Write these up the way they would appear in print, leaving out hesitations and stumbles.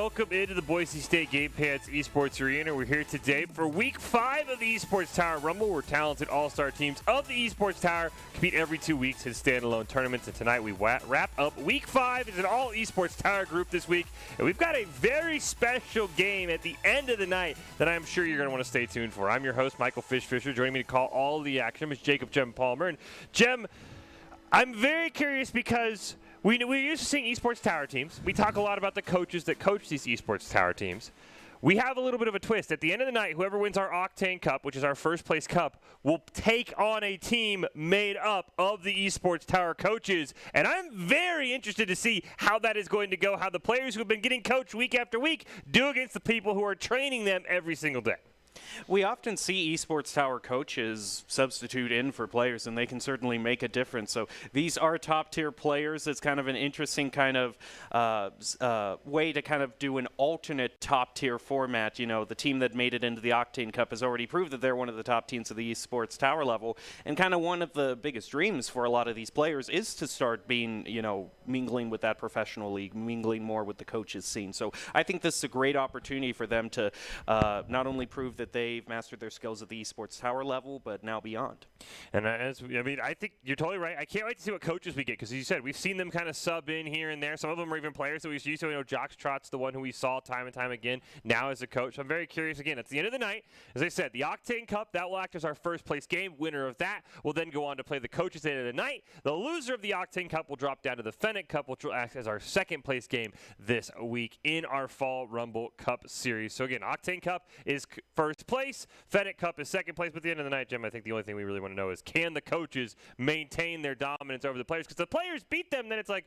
welcome into the Boise State Game Pants Esports Arena. We're here today for Week 5 of the Esports Tower Rumble, where talented all-star teams of the Esports Tower compete every 2 weeks in standalone tournaments. And tonight we wrap up Week 5 as an all-Esports Tower group this week. And we've got a very special game at the end of the night that I'm sure you're going to want to stay tuned for. I'm your host, Michael Fisher. Joining me to call all the action is Jacob Jem Palmer. And Jem, I'm very curious because we're used to seeing esports tower teams. We talk a lot about the coaches that coach these esports tower teams. We have a little bit of a twist. At the end of the night, whoever wins our Octane Cup, which is our first place cup, will take on a team made up of the esports tower coaches. And I'm very interested to see how that is going to go, how the players who have been getting coached week after week do against the people who are training them every single day. We often see esports tower coaches substitute in for players, and they can certainly make a difference. So these are top-tier players. It's kind of an interesting kind of way to kind of do an alternate top-tier format. You know, the team that made it into the Octane Cup has already proved that they're one of the top teams of the esports tower level. And kind of one of the biggest dreams for a lot of these players is to start being, you know, mingling with that professional league, mingling more with the coaches scene. So I think this is a great opportunity for them to not only prove that they've mastered their skills at the esports tower level, but now beyond. And I think you're totally right. I can't wait to see what coaches we get, because as you said, we've seen them kind of sub in here and there. Some of them are even players that we used to. You know, Jockstrot's the one who we saw time and time again now as a coach. I'm very curious. Again, at the end of the night, as I said, the Octane Cup, that will act as our first place game. Winner of that will then go on to play the coaches at the end of the night. The loser of the Octane Cup will drop down to the Fennec Cup, which will act as our second place game this week in our Fall Rumble Cup series. So again, Octane Cup is first place. Fennec Cup is second place. But at the end of the night, Jim, I think the only thing we really want to know is, can the coaches maintain their dominance over the players? Because the players beat them, then it's like,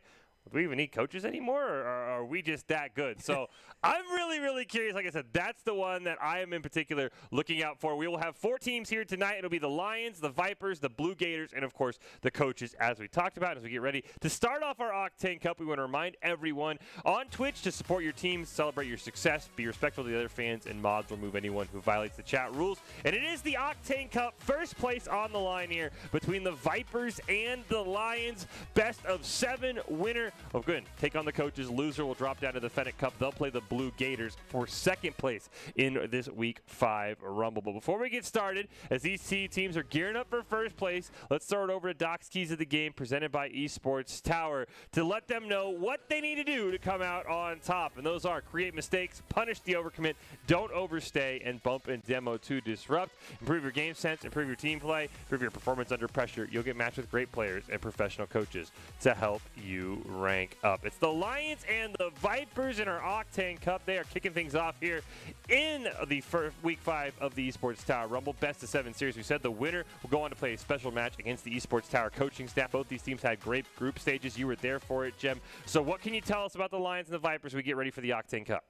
do we even need coaches anymore, or are we just that good? So I'm really, really curious. Like I said, that's the one that I am in particular looking out for. We will have 4 teams here tonight. It'll be the Lions, the Vipers, the Blue Gators, and, of course, the coaches, as we talked about. As we get ready to start off our Octane Cup, we want to remind everyone on Twitch to support your teams, celebrate your success, be respectful to the other fans, and mods remove anyone who violates the chat rules. And it is the Octane Cup, first place on the line here between the Vipers and the Lions. Best of 7 winner. Oh, good. Take on the coaches. Loser will drop down to the Fennec Cup. They'll play the Blue Gators for second place in this Week 5 Rumble. But before we get started, as these teams are gearing up for first place, let's throw it over to Doc's Keys of the Game, presented by Esports Tower, to let them know what they need to do to come out on top. And those are: create mistakes, punish the overcommit, don't overstay, and bump and demo to disrupt. Improve your game sense, improve your team play, improve your performance under pressure. You'll get matched with great players and professional coaches to help you rank up. It's the Lions and the Vipers in our Octane Cup. They are kicking things off here in the first Week 5 of the Esports Tower Rumble. Best of 7 series. We said the winner will go on to play a special match against the Esports Tower coaching staff. Both these teams had great group stages. You were there for it, Jem. So what can you tell us about the Lions and the Vipers as we get ready for the Octane Cup?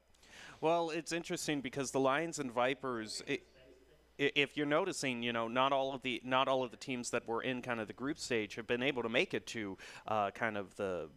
Well, it's interesting because the Lions and Vipers, if you're noticing, you know, not all of the teams that were in kind of the group stage have been able to make it to kind of the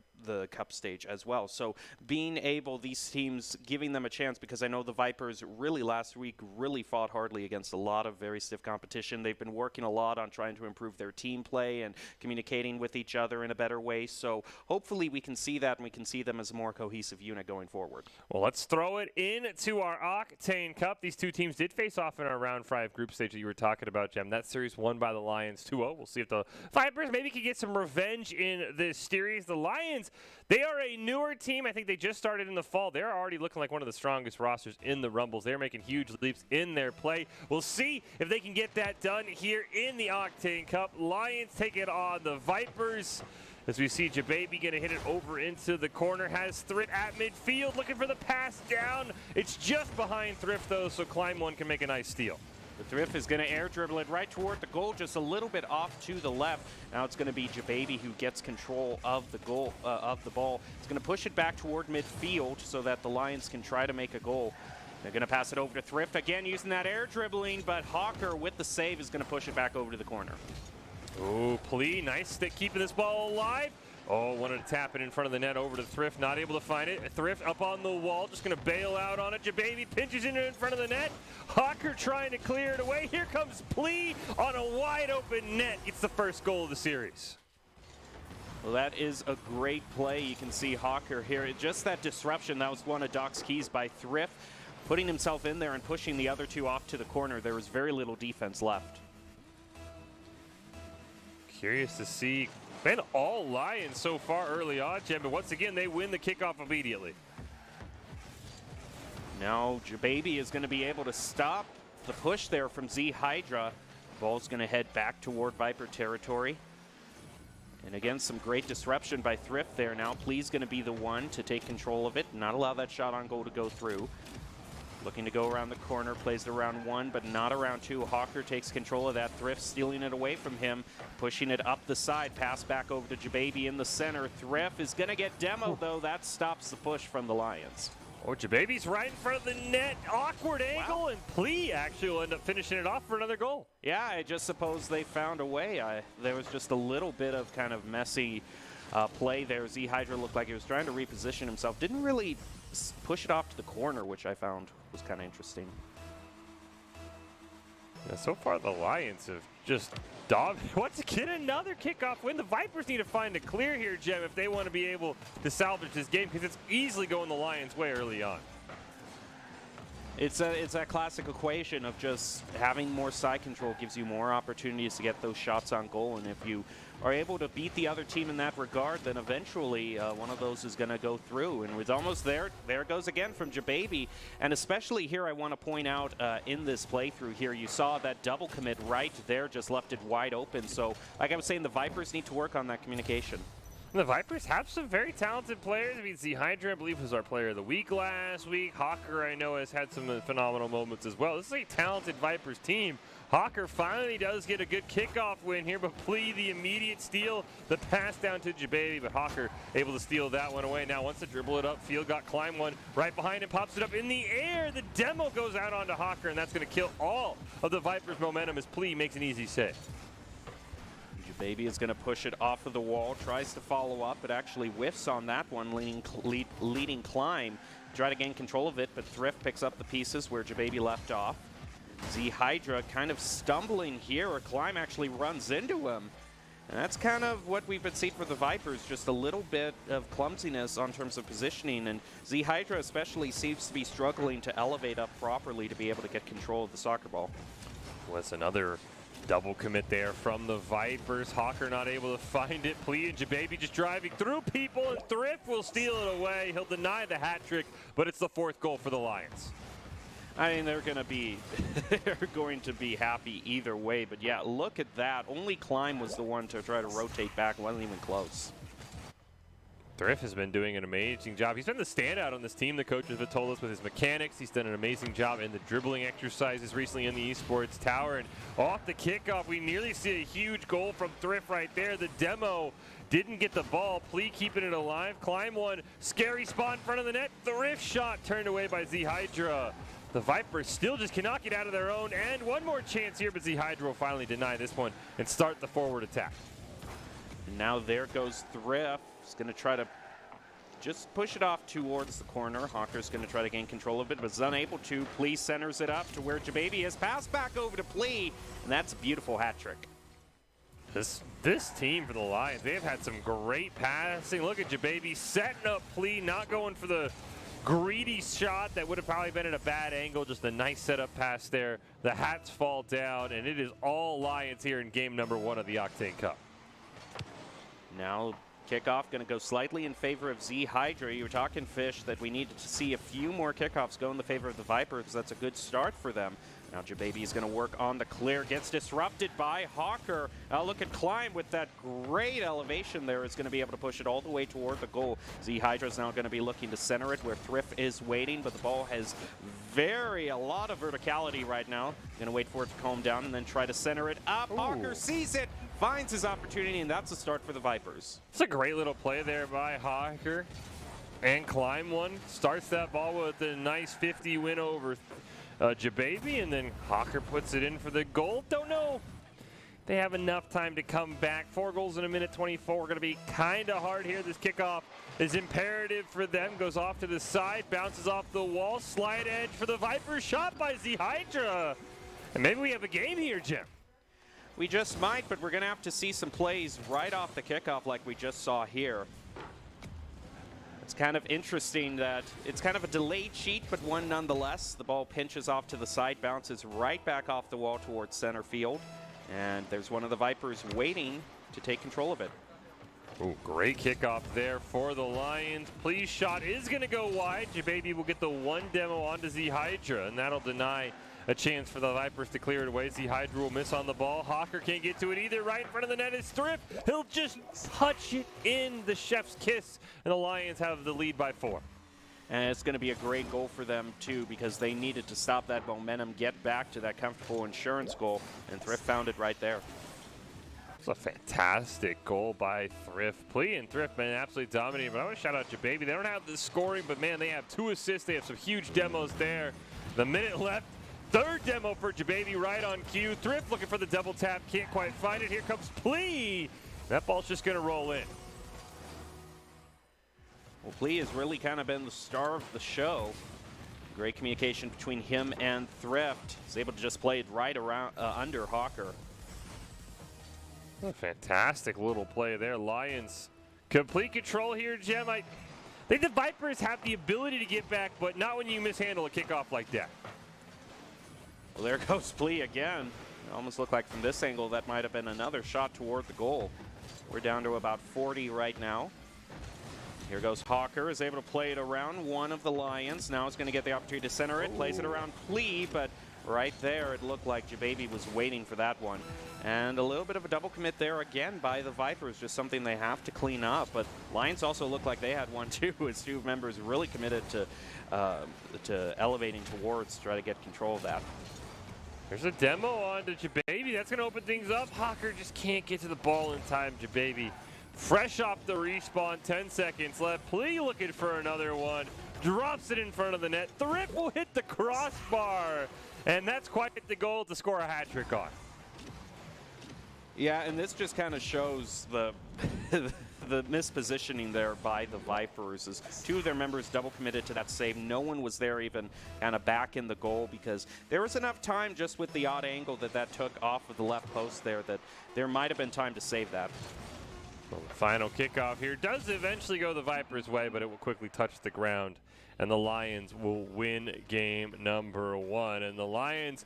cup stage as well. So being able, these teams, giving them a chance, because I know the Vipers really last week really fought hardly against a lot of very stiff competition. They've been working a lot on trying to improve their team play and communicating with each other in a better way. So hopefully we can see that, and we can see them as a more cohesive unit going forward. Well, let's throw it into our Octane Cup. These two teams did face off in our round 5 group stage that you were talking about, Jem. That series won by the Lions 2-0. We'll see if the Vipers maybe can get some revenge in this series. The Lions, they are a newer team. I think they just started in the fall. They're already looking like one of the strongest rosters in the Rumbles. They're making huge leaps in their play. We'll see if they can get that done here in the Octane Cup. Lions take it on the Vipers. As we see Jababy going to hit it over into the corner. Has Thrift at midfield looking for the pass down. It's just behind Thrift, though, so Climb One can make a nice steal. The Thrift is going to air dribble it right toward the goal, just a little bit off to the left. Now it's going to be Jababy who gets control of the goal, of the ball. It's going to push it back toward midfield so that the Lions can try to make a goal. They're going to pass it over to Thrift, again using that air dribbling, but Hawker with the save is going to push it back over to the corner. Oh, Plee, nice stick keeping this ball alive. Oh, wanted to tap it in front of the net over to Thrift, not able to find it. Thrift up on the wall, just going to bail out on it. Jababy pinches it in front of the net. Hawker trying to clear it away. Here comes Plee on a wide open net. Gets the first goal of the series. Well, that is a great play. You can see Hawker here. Just that disruption, that was one of Doc's keys by Thrift, putting himself in there and pushing the other two off to the corner. There was very little defense left. Curious to see. Been all Lions so far early on, Jen, but once again, they win the kickoff immediately. Now, Jababy is going to be able to stop the push there from Z Hydra. Ball's going to head back toward Viper territory. And again, some great disruption by Thrift there. Now, Please going to be the one to take control of it, not allow that shot on goal to go through. Looking to go around the corner, plays it around 1, but not around 2. Hawker takes control of that. Thrift stealing it away from him, pushing it up the side. Pass back over to Jababy in the center. Thrift is going to get demoed, though. That stops the push from the Lions. Oh, Jababy's right in front of the net. Awkward angle, and Plea actually will end up finishing it off for another goal. Yeah, I just suppose they found a way. There was just a little bit of kind of messy play there. Z Hydra looked like he was trying to reposition himself. Didn't really push it off to the corner, which I found was kind of interesting. Yeah, so far, the Lions have just dominated. Once again, another kickoff win. The Vipers need to find a clear here, Jem, if they want to be able to salvage this game, because it's easily going the Lions' way early on. It's that classic equation of just having more side control gives you more opportunities to get those shots on goal, and if you are able to beat the other team in that regard, then eventually one of those is going to go through. And it's almost there. There it goes again from Jababy. And especially here, I want to point out in this playthrough here, you saw that double commit right there, just left it wide open. So like I was saying, the Vipers need to work on that communication. The Vipers have some very talented players. I mean, Z Hydra, I believe, was our player of the week last week. Hawker, I know, has had some phenomenal moments as well. This is a talented Vipers team. Hawker finally does get a good kickoff win here, but Plea, the immediate steal, the pass down to Jababy, but Hawker able to steal that one away. Now, once to dribble it up, Field got Climb one right behind him, pops it up in the air. The demo goes out onto Hawker, and that's going to kill all of the Vipers' momentum as Plea makes an easy save. Jababy is going to push it off of the wall, tries to follow up, but actually whiffs on that one, leading Climb. Try to gain control of it, but Thrift picks up the pieces where Jababy left off. Z Hydra kind of stumbling here, or Climb actually runs into him. And that's kind of what we've been seeing for the Vipers, just a little bit of clumsiness on terms of positioning, and Z Hydra especially seems to be struggling to elevate up properly to be able to get control of the soccer ball. Was another double commit there from the Vipers. Hawker not able to find it. Plea and Jababy just driving through people, and Thrift will steal it away. He'll deny the hat trick, but it's the 4th goal for the Lions. I mean, they're going to be happy either way. But yeah, look at that. Only Climb was the one to try to rotate back. Wasn't even close. Thrift has been doing an amazing job. He's been the standout on this team, the coaches have told us, with his mechanics. He's done an amazing job in the dribbling exercises recently in the Esports Tower. And off the kickoff, we nearly see a huge goal from Thrift right there. The demo didn't get the ball. Plea keeping it alive. Climb one. Scary spot in front of the net. Thrift shot turned away by Z Hydra. The Vipers still just cannot get out of their own. And one more chance here, but Z Hydra will finally deny this one and start the forward attack. And now there goes Thrift. He's going to try to just push it off towards the corner. Hawker's going to try to gain control of it, but is unable to. Plea centers it up to where Jababy is. Pass back over to Plea, and that's a beautiful hat trick. This team for the Lions, they've had some great passing. Look at Jababy setting up Plea, not going for the greedy shot that would have probably been at a bad angle. Just a nice setup pass there. The hats fall down, and it is all Lions here in game number 1 of the Octane Cup. Now kickoff going to go slightly in favor of Z Hydra. You were talking, Fish, that we needed to see a few more kickoffs go in the favor of the Vipers. That's a good start for them. Now Jababy is going to work on the clear. Gets disrupted by Hawker. Now look at Climb with that great elevation there. Is going to be able to push it all the way toward the goal. Z Hydra is now going to be looking to center it where Thrift is waiting, but the ball has a lot of verticality right now. Going to wait for it to calm down and then try to center it up. Ooh. Hawker sees it, finds his opportunity, and that's a start for the Vipers. It's a great little play there by Hawker. And Climb one. Starts that ball with a nice 50 win over Jababy, and then Hawker puts it in for the goal. Don't know they have enough time to come back. 4 goals in a minute 24. Going to be kind of hard here. This kickoff is imperative for them. Goes off to the side, bounces off the wall. Slide edge for the Vipers. Shot by Z Hydra. And maybe we have a game here, Jim. We just might, but we're going to have to see some plays right off the kickoff like we just saw here. It's kind of interesting that it's kind of a delayed cheat, but one nonetheless. The ball pinches off to the side, bounces right back off the wall towards center field. And there's one of the Vipers waiting to take control of it. Ooh, great kickoff there for the Lions. Please shot is going to go wide. Jababy will get the one demo onto Z Hydra, and that'll deny a chance for the Vipers to clear it away. Z Hydra will miss on the ball. Hawker can't get to it either. Right in front of the net is Thrift. He'll just touch it in the chef's kiss, and the Lions have the lead by 4. And it's going to be a great goal for them, too, because they needed to stop that momentum, get back to that comfortable insurance goal, and Thrift found it right there. It's a fantastic goal by Thrift. Plea and Thrift been absolutely dominating, but I want to shout out Jababy. They don't have the scoring, but man, they have 2 assists. They have some huge demos there. The minute left. Third demo for Jababy right on cue. Thrift looking for the double tap, can't quite find it. Here comes Plea. That ball's just going to roll in. Well, Plea has really kind of been the star of the show. Great communication between him and Thrift. He's able to just play it right around under Hawker. A fantastic little play there. Lions complete control here, Jem. I think the Vipers have the ability to get back, but not when you mishandle a kickoff like that. Well, there goes Plea again. It almost looked like from this angle that might have been another shot toward the goal. We're down to about 40 right now. Here goes Hawker, is able to play it around one of the Lions. Now it's going to get the opportunity to center it, plays it around Plea, but right there it looked like Jababy was waiting for that one. And a little bit of a double commit there again by the Vipers, just something they have to clean up. But Lions also looked like they had one too, as 2 members really committed to elevating towards to try to get control of that. There's a demo on to Jababy. That's going to open things up. Hawker just can't get to the ball in time. Jababy fresh off the respawn, 10 seconds left. Plea looking for another one. Drops it in front of the net. Thrift will hit the crossbar. And that's quite the goal to score a hat trick on. Yeah, and this just kind of shows the the mispositioning there by the Vipers. As 2 of their members double committed to that save. No one was there even kind of back in the goal, because there was enough time just with the odd angle that took off of the left post there that there might have been time to save that. Well, the final kickoff here does eventually go the Vipers' way, but it will quickly touch the ground, and the Lions will win game number 1. And the Lions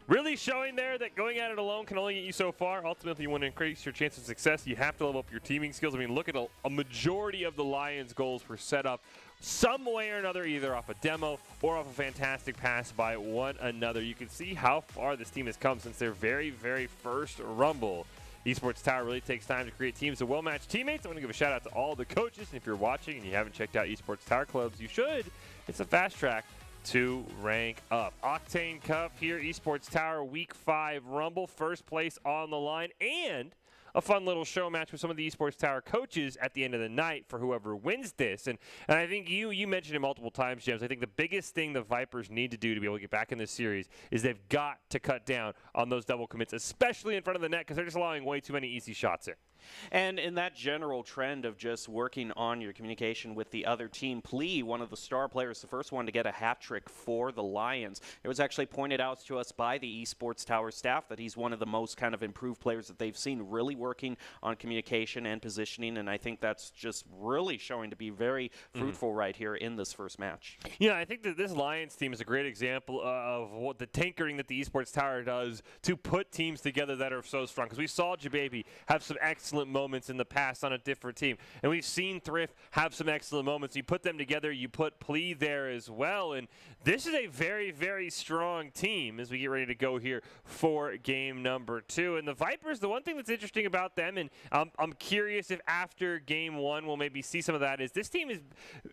really showing there that going at it alone can only get you so far. Ultimately, you want to increase your chance of success, you have to level up your teaming skills. I mean, look at a majority of the Lions' goals were set up some way or another, either off a demo or off a fantastic pass by one another. You can see how far this team has come since their very, very first Rumble. Esports Tower really takes time to create teams of well-matched teammates. I want to give a shout out to all the coaches. And if you're watching and you haven't checked out Esports Tower clubs, you should. It's a fast track to rank up. Octane Cup here, Esports Tower Week 5 Rumble, first place on the line, and a fun little show match with some of the Esports Tower coaches at the end of the night for whoever wins this. And I think you mentioned it multiple times, James. I think the biggest thing the Vipers need to do to be able to get back in this series is they've got to cut down on those double commits, especially in front of the net, because they're just allowing way too many easy shots in. And in that general trend of just working on your communication with the other team, Plea, one of the star players, the first one to get a hat trick for the Lions. It was actually pointed out to us by the Esports Tower staff that he's one of the most kind of improved players that they've seen, really working on communication and positioning, and I think that's just really showing to be very fruitful right here in this first match. Yeah, I think that this Lions team is a great example of what the tinkering that the Esports Tower does to put teams together that are so strong, because we saw Jababy have some excellent moments in the past on a different team, and we've seen Thrift have some excellent moments. You put them together, you put Plea there as well, and this is a very, very strong team as we get ready to go here for game number 2. And the Vipers, the one thing that's interesting about them, and I'm curious if after game 1 we'll maybe see some of that, is this team has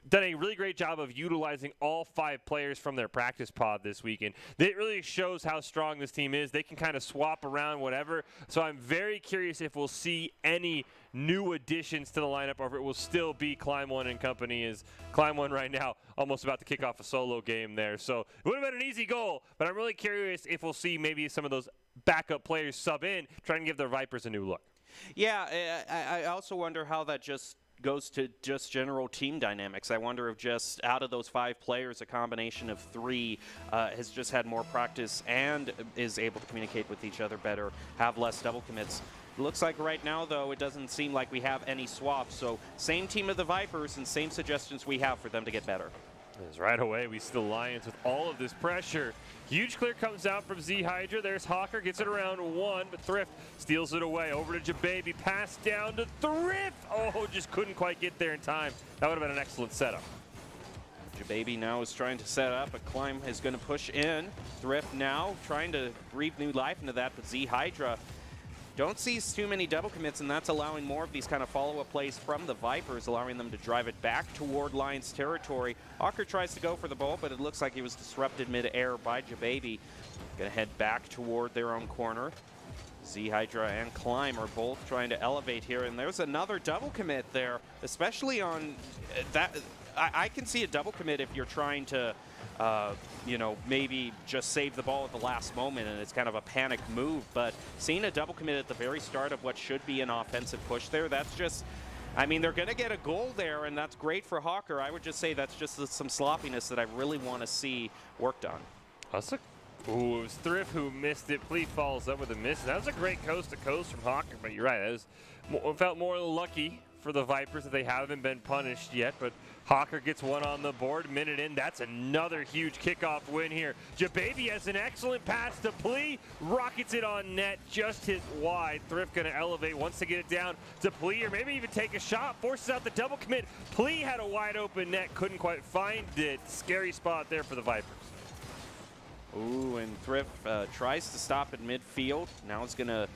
done a really great job of utilizing all 5 players from their practice pod this weekend. It really shows how strong this team is. They can kind of swap around whatever, so I'm very curious if we'll see any new additions to the lineup, or if it will still be Climb One and company, as Climb One right now almost about to kick off a solo game there. So it would have been an easy goal, but I'm really curious if we'll see maybe some of those backup players sub in, trying to give their Vipers a new look. Yeah, I also wonder how that just goes to just general team dynamics. I wonder if just out of those 5 players, a combination of 3 has just had more practice and is able to communicate with each other better, have less double commits. Looks like right now, though, it doesn't seem like we have any swaps. So same team of the Vipers and same suggestions we have for them to get better. As right away, we see the Lions with all of this pressure. Huge clear comes out from Z Hydra. There's Hawker, gets it around 1, but Thrift steals it away. Over to Jababy, pass down to Thrift. Oh, just couldn't quite get there in time. That would have been an excellent setup. Jababy now is trying to set up. A climb is going to push in. Thrift now trying to breathe new life into that, but Z Hydra don't see too many double commits, and that's allowing more of these kind of follow-up plays from the Vipers, allowing them to drive it back toward Lions territory. Hawker tries to go for the ball, but it looks like he was disrupted mid-air by Jababy. Gonna head back toward their own corner. Z Hydra and Climb are both trying to elevate here, and there's another double commit there, especially on that. I can see a double commit if you're trying to you know, maybe just save the ball at the last moment and it's kind of a panic move. But seeing a double commit at the very start of what should be an offensive push there, that's just, I mean, they're going to get a goal there, and that's great for Hawker. I would just say that's just some sloppiness that I really want to see worked on. Ooh, it was Thrift who missed it. Plea follows up with a miss. That was a great coast-to-coast from Hawker, but you're right. That was, felt more lucky for the Vipers that they haven't been punished yet, but Hawker gets one on the board. Minute in, that's another huge kickoff win here. Jababy has an excellent pass to Plea, rockets it on net, just hit wide. Thrift gonna elevate, wants to get it down to Plea, or maybe even take a shot, forces out the double commit. Plea had a wide open net, couldn't quite find it. Scary spot there for the Vipers. Ooh, and Thrift tries to stop at midfield. Now it's gonna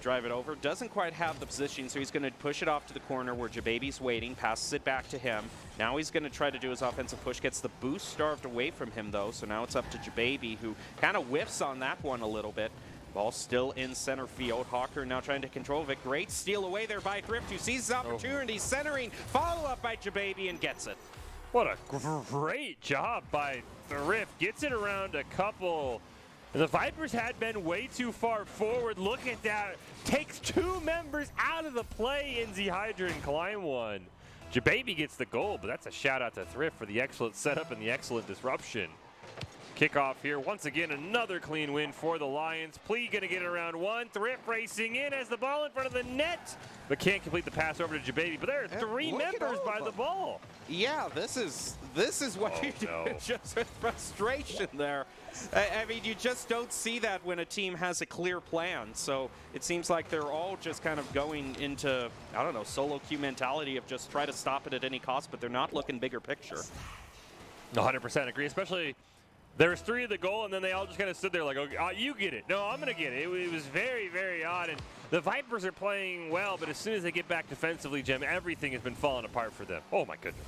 drive it over. Doesn't quite have the position, so he's going to push it off to the corner where Jababy's waiting, passes it back to him. Now he's going to try to do his offensive push, gets the boost starved away from him, though, so now it's up to Jababy, who kind of whiffs on that one a little bit. Ball still in center field. Hawker now trying to control it. Great steal away there by Thrift, who sees his opportunity, centering, follow-up by Jababy, and gets it. What a great job by Thrift. Gets it around a couple. The Vipers had been way too far forward. Look at that. Takes 2 members out of the play in Z Hydra and Climb one. Jababy gets the goal, but that's a shout out to Thrift for the excellent setup and the excellent disruption. Kickoff here. Once again, another clean win for the Lions. Plea going to get it around 1. Thrift racing in, has the ball in front of the net, but can't complete the pass over to Jababy. But there are 3 members by the ball. Yeah, this is what you do. Just with frustration there. I mean, you just don't see that when a team has a clear plan. So it seems like they're all just kind of going into, I don't know, solo queue mentality of just try to stop it at any cost, but they're not looking bigger picture. 100% agree, especially there was 3 of the goal, and then they all just kind of stood there like, okay, you get it. No, I'm going to get it. It was very, very odd. And the Vipers are playing well, but as soon as they get back defensively, Jim, everything has been falling apart for them. Oh, my goodness.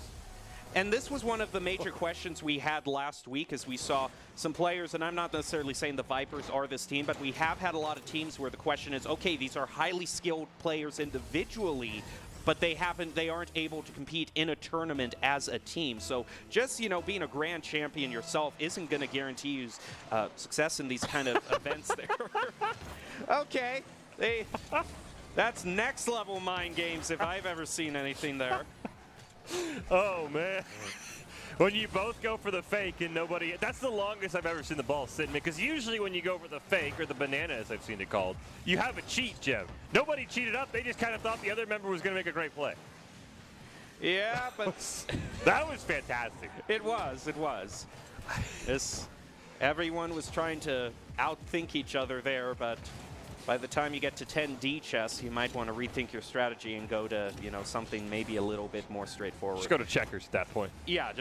And this was one of the major questions we had last week as we saw some players, and I'm not necessarily saying the Vipers are this team, but we have had a lot of teams where the question is, okay, these are highly skilled players individually, but they aren't able to compete in a tournament as a team. So just, you know, being a grand champion yourself isn't going to guarantee you success in these kind of events there. Okay. That's next level mind games if I've ever seen anything there. Oh, man. When you both go for the fake and nobody, that's the longest I've ever seen the ball sit in, because usually when you go for the fake, or the banana as I've seen it called, you have a cheat, Jim. Nobody cheated up. They just kind of thought the other member was going to make a great play. Yeah, but that was fantastic. It was. Everyone was trying to outthink each other there, but by the time you get to 10D chess, you might want to rethink your strategy and go to, you know, something maybe a little bit more straightforward. Just go to checkers at that point. Yeah,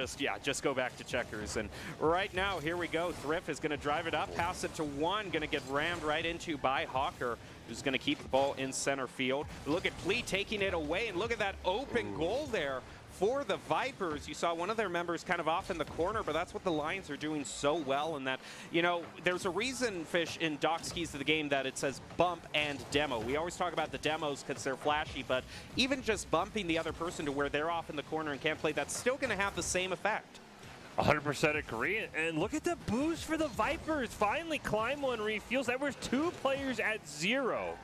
just go back to checkers. And right now, here we go. Thrift is going to drive it up, pass it to 1, going to get rammed right into by Hawker, who's going to keep the ball in center field. Look at Plea taking it away, and look at that open goal there for the Vipers. You saw one of their members kind of off in the corner, but that's what the Lions are doing so well. And that, you know, there's a reason, Fish, in Doc's Keys to the Game that it says bump and demo. We always talk about the demos because they're flashy, but even just bumping the other person to where they're off in the corner and can't play, that's still going to have the same effect. 100% agree. And look at the boost for the Vipers. Finally, Climb one refuels. That was 2 players at 0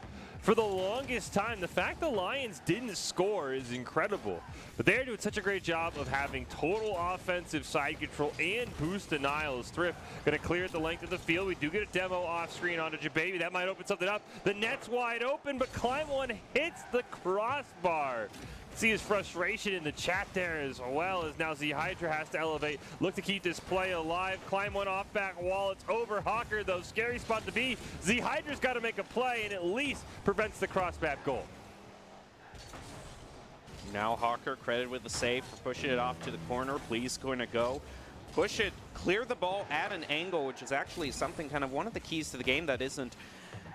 for the longest time. The fact the Lions didn't score is incredible. But they're doing such a great job of having total offensive side control and boost denial as Thrift going to clear at the length of the field. We do get a demo off screen onto Jababy. That might open something up. The net's wide open, but Climb One hits the crossbar. See his frustration in the chat there, as well as now Z Hydra has to elevate, look to keep this play alive. Climb One off back wall. It's over Hawker, though. Scary spot to be. Z Hydra's got to make a play and at least prevents the crossback goal. Now Hawker credited with the save for pushing it off to the corner. Please going to go push it, clear the ball at an angle, which is actually something kind of one of the keys to the game that isn't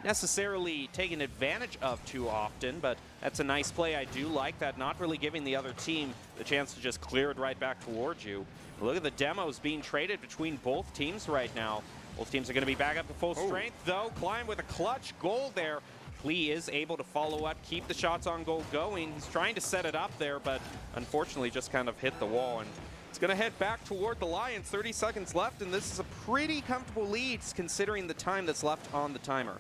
necessarily taken advantage of too often, but that's a nice play. I do like that, not really giving the other team the chance to just clear it right back towards you. Look at the demos being traded between both teams right now. Both teams are going to be back up to full strength, though. Climb with a clutch goal there. Plea is able to follow up, keep the shots on goal going. He's trying to set it up there, but unfortunately just kind of hit the wall. And it's going to head back toward the Lions. 30 seconds left, and this is a pretty comfortable lead considering the time that's left on the timer.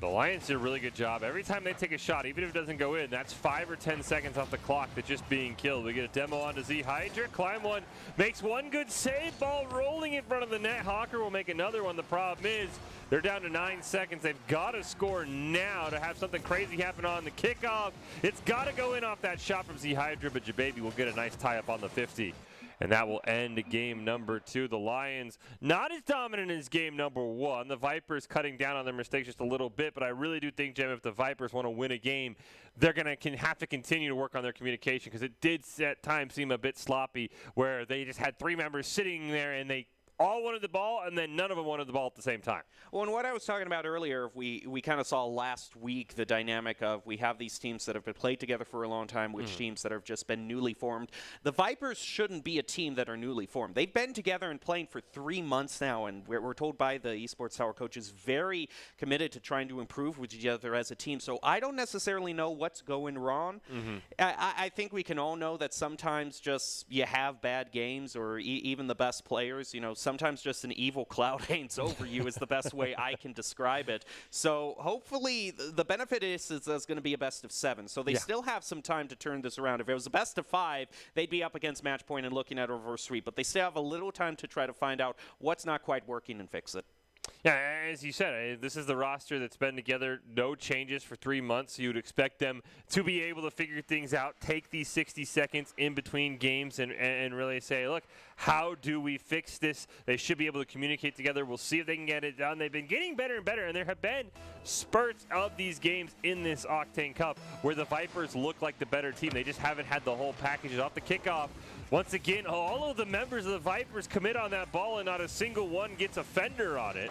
The Lions did a really good job. Every time they take a shot, even if it doesn't go in, that's 5 or 10 seconds off the clock that's just being killed. We get a demo onto Z Hydra. Climb One makes one good save. Ball rolling in front of the net. Hawker will make another one. The problem is they're down to 9 seconds. They've got to score now to have something crazy happen on the kickoff. It's got to go in off that shot from Z Hydra, but Jababy will get a nice tie-up on the 50. And that will end game number 2. The Lions not as dominant as game number 1. The Vipers cutting down on their mistakes just a little bit, but I really do think, Jim, if the Vipers want to win a game, they're going to have to continue to work on their communication, because it did at times seem a bit sloppy where they just had 3 members sitting there and they all wanted the ball, and then none of them wanted the ball at the same time. Well, and what I was talking about earlier, we kind of saw last week the dynamic of we have these teams that have been played together for a long time, which teams that have just been newly formed. The Vipers shouldn't be a team that are newly formed. They've been together and playing for 3 months now, and we're told by the Esports Tower coaches very committed to trying to improve with each other as a team. So I don't necessarily know what's going wrong. I think we can all know that sometimes just you have bad games, or even the best players, you know, sometimes just an evil cloud hangs over you is the best way I can describe it. So hopefully the benefit is there's going to be a best of 7. So they still have some time to turn this around. If it was a best of 5, they'd be up against match point and looking at a reverse sweep. But they still have a little time to try to find out what's not quite working and fix it. Yeah, as you said, this is the roster that's been together, no changes for 3 months. You would expect them to be able to figure things out, take these 60 seconds in between games and really say, look, how do we fix this? They should be able to communicate together. We'll see if they can get it done. They've been getting better and better, and there have been spurts of these games in this Octane Cup where the Vipers look like the better team. They just haven't had the whole package off the kickoff. Once again, all of the members of the Vipers commit on that ball, and not a single one gets a fender on it.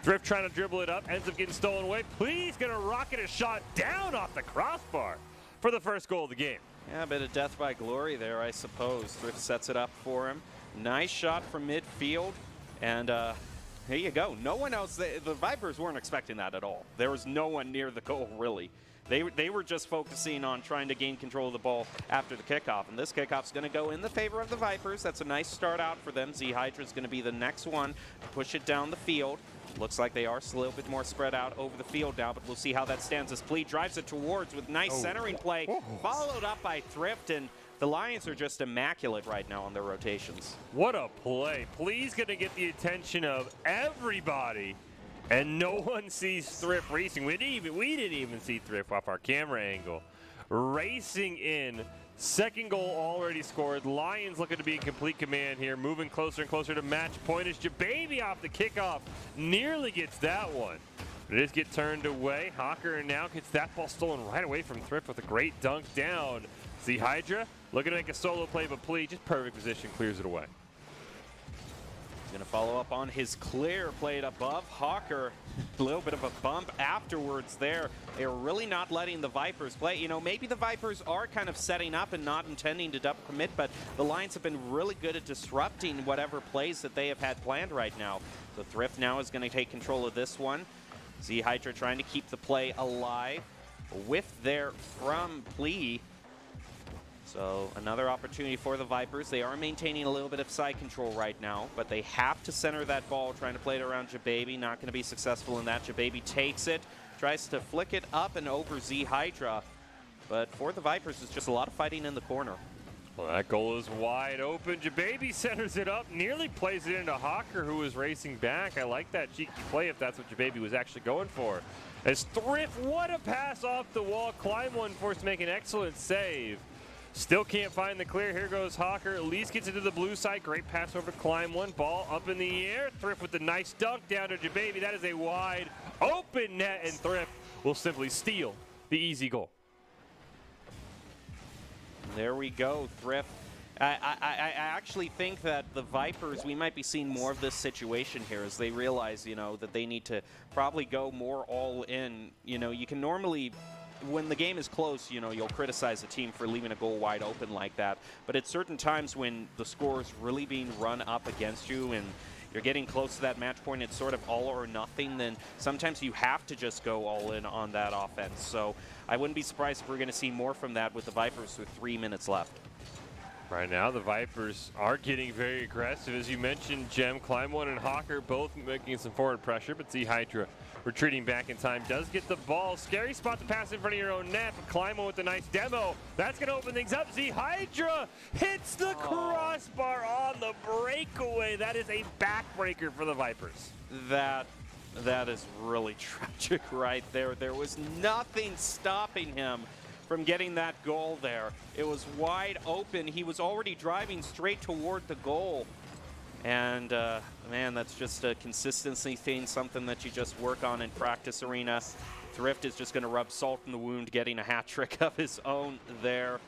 Thrift trying to dribble it up, ends up getting stolen away. Please going to rocket a shot down off the crossbar for the first goal of the game. Yeah, a bit of death by glory there, I suppose. Thrift sets it up for him. Nice shot from midfield, and here you go. No one else, the Vipers weren't expecting that at all. There was no one near the goal, really. They were just focusing on trying to gain control of the ball after the kickoff, and this kickoff's going to go in the favor of the Vipers. That's a nice start out for them. Z Hydra's going to be the next one to push it down the field. Looks like they are a little bit more spread out over the field now, but we'll see how that stands as Plea drives it towards with nice centering play, followed up by Thrift, and the Lions are just immaculate right now on their rotations. What a play. Plea's going to get the attention of everybody, and no one sees Thrift racing. We didn't even see Thrift off our camera angle. Racing in. Second goal already scored. Lions looking to be in complete command here, moving closer and closer to match point as Jababy off the kickoff nearly gets that one. But it does get turned away. Hawker now gets that ball stolen right away from Thrift with a great dunk down. Z Hydra looking to make a solo play, but Plea, just perfect position, clears it away. He's going to follow up on his clear, played above Hawker. A little bit of a bump afterwards there. They were really not letting the Vipers play. You know, maybe the Vipers are kind of setting up and not intending to double commit, but the Lions have been really good at disrupting whatever plays that they have had planned right now. So Thrift now is going to take control of this one. Z Hydra trying to keep the play alive. Whiff there from Plea. So another opportunity for the Vipers. They are maintaining a little bit of side control right now, but they have to center that ball, trying to play it around Jababy. Not going to be successful in that. Jababy takes it, tries to flick it up and over Z Hydra. But for the Vipers, it's just a lot of fighting in the corner. Well, that goal is wide open. Jababy centers it up, nearly plays it into Hawker, who was racing back. I like that cheeky play if that's what Jababy was actually going for. As Thrift, what a pass off the wall. Climb one forced to make an excellent save. Still can't find the clear. Here goes Hawker. At least gets into the blue side. Great pass over to Climb one. Ball up in the air. Thrift with the nice dunk down to Jababy. That is a wide open net, and Thrift will simply steal the easy goal. There we go, Thrift. I actually think that the Vipers, we might be seeing more of this situation here as they realize, that they need to probably go more all in. You can normally, when the game is close, you'll criticize a team for leaving a goal wide open like that. But at certain times when the score is really being run up against you and you're getting close to that match point, it's sort of all or nothing, then sometimes you have to just go all in on that offense. So I wouldn't be surprised if we're going to see more from that with the Vipers with 3 minutes left. Right now, the Vipers are getting very aggressive. As you mentioned, Jem, Climb one and Hawker both making some forward pressure, but Z Hydra retreating back in time does get the ball. Scary spot to pass in front of your own net, but Climb one with a nice demo. That's going to open things up. Z Hydra hits the crossbar on the breakaway. That is a backbreaker for the Vipers. That is really tragic right there. There was nothing stopping him from getting that goal there. It was wide open. He was already driving straight toward the goal. And man, that's just a consistency thing, something that you just work on in practice arena. Thrift is just gonna rub salt in the wound, getting a hat trick of his own there.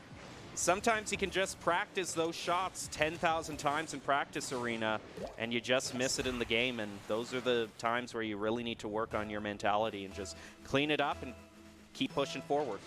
Sometimes you can just practice those shots 10,000 times in practice arena and you just miss it in the game, and those are the times where you really need to work on your mentality and just clean it up and keep pushing forward.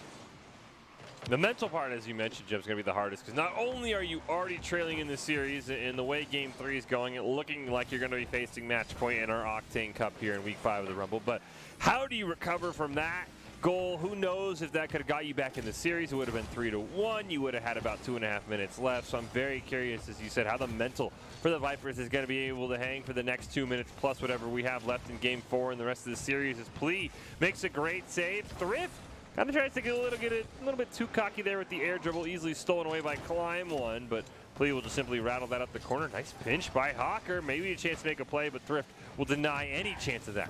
The mental part, as you mentioned, Jim, is going to be the hardest because not only are you already trailing in the series in the way Game 3 is going, looking like you're going to be facing match point in our Octane Cup here in Week 5 of the Rumble, but how do you recover from that goal? Who knows if that could have got you back in the series? It would have been 3-1. You would have had about 2.5 minutes left. So I'm very curious, as you said, how the mental for the Vipers is going to be able to hang for the next 2 minutes plus whatever we have left in Game 4 and the rest of the series. As Plea makes a great save. Thrift kind of tries to get a little bit too cocky there with the air dribble, easily stolen away by Climb one, but Plea will just simply rattle that up the corner. Nice pinch by Hawker. Maybe a chance to make a play, but Thrift will deny any chance of that.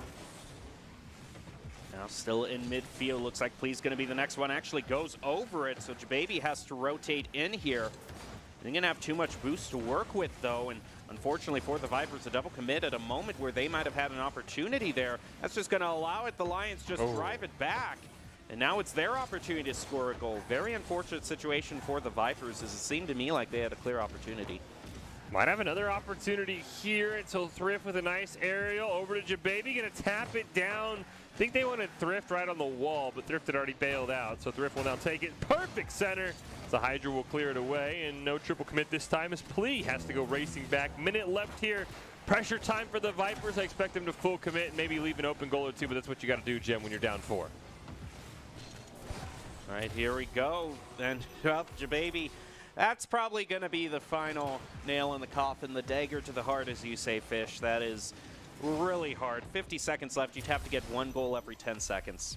Now still in midfield. Looks like Plea's going to be the next one. Actually goes over it, so Jababy has to rotate in here. They're going to have too much boost to work with, though, and unfortunately for the Vipers, a double commit at a moment where they might have had an opportunity there. That's just going to allow it. The Lions just drive it back. And now it's their opportunity to score a goal. Very unfortunate situation for the Vipers, as it seemed to me like they had a clear opportunity. Might have another opportunity here until Thrift with a nice aerial over to Jababy. Going to tap it down. I think they wanted Thrift right on the wall, but Thrift had already bailed out. So Thrift will now take it. Perfect center. The Hydra will clear it away, and no triple commit this time as Plea has to go racing back. Minute left here. Pressure time for the Vipers. I expect them to full commit and maybe leave an open goal or two, but that's what you got to do, Jem, when you're down 4. All right, here we go. And Jababy, that's probably going to be the final nail in the coffin, the dagger to the heart, as you say, Fish. That is really hard. 50 seconds left. You'd have to get 1 goal every 10 seconds.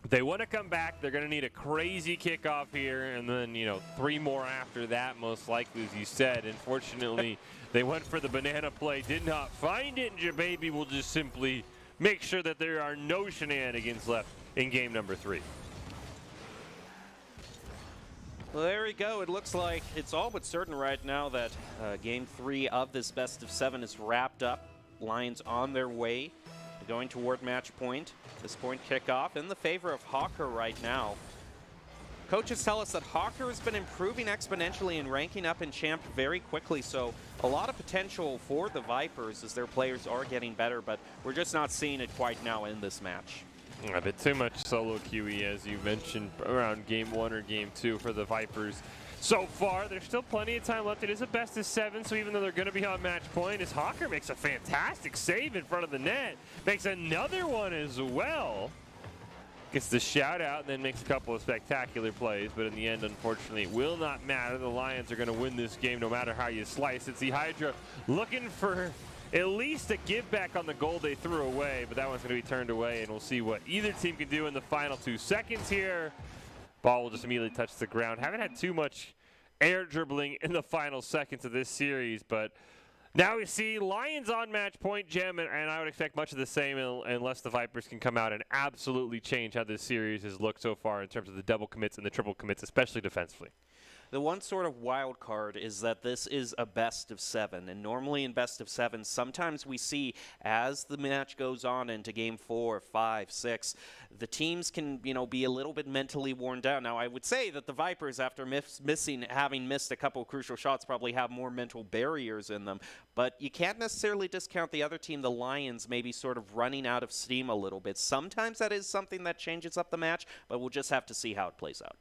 They want to come back. They're going to need a crazy kickoff here, and then, 3 more after that, most likely, as you said. Unfortunately, they went for the banana play, did not find it, and Jababy will just simply make sure that there are no shenanigans left in game number 3. Well, there we go. It looks like it's all but certain right now that Game 3 of this best of 7 is wrapped up. Lions on their way, going toward match point. This point kickoff in the favor of Hawker right now. Coaches tell us that Hawker has been improving exponentially and ranking up in champ very quickly, so a lot of potential for the Vipers as their players are getting better, but we're just not seeing it quite now in this match. A bit too much solo QE, as you mentioned, around game 1 or game 2 for the Vipers. So far, there's still plenty of time left. It is a best of 7, so even though they're going to be on match point, as Hawker makes a fantastic save in front of the net, makes another one as well. Gets the shout out and then makes a couple of spectacular plays, but in the end, unfortunately, it will not matter. The Lions are going to win this game no matter how you slice it. The Hydra looking for at least a give back on the goal they threw away, but that one's going to be turned away, and we'll see what either team can do in the final 2 seconds here. Ball will just immediately touch the ground. Haven't had too much air dribbling in the final seconds of this series, but now we see Lions on match point, Gem, and I would expect much of the same unless the Vipers can come out and absolutely change how this series has looked so far in terms of the double commits and the triple commits, especially defensively. The one sort of wild card is that this is a best of 7, and normally in best of 7, sometimes we see as the match goes on into game 4, 5, 6, the teams can, be a little bit mentally worn down. Now, I would say that the Vipers, after having missed a couple crucial shots, probably have more mental barriers in them, but you can't necessarily discount the other team, the Lions, maybe sort of running out of steam a little bit. Sometimes that is something that changes up the match, but we'll just have to see how it plays out.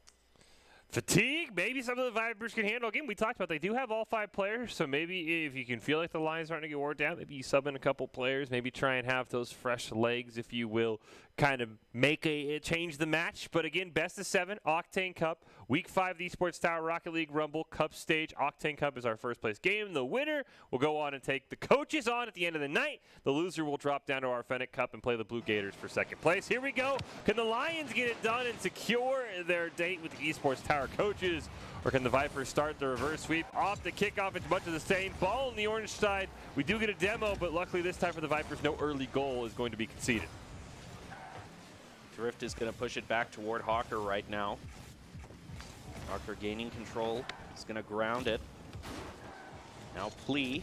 Fatigue, maybe some of the Vipers can handle. Again, we talked about they do have all 5 players, so maybe if you can feel like the Lions aren't going to get wore down, maybe you sub in a couple players, maybe try and have those fresh legs, if you will, kind of make change the match. But again, best of 7, Octane Cup, Week 5, the Esports Tower Rocket League Rumble Cup stage. Octane Cup is our first place game. The winner will go on and take the coaches on at the end of the night. The loser will drop down to our Fennec Cup and play the Blue Gators for second place. Here we go. Can the Lions get it done and secure their date with the Esports Tower coaches? Or can the Vipers start the reverse sweep off the kickoff? It's much of the same. Ball on the orange side. We do get a demo, but luckily this time for the Vipers, no early goal is going to be conceded. Thrift is going to push it back toward Hawker right now. Hawker gaining control. He's going to ground it. Now Plea.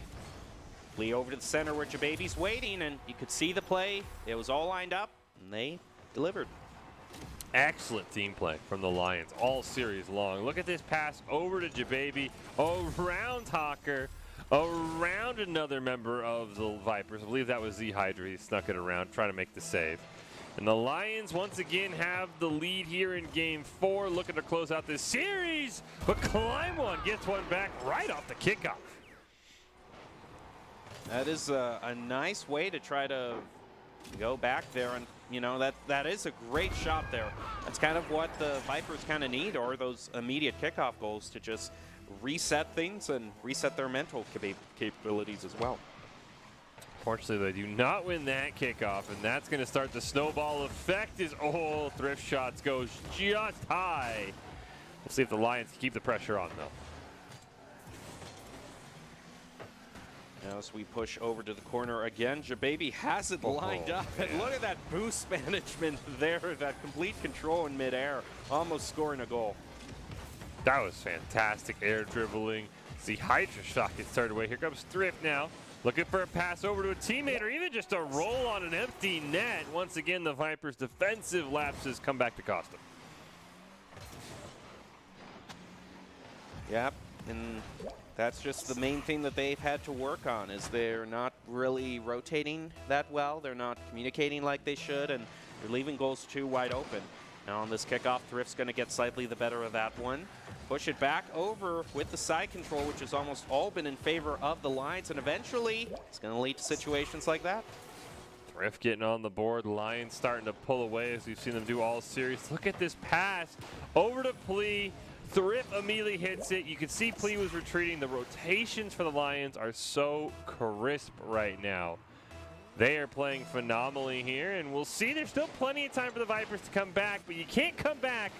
Plea over to the center where Jababy's waiting, and you could see the play. It was all lined up, and they delivered. Excellent team play from the Lions all series long. Look at this pass over to Jababy, around Hawker, around another member of the Vipers. I believe that was Z Hydra. He snuck it around, trying to make the save. And the Lions once again have the lead here in game 4, looking to close out this series. But Climb One gets one back right off the kickoff. That is a nice way to try to go back there, and that is a great shot there. That's kind of what the Vipers kind of need, or those immediate kickoff goals to just reset things and reset their mental capabilities as well. Fortunately, they do not win that kickoff, and that's going to start the snowball effect as Thrift Shots goes just high. We'll see if the Lions can keep the pressure on, though. Now as we push over to the corner again, Jababy has it lined up. And look at that boost management there, that complete control in midair, almost scoring a goal. That was fantastic air dribbling. The Hydra shot gets started away. Here comes Thrift now. Looking for a pass over to a teammate, or even just a roll on an empty net. Once again, the Vipers' defensive lapses come back to cost them. Yep, and that's just the main thing that they've had to work on, is they're not really rotating that well. They're not communicating like they should, and they're leaving goals too wide open. Now on this kickoff, Thrift's going to get slightly the better of that one. Push it back over with the side control, which has almost all been in favor of the Lions, and eventually it's going to lead to situations like that. Thrift getting on the board. Lions starting to pull away as we've seen them do all series. Look at this pass over to Plea. Thrift immediately hits it. You can see Plea was retreating. The rotations for the Lions are so crisp right now. They are playing phenomenally here, and we'll see. There's still plenty of time for the Vipers to come back, but you can't come back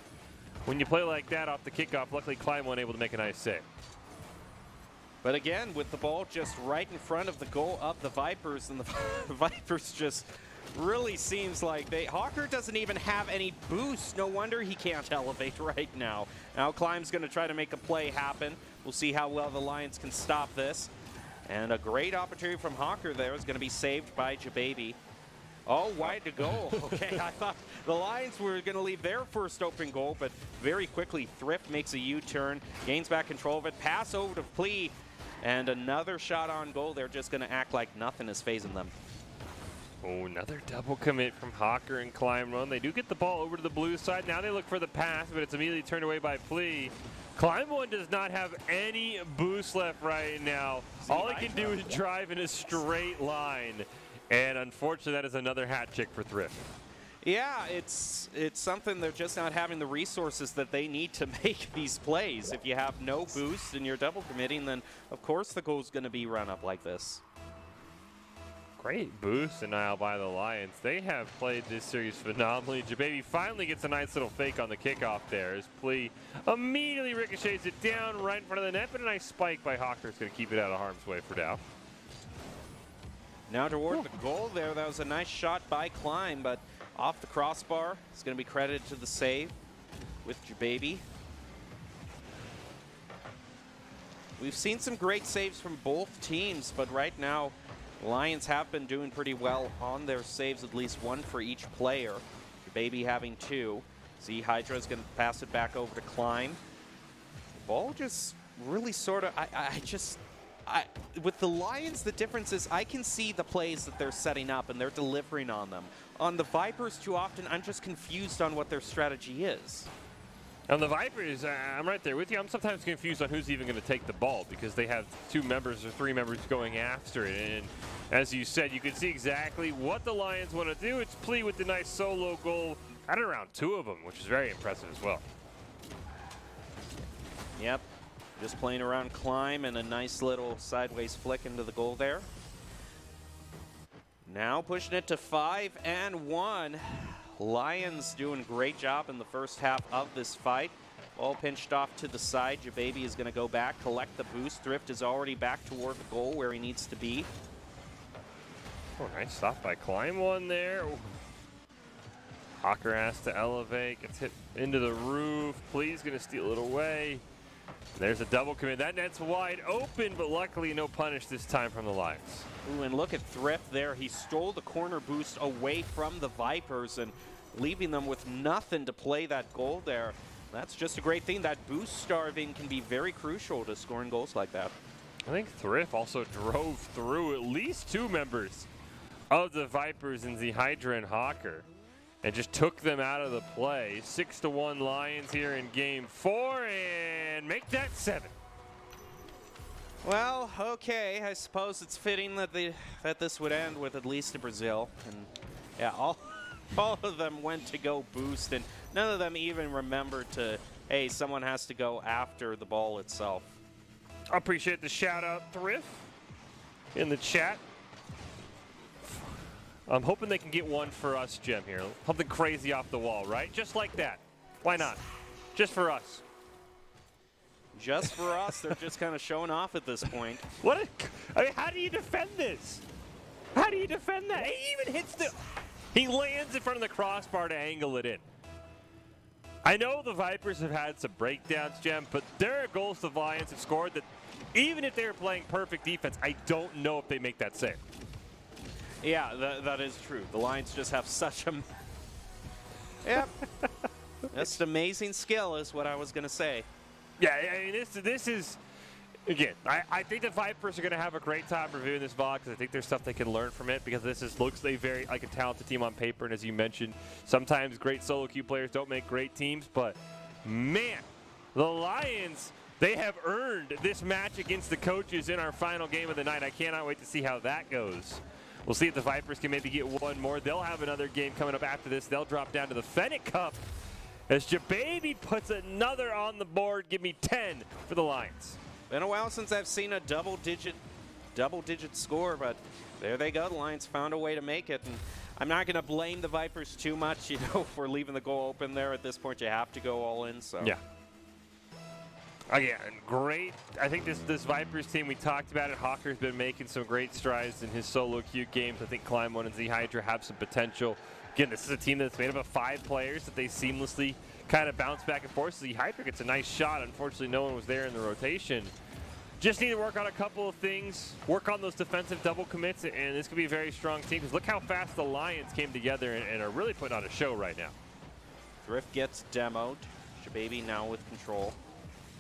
when you play like that off the kickoff. Luckily, Climb One able to make a nice save. But again, with the ball just right in front of the goal of the Vipers, and the Vipers just really seems like Hawker doesn't even have any boost. No wonder he can't elevate right now. Now Climb's going to try to make a play happen. We'll see how well the Lions can stop this. And a great opportunity from Hawker there is going to be saved by Jababy. Oh, wide to go. Okay, I thought the Lions were going to leave their first open goal, but very quickly Thrift makes a U-turn, gains back control of it, pass over to Plea, and another shot on goal. They're just going to act like nothing is phasing them. Oh, another double commit from Hawker and Climb Run. They do get the ball over to the blue side. Now they look for the pass, but it's immediately turned away by Plea. Climb One does not have any boost left right now. All he can do is drive in a straight line. And unfortunately, that is another hat trick for Thrift. Yeah, it's something they're just not having the resources that they need to make these plays. If you have no boost and you're double committing, then of course the goal's going to be run up like this. Great boost denial by the Lions. They have played this series phenomenally. Jababy finally gets a nice little fake on the kickoff there as Plea immediately ricochets it down right in front of the net, but a nice spike by Hawker is going to keep it out of harm's way for Dow. Now toward the goal there. That was a nice shot by Klein, but off the crossbar. It's going to be credited to the save with Jababy. We've seen some great saves from both teams, but right now, Lions have been doing pretty well on their saves, at least one for each player. Jababy having 2. Z Hydra is going to pass it back over to Klein. The ball just really sort of, with the Lions, the difference is I can see the plays that they're setting up and they're delivering on them. On the Vipers, too often, I'm just confused on what their strategy is. On the Vipers, I'm right there with you. I'm sometimes confused on who's even going to take the ball because they have 2 members or 3 members going after it. And as you said, you can see exactly what the Lions want to do. It's Plea with the nice solo goal at around 2 of them, which is very impressive as well. Yep, just playing around climb and a nice little sideways flick into the goal there. Now pushing it to 5-1. Lions doing a great job in the first half of this fight. Ball pinched off to the side. Jababy is going to go back, collect the boost. Thrift is already back toward the goal where he needs to be. Oh, nice stop by Climb one there. Ooh. Hawker has to elevate, gets hit into the roof. Please going to steal it away. There's a double commit. That net's wide open, but luckily no punish this time from the Lions. Ooh, and look at Thrift there. He stole the corner boost away from the Vipers and leaving them with nothing to play that goal there. That's just a great thing. That boost starving can be very crucial to scoring goals like that. I think Thrift also drove through at least 2 members of the Vipers in the Hydra and Hawker and just took them out of the play. 6-1 Lions here in game 4 and make that 7. Well, okay, I suppose it's fitting that this would end with at least a Brazil. And yeah, all of them went to go boost, and none of them even remembered to, hey, someone has to go after the ball itself. I appreciate the shout out, Thrift, in the chat. I'm hoping they can get one for us, Jem, here. Something crazy off the wall, right? Just like that. Why not? Just for us. Just for us. They're just kind of showing off at this point. I mean, how do you defend this? How do you defend that? He even hits he lands in front of the crossbar to angle it in. I know the Vipers have had some breakdowns, Jem, but there are goals the Lions have scored that even if they're playing perfect defense, I don't know if they make that save. Yeah, that is true. The Lions just have such a... Yep. Just amazing skill is what I was going to say. Yeah, I mean, this is... Again, I think the Vipers are going to have a great time reviewing this VOD because I think there's stuff they can learn from it because looks very like a talented team on paper. And as you mentioned, sometimes great solo queue players don't make great teams. But, man, the Lions, they have earned this match against the coaches in our final game of the night. I cannot wait to see how that goes. We'll see if the Vipers can maybe get one more. They'll have another game coming up after this. They'll drop down to the Fennec Cup as Jababy puts another on the board. Give me 10 for the Lions. Been a while since I've seen a double-digit score, but there they go. The Lions found a way to make it, and I'm not going to blame the Vipers too much, for leaving the goal open there. At this point, you have to go all in. So yeah. Again, great. I think this Vipers team, we talked about it. Hawker's been making some great strides in his solo queue games. I think Climb 1 and Z Hydra have some potential. Again, this is a team that's made up of 5 players that they seamlessly kind of bounce back and forth. Z Hydra gets a nice shot. Unfortunately, no one was there in the rotation. Just need to work on a couple of things, work on those defensive double commits, and this could be a very strong team. Because look how fast the Lions came together and are really putting on a show right now. Thrift gets demoed. Jababy now with control.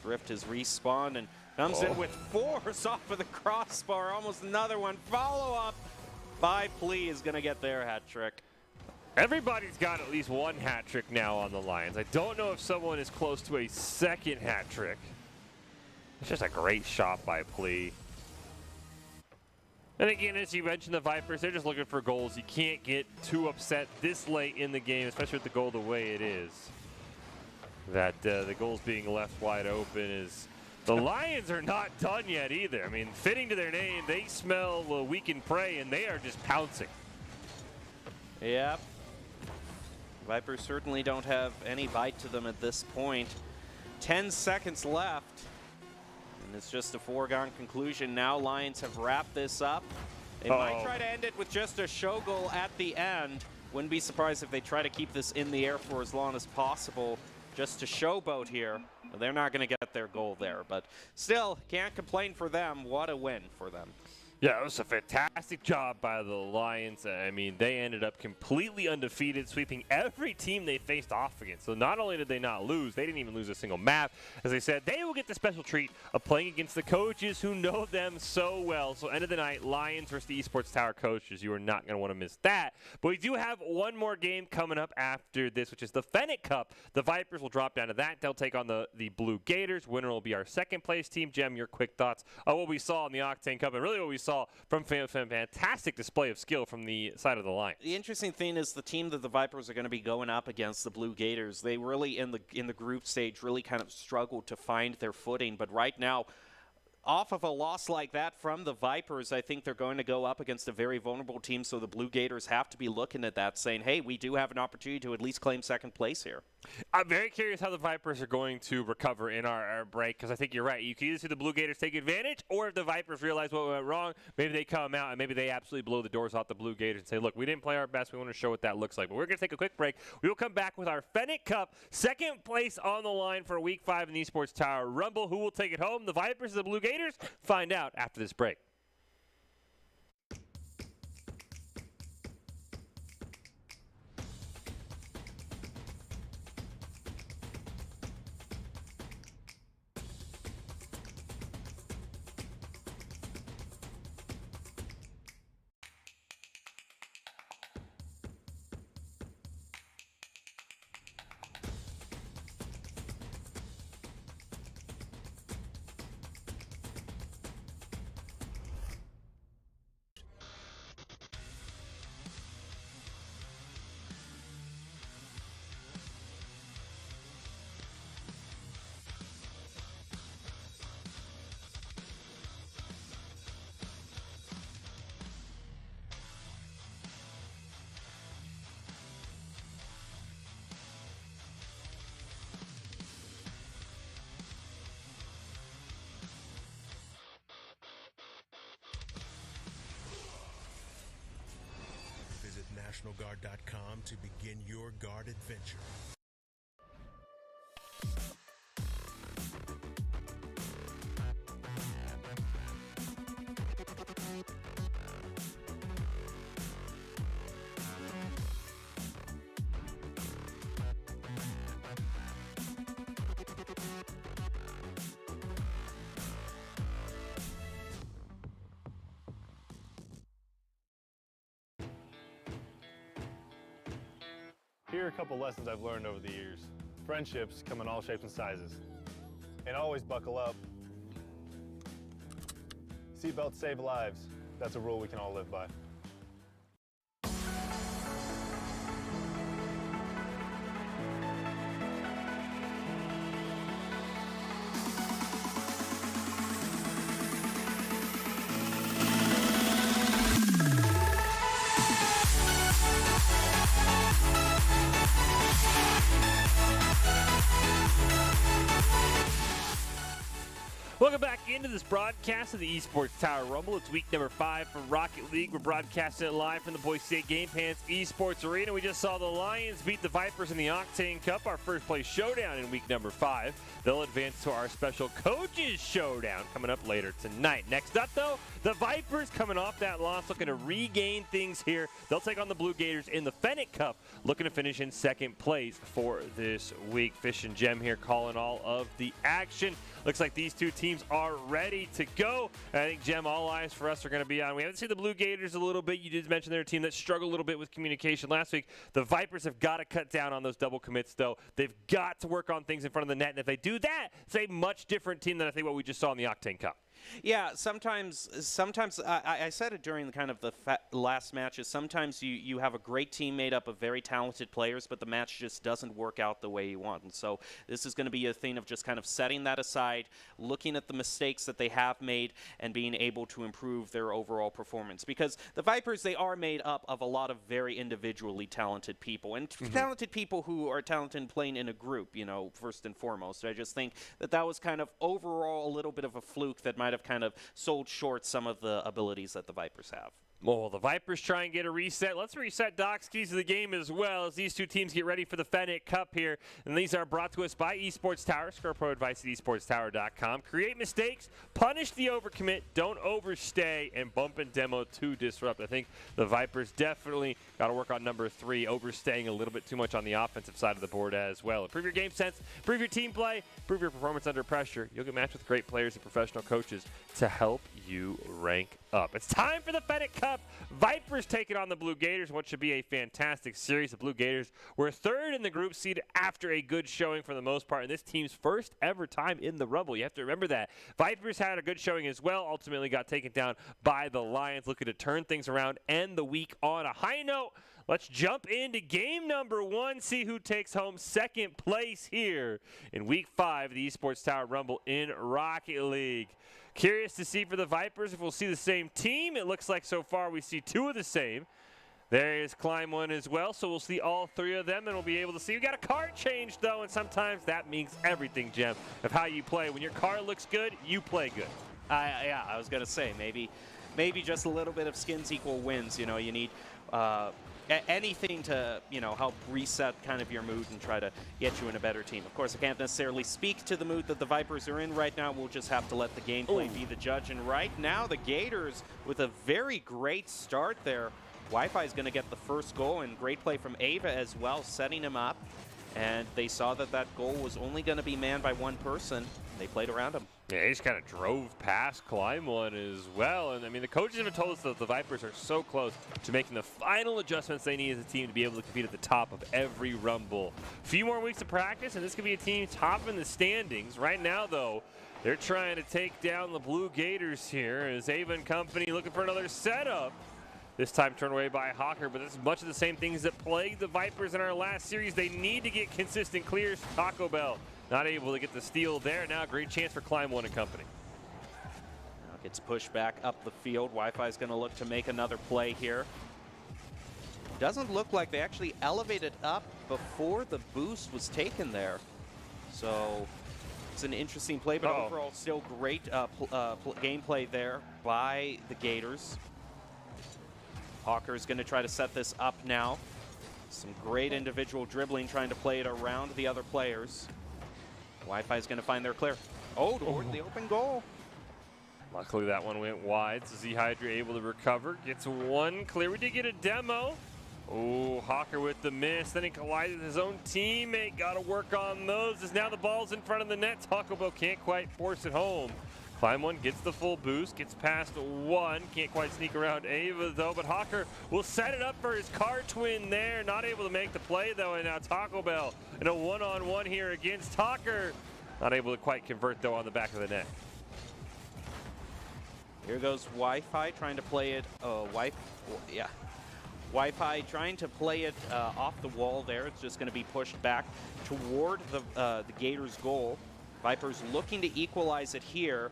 Thrift has respawned and comes in with force off of the crossbar. Almost another one. Follow up by Plea is going to get their hat trick. Everybody's got at least one hat trick now on the Lions. I don't know if someone is close to a second hat trick. It's just a great shot by Plea. And again, as you mentioned, the Vipers, they're just looking for goals. You can't get too upset this late in the game, especially with the goal the way it is. That the goals being left wide open is The Lions are not done yet either. I mean, fitting to their name, they smell a weakened prey, and they are just pouncing. Yep. Vipers certainly don't have any bite to them at this point. 10 seconds left. And it's just a foregone conclusion. Now Lions have wrapped this up. They might try to end it with just a show goal at the end. Wouldn't be surprised if they try to keep this in the air for as long as possible just to showboat here. They're not going to get their goal there, but still, can't complain for them. What a win for them. Yeah, it was a fantastic job by the Lions. I mean, they ended up completely undefeated, sweeping every team they faced off against. So not only did they not lose, they didn't even lose a single map. As they said, they will get the special treat of playing against the coaches who know them so well. So end of the night, Lions versus the Esports Tower coaches. You are not going to want to miss that. But we do have one more game coming up after this, which is the Fennec Cup. The Vipers will drop down to that. They'll take on the Blue Gators. Winner will be our second place team. Jem, your quick thoughts on what we saw in the Octane Cup and really what we saw from fantastic display of skill from the side of the line. The interesting thing is the team that the Vipers are going to be going up against, the Blue Gators, they really in the group stage really kind of struggled to find their footing. But right now, off of a loss like that from the Vipers, I think they're going to go up against a very vulnerable team. So the Blue Gators have to be looking at that, saying, hey, we do have an opportunity to at least claim second place here. I'm very curious how the Vipers are going to recover in our break, because I think you're right. You can either see the Blue Gators take advantage, or if the Vipers realize what went wrong, maybe they come out and maybe they absolutely blow the doors off the Blue Gators and say, look, we didn't play our best. We want to show what that looks like. But we're going to take a quick break. We will come back with our Fennec Cup, second place on the line for Week 5 in the Esports Tower Rumble. Who will take it home, the Vipers or the Blue Gators? Find out after this break. NationalGuard.com to begin your guard adventure. Here are a couple lessons I've learned over the years. Friendships come in all shapes and sizes. And always buckle up. Seatbelts save lives. That's a rule we can all live by. Welcome back into this broadcast of the Esports Tower Rumble. It's week number 5 for Rocket League. We're broadcasting it live from the Boise State Game Pants Esports Arena. We just saw the Lions beat the Vipers in the Octane Cup, our first place showdown in week number 5. They'll advance to our special coaches showdown coming up later tonight. Next up, though, the Vipers coming off that loss, looking to regain things here. They'll take on the Blue Gators in the Fennec Cup, looking to finish in second place for this week. Fish and Jem here calling all of the action. Looks like these two teams are ready to go. And I think, Jem, all eyes for us are going to be on. We haven't seen the Blue Gators a little bit. You did mention they're a team that struggled a little bit with communication last week. The Vipers have got to cut down on those double commits, though. They've got to work on things in front of the net. And if they do that, it's a much different team than I think what we just saw in the Octane Cup. Yeah, sometimes I said it during the kind of the last matches. Sometimes you have a great team made up of very talented players, but the match just doesn't work out the way you want. And so this is going to be a thing of just kind of setting that aside, looking at the mistakes that they have made, and being able to improve their overall performance. Because the Vipers, they are made up of a lot of very individually talented people, and talented people who are talented in playing in a group, you know, first and foremost. I just think that was kind of overall a little bit of a fluke that might have kind of sold short some of the abilities that the Vipers have. Well, the Vipers try and get a reset. Let's reset Doc's keys to the game as well as these two teams get ready for the Fennec Cup here. And these are brought to us by Esports Tower. Score pro advice at esportstower.com. Create mistakes, punish the overcommit, don't overstay, and bump and demo to disrupt. I think the Vipers definitely got to work on number 3, overstaying a little bit too much on the offensive side of the board as well. Improve your game sense, improve your team play, improve your performance under pressure. You'll get matched with great players and professional coaches to help you rank up. It's time for the Fennec Cup. Vipers taking on the Blue Gators, what should be a fantastic series. The Blue Gators were 3rd in the group seed after a good showing for the most part, and this team's first ever time in the Rumble. You have to remember that. Vipers had a good showing as well, ultimately got taken down by the Lions, looking to turn things around, end the week on a high note. Let's jump into game number 1, see who takes home 2nd place here in Week 5 of the Esports Tower Rumble in Rocket League. Curious to see for the Vipers if we'll see the same team. It looks like so far we see 2 of the same. There is Climb 1 as well, so we'll see all 3 of them, and we'll be able to see. We got a card change, though, and sometimes that means everything, Jem, of how you play. When your card looks good, you play good. Yeah, I was going to say, maybe just a little bit of skins equal wins. You know, you need anything to, you know, help reset kind of your mood and try to get you in a better team. Of course, I can't necessarily speak to the mood that the Vipers are in right now. We'll just have to let the gameplay be the judge. And right now, the Gators with a very great start there. Wi-Fi is going to get the first goal, and great play from Ava as well, setting him up. And they saw that that goal was only going to be manned by one person. They played around him. Yeah, he just kind of drove past Climb 1 as well. And, I mean, the coaches have told us that the Vipers are so close to making the final adjustments they need as a team to be able to compete at the top of every Rumble. A few more weeks of practice, and this could be a team top in the standings. Right now, though, they're trying to take down the Blue Gators here as Ava and company looking for another setup. This time turned away by Hawker, but it's much of the same things that plagued the Vipers in our last series. They need to get consistent clears. Taco Bell not able to get the steal there. Now a great chance for Climb 1 and company. Now gets pushed back up the field. Wi-Fi is going to look to make another play here. Doesn't look like they actually elevated up before the boost was taken there. So it's an interesting play, but overall still great gameplay there by the Gators. Hawker is going to try to set this up now. Some great individual dribbling, trying to play it around the other players. Wi-Fi is going to find their clear. Toward the open goal. Luckily that one went wide, so Z-Hydra able to recover. Gets one clear. We did get a demo. Oh, Hawker with the miss. Then he collided with his own teammate. Got to work on those as now the ball's in front of the net. Taco Bell can't quite force it home. Climb 1 gets the full boost, gets past 1. Can't quite sneak around Ava, though, but Hawker will set it up for his car twin there. Not able to make the play, though, and now Taco Bell in a one-on-one here against Hawker. Not able to quite convert, though, on the back of the net. Here goes Wi-Fi trying to play it. Wi-Fi trying to play it off the wall there. It's just going to be pushed back toward the Gators' goal. Vipers looking to equalize it here.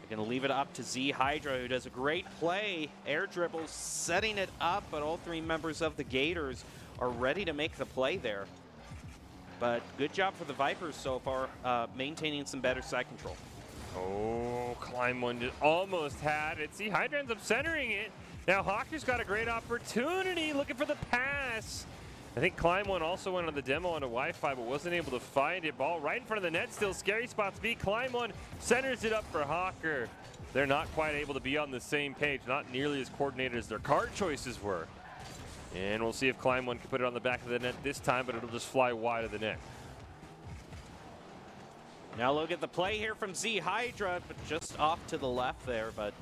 They're going to leave it up to Z-Hydra, who does a great play. Air dribbles, setting it up, but all 3 members of the Gators are ready to make the play there. But good job for the Vipers so far, maintaining some better side control. Oh, Climb 1 just almost had it. Z-Hydra ends up centering it. Now Hawker's got a great opportunity, looking for the pass. I think Climb 1 also went on the demo onto Wi-Fi, but wasn't able to find it. Ball right in front of the net, still scary spot to be. Climb 1 centers it up for Hawker. They're not quite able to be on the same page, not nearly as coordinated as their card choices were. And we'll see if Climb 1 can put it on the back of the net this time, but it'll just fly wide of the net. Now look at the play here from Z-Hydra, but just off to the left there, but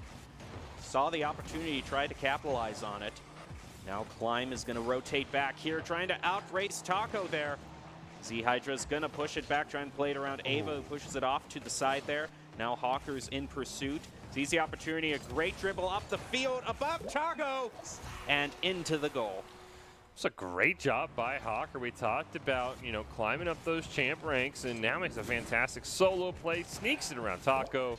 saw the opportunity, tried to capitalize on it. Now Climb is going to rotate back here, trying to outrace Taco there. Z-Hydra is going to push it back, trying to play it around Ava, who pushes it off to the side there. Now Hawker's in pursuit. Sees the opportunity, a great dribble up the field, above Taco, and into the goal. It's a great job by Hawker. We talked about, climbing up those champ ranks, and now makes a fantastic solo play, sneaks it around Taco,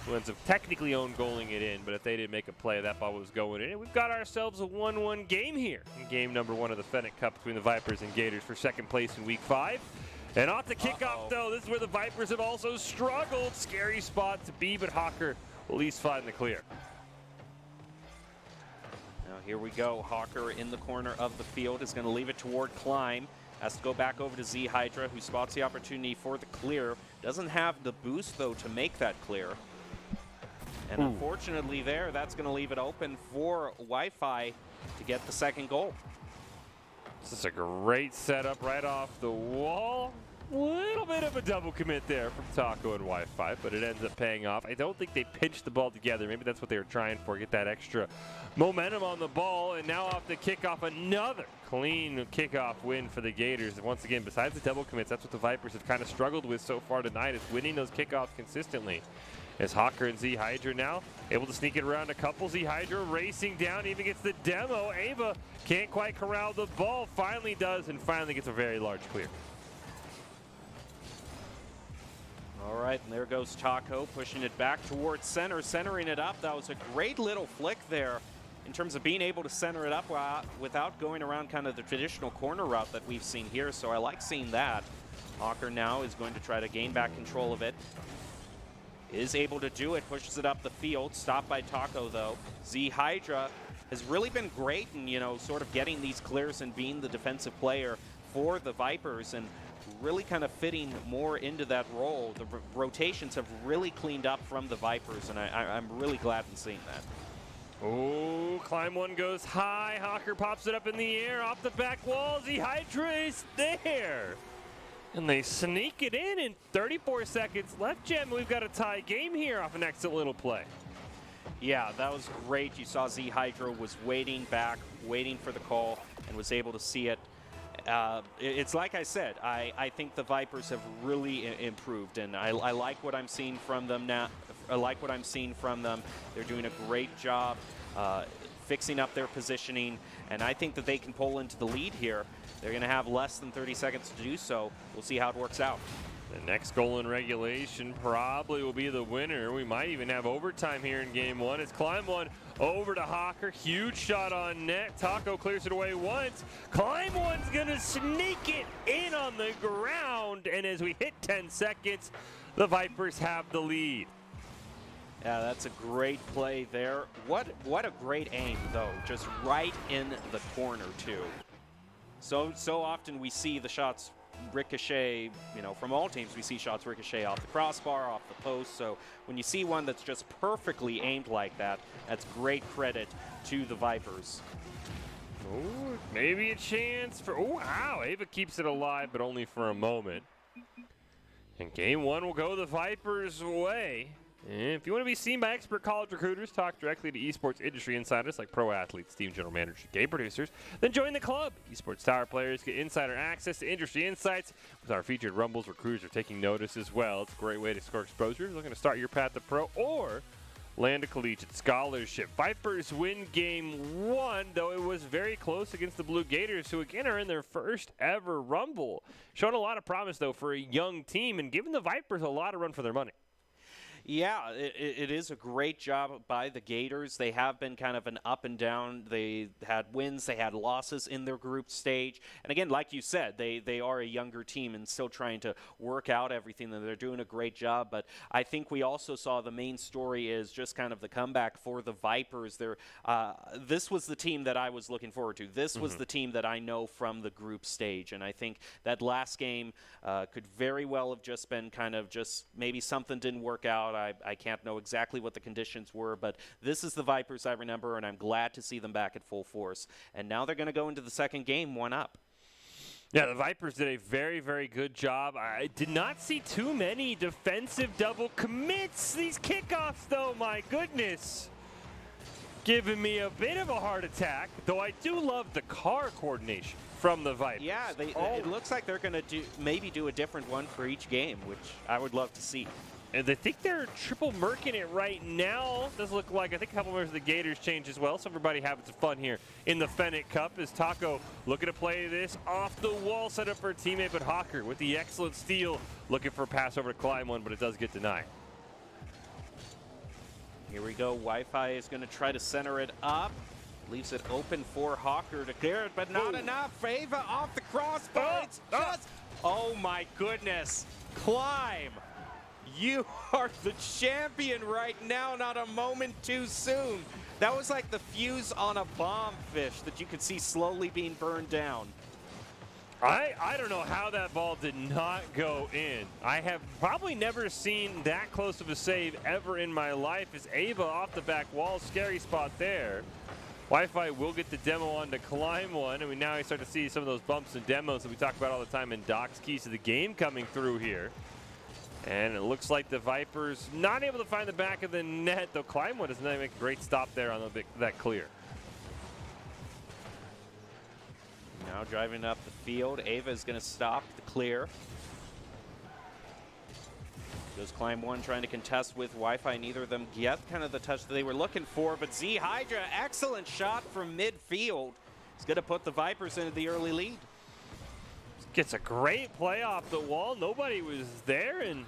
who ends up technically own goaling it in, but if they didn't make a play, that ball was going in. And we've got ourselves a 1-1 game here in game number 1 of the Fennec Cup between the Vipers and Gators for second place in week 5. And off the kickoff, though, this is where the Vipers have also struggled. Scary spot to be, but Hawker will at least find the clear. Now here we go. Hawker in the corner of the field is going to leave it toward Climb. Has to go back over to Z Hydra, who spots the opportunity for the clear. Doesn't have the boost, though, to make that clear. And unfortunately there, that's going to leave it open for Wi-Fi to get the second goal. This is a great setup right off the wall. Little bit of a double commit there from Taco and Wi-Fi, but it ends up paying off. I don't think they pinched the ball together. Maybe that's what they were trying for, get that extra momentum on the ball. And now off the kickoff, another clean kickoff win for the Gators. And once again, besides the double commits, that's what the Vipers have kind of struggled with so far tonight, is winning those kickoffs consistently. As Hawker and Z Hydra now able to sneak it around a couple. Z Hydra racing down, even gets the demo. Ava can't quite corral the ball, finally does, and finally gets a very large clear. All right, and there goes Taco, pushing it back towards center, centering it up. That was a great little flick there in terms of being able to center it up without going around kind of the traditional corner route that we've seen here, so I like seeing that. Hawker now is going to try to gain back control of it. Is able to do it, pushes it up the field, stopped by Taco though. Z Hydra has really been great in, sort of getting these clears and being the defensive player for the Vipers, and really kind of fitting more into that role. The rotations have really cleaned up from the Vipers, and I'm really glad in seeing that. Oh, Climb one goes high. Hawker pops it up in the air off the back wall. Z Hydra is there. And they sneak it in 34 seconds left, Jem. We've got a tie game here off an excellent little play. Yeah, that was great. You saw Z Hydra was waiting back, waiting for the call, and was able to see it. It's like I said, I think the Vipers have really improved, and I like what I'm seeing from them now. I like what I'm seeing from them. They're doing a great job fixing up their positioning, and I think that they can pull into the lead here. They're going to have less than 30 seconds to do so. We'll see how it works out. The next goal in regulation probably will be the winner. We might even have overtime here in game 1. It's Climb one over to Hawker. Huge shot on net. Taco clears it away once. Climb one's going to sneak it in on the ground. And as we hit 10 seconds, the Vipers have the lead. Yeah, that's a great play there. What a great aim, though. Just right in the corner, too. So often we see the shots ricochet, from all teams we see shots ricochet off the crossbar, off the post. So when you see one that's just perfectly aimed like that, that's great credit to the Vipers. Oh, maybe a chance for, oh, wow, Ava keeps it alive, but only for a moment. And game 1 will go the Vipers' way. And if you want to be seen by expert college recruiters, talk directly to esports industry insiders like pro athletes, team general managers, game producers, then join the club. Esports Tower players get insider access to industry insights. With our featured Rumbles, recruiters are taking notice as well. It's a great way to score exposure. If you're looking to start your path to pro or land a collegiate scholarship. Vipers win game 1, though it was very close against the Blue Gators, who again are in their first ever Rumble. Showing a lot of promise, though, for a young team and giving the Vipers a lot of run for their money. Yeah, it is a great job by the Gators. They have been kind of an up and down. They had wins, they had losses in their group stage. And again, like you said, they are a younger team and still trying to work out everything. And they're doing a great job. But I think we also saw the main story is just kind of the comeback for the Vipers. This was the team that I was looking forward to. This was the team that I know from the group stage. And I think that last game could very well have just been kind of just maybe something didn't work out. I can't know exactly what the conditions were, but this is the Vipers I remember, and I'm glad to see them back at full force. And now they're going to go into the second game 1-up. Yeah, the Vipers did a very, very good job. I did not see too many defensive double commits. These kickoffs, though, my goodness, giving me a bit of a heart attack, though I do love the car coordination from the Vipers. Yeah, it looks like they're going to maybe do a different one for each game, which I would love to see. And I think they're triple murking it right now. Does look like, I think a couple members of the Gators changed as well. So everybody having some fun here in the Fennec Cup as Taco looking to play this off the wall, set up for a teammate, but Hawker with the excellent steal, looking for a pass over to Climb One, but it does get denied. Here we go. Wi-Fi is going to try to center it up. Leaves it open for Hawker to clear it, but not enough. Ava off the crossbar. It's just, oh my goodness. Climb. You are the champion right now, not a moment too soon. That was like the fuse on a bomb fish that you could see slowly being burned down. I don't know how that ball did not go in. I have probably never seen that close of a save ever in my life. As Ava off the back wall, scary spot there. Wi-Fi will get the demo on to Climb One, and now we start to see some of those bumps and demos that we talk about all the time in Doc's Keys to the Game coming through here. And it looks like the Vipers not able to find the back of the net, though Climb One does not make a great stop there on that clear. Now driving up the field, Ava is going to stop the clear. Goes Climb One trying to contest with Wi-Fi. Neither of them get kind of the touch that they were looking for, but Z Hydra, excellent shot from midfield. He's going to put the Vipers into the early lead. Gets a great play off the wall. Nobody was there, and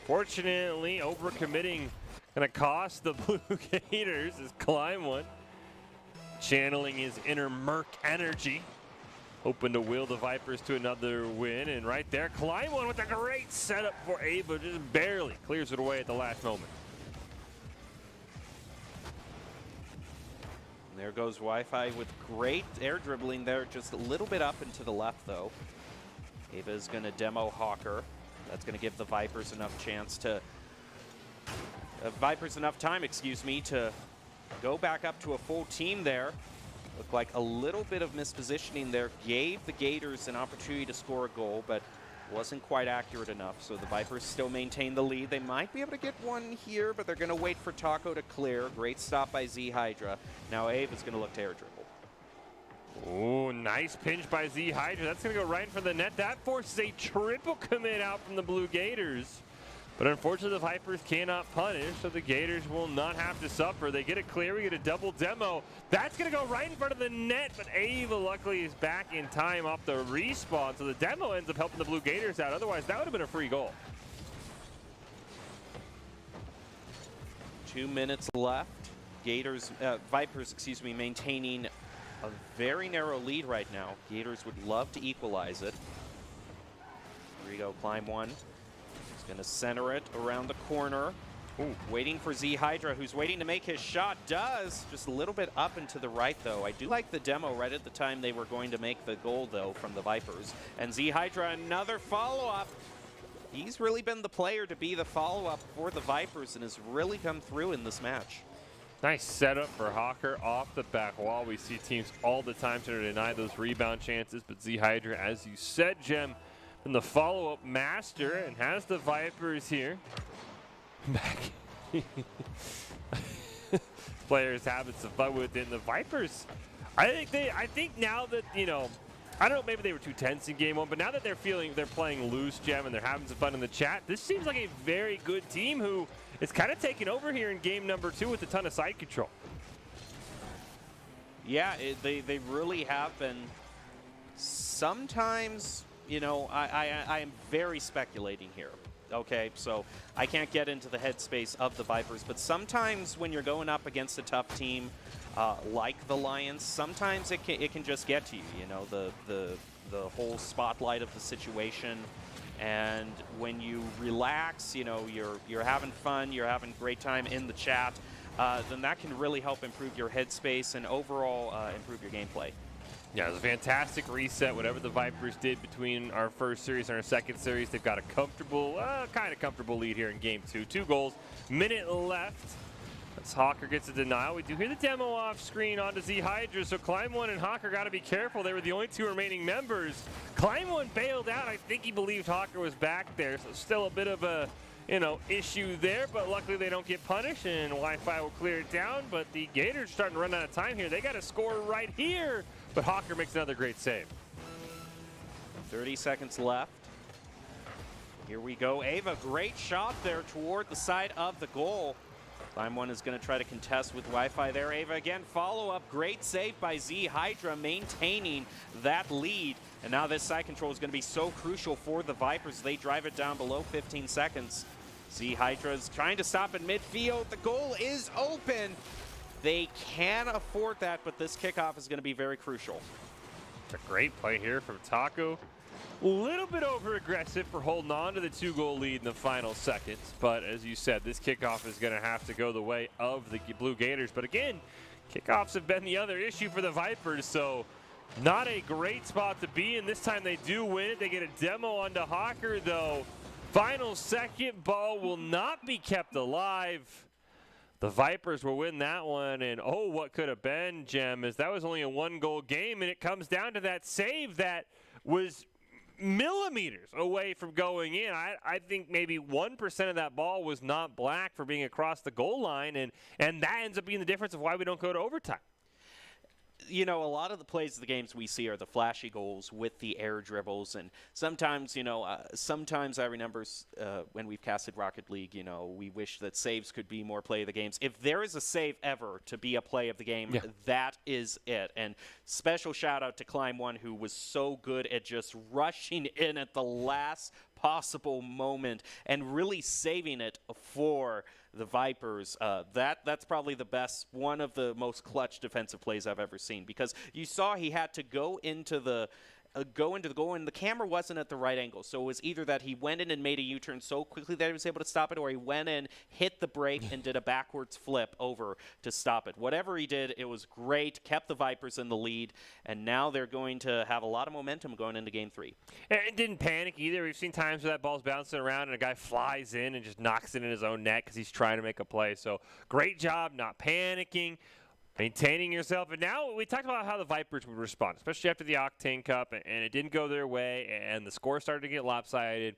fortunately, overcommitting going to cost the Blue Gators as Climb One channeling his inner Merc energy. Hoping to will the Vipers to another win, and right there, Climb One with a great setup for Ava, just barely clears it away at the last moment. And there goes Wi-Fi with great air dribbling there, just a little bit up and to the left though. Ava is going to demo Hawker. That's going to give the Vipers enough time, excuse me, to go back up to a full team there. Looked like a little bit of mispositioning there gave the Gators an opportunity to score a goal, but wasn't quite accurate enough. So the Vipers still maintain the lead. They might be able to get one here, but they're going to wait for Taco to clear. Great stop by Z Hydra. Now Ava's going to look to air dribble. Oh, nice pinch by Z Hydra. That's going to go right in for the net. That forces a triple commit out from the Blue Gators. But unfortunately, the Vipers cannot punish, so the Gators will not have to suffer. They get it clear. We get a double demo. That's going to go right in front of the net, but Ava luckily is back in time off the respawn, so the demo ends up helping the Blue Gators out. Otherwise, that would have been a free goal. 2 minutes left. Vipers, maintaining a very narrow lead right now. Gators would love to equalize it. Here we go, Climb One. He's going to center it around the corner. Ooh. Waiting for Z Hydra, who's waiting to make his shot. Does. Just a little bit up and to the right, though. I do like the demo right at the time they were going to make the goal, though, from the Vipers. And Z Hydra, another follow-up. He's really been the player to be the follow-up for the Vipers and has really come through in this match. Nice setup for Hawker off the back wall. We see teams all the time trying to deny those rebound chances, but Z Hydra, as you said, Jem, and the follow-up master, and has the Vipers here. Back. Players having some fun within the Vipers. I think now that, you know, I don't know, maybe they were too tense in game one, but now that they're playing loose, Jem, and they're having some fun in the chat, this seems like a very good team who is kind of taking over here in game number 2 with a ton of side control. Yeah, they really have been. Sometimes, you know, I am very speculating here. Okay, so I can't get into the headspace of the Vipers, but sometimes when you're going up against a tough team like the Lions, sometimes it can just get to you. You know, the whole spotlight of the situation, and when you relax, you know, you're having fun, you're having a great time in the chat, then that can really help improve your headspace and overall improve your gameplay. Yeah, it was a fantastic reset. Whatever the Vipers did between our first series and our second series, they've got a comfortable, kind of comfortable lead here in game 2. 2 goals, minute left. As Hawker gets a denial. We do hear the demo off screen onto Z Hydra, so Climb One and Hawker got to be careful. They were the only 2 remaining members. Climb One bailed out. I think he believed Hawker was back there, so still a bit of a, you know, issue there, but luckily they don't get punished, and Wi-Fi will clear it down. But the Gators are starting to run out of time here. They got to score right here. But Hawker makes another great save. 30 seconds left. Here we go. Ava, great shot there toward the side of the goal. Climb One is going to try to contest with Wi-Fi there. Ava again, follow-up. Great save by Z Hydra, maintaining that lead. And now this side control is going to be so crucial for the Vipers. They drive it down below 15 seconds. Z Hydra is trying to stop in midfield. The goal is open. They can afford that, but this kickoff is going to be very crucial. It's a great play here from Taco. A little bit over-aggressive for holding on to the 2-goal lead in the final seconds. But as you said, this kickoff is going to have to go the way of the Blue Gators. But again, kickoffs have been the other issue for the Vipers, so not a great spot to be in. This time they do win it. They get a demo onto Hawker, though. Final second, ball will not be kept alive. The Vipers will win that one, and oh, what could have been, Jem, is that was only a 1-goal game, and it comes down to that save that was millimeters away from going in. I think maybe 1% of that ball was not black for being across the goal line, and that ends up being the difference of why we don't go to overtime. You know, a lot of the plays of the games we see are the flashy goals with the air dribbles, and sometimes, you know, sometimes I remember when we've casted Rocket League, you know, we wish that saves could be more play of the games. If there is a save ever to be a play of the game, that is it. And special shout out to Climb One, who was so good at just rushing in at the last possible moment and really saving it for the Vipers. That's probably the best, one of the most clutch defensive plays I've ever seen, because you saw he had to go into the goal, and the camera wasn't at the right angle. So it was either that he went in and made a U-turn so quickly that he was able to stop it, or he went in, hit the brake, and did a backwards flip over to stop it. Whatever he did, it was great, kept the Vipers in the lead, and now they're going to have a lot of momentum going into Game 3. And didn't panic either. We've seen times where that ball's bouncing around and a guy flies in and just knocks it in his own net because he's trying to make a play. So great job not panicking, maintaining yourself. And now we talked about how the Vipers would respond, especially after the Octane Cup, and it didn't go their way, and the score started to get lopsided.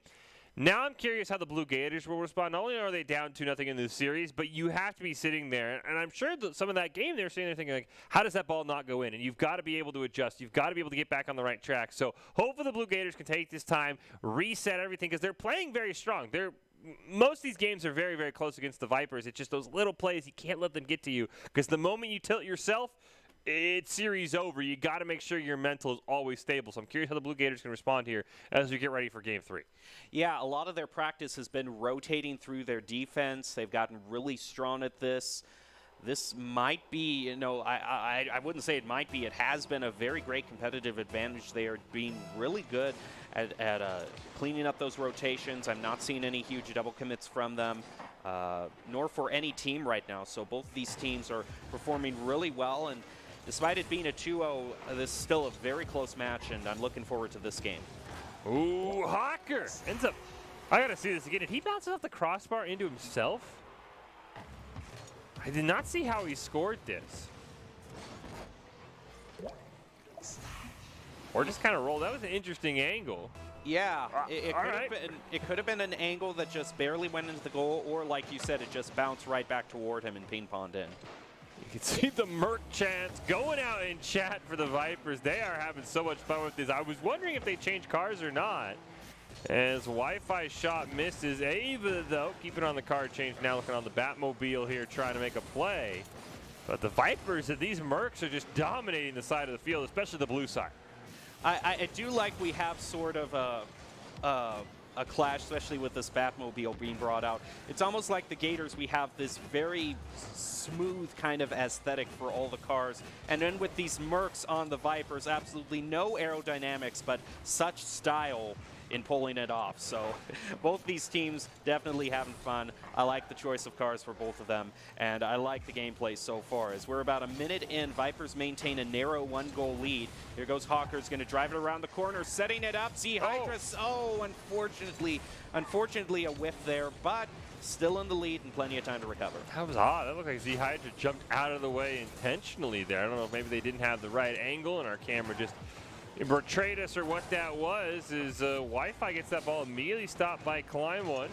Now I'm curious how the Blue Gators will respond. Not only are they down 2-0 in the series, but you have to be sitting there, and I'm sure that some of that game they were sitting there thinking, like, how does that ball not go in? And you've got to be able to adjust. You've got to be able to get back on the right track. So hopefully the Blue Gators can take this time, reset everything, because they're playing very strong. Most of these games are very, very close against the Vipers. It's just those little plays, you can't let them get to you, because the moment you tilt yourself, it's series over. You got to make sure your mental is always stable. So I'm curious how the Blue Gators can respond here as we get ready for Game 3. Yeah, a lot of their practice has been rotating through their defense. They've gotten really strong at this. This might be, you know, I wouldn't say it might be. It has been a very great competitive advantage. They are being really good at cleaning up those rotations. I'm not seeing any huge double commits from them, nor for any team right now. So both of these teams are performing really well. And despite it being a 2-0, this is still a very close match, and I'm looking forward to this game. Ooh, Hawker ends up. I got to see this again. Did he bounce off the crossbar into himself? I did not see how he scored this. Or just kind of rolled. That was an interesting angle. Yeah, it could have been an angle that just barely went into the goal, or like you said, it just bounced right back toward him and ping-ponged in. You can see the Merc chants going out in chat for the Vipers. They are having so much fun with this. I was wondering if they changed cars or not. As Wi-Fi shot misses. Ava, though, keeping on the car change, now looking on the Batmobile here, trying to make a play. But the Vipers, these Mercs are just dominating the side of the field, especially the blue side. I do like we have sort of a clash, especially with this Batmobile being brought out. It's almost like the Gators, we have this very smooth kind of aesthetic for all the cars. And then with these Mercs on the Vipers, absolutely no aerodynamics, but such style in pulling it off. So both these teams definitely having fun. I like the choice of cars for both of them, and I like the gameplay so far. As we're about a minute in, Vipers maintain a narrow 1-goal lead. Here goes Hawker's going to drive it around the corner, setting it up. Z Hydra, unfortunately a whiff there, but still in the lead and plenty of time to recover. That was odd. That looked like Z Hydra jumped out of the way intentionally there. I don't know if maybe they didn't have the right angle and our camera just betrayed us, or what that was. Is Wi-Fi gets that ball immediately stopped by Climb One,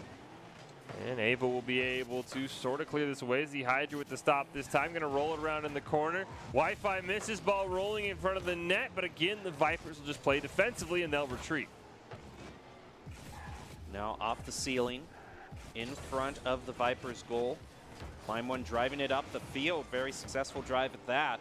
and Ava will be able to sort of clear this away. Z Hydra with the stop this time, going to roll it around in the corner. Wi-Fi misses, ball rolling in front of the net, but again the Vipers will just play defensively and they'll retreat. Now off the ceiling, in front of the Vipers' goal. Climb One driving it up the field. Very successful drive at that.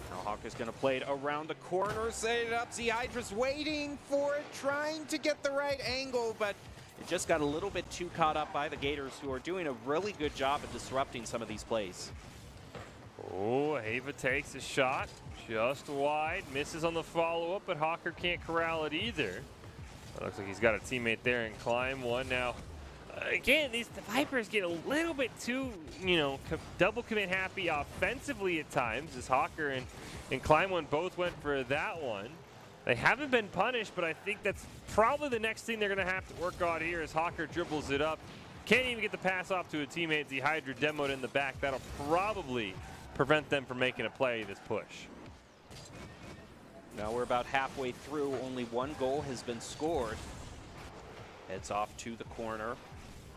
Now Hawker's going to play it around the corner, set it up. Hydra's waiting for it, trying to get the right angle, but it just got a little bit too caught up by the Gators, who are doing a really good job of disrupting some of these plays. Oh, Ava takes a shot, just wide, misses on the follow-up, but Hawker can't corral it either. It looks like he's got a teammate there in Climb One. Now, again, the Vipers get a little bit too, double commit happy offensively at times, as Hawker and Climb One both went for that one. They haven't been punished, but I think that's probably the next thing they're going to have to work on here as Hawker dribbles it up. Can't even get the pass off to a teammate. Hydra demoed in the back. That'll probably prevent them from making a play this push. Now we're about halfway through. Only one goal has been scored. Heads off to the corner.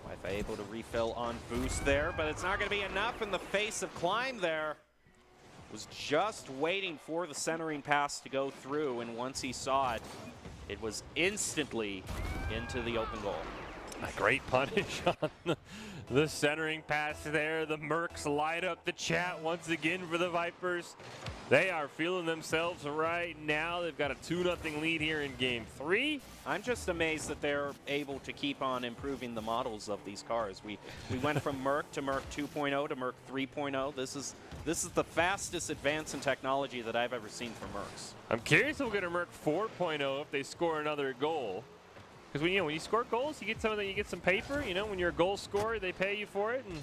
Wi-Fi able to refill on boost there, but it's not going to be enough in the face of Climb there. Was just waiting for the centering pass to go through, and once he saw it, it was instantly into the open goal. A great punish on the centering pass there. The Mercs light up the chat once again for the Vipers. They are feeling themselves right now. They've got a 2-0 lead here in Game 3. I'm just amazed that they're able to keep on improving the models of these cars. We went from Merc to Merc 2.0 to Merc 3.0. This is the fastest advance in technology that I've ever seen from Mercs. I'm curious if we'll get a Merc 4.0 if they score another goal. Because when you score goals, you get some paper. When you're a goal scorer, they pay you for it, and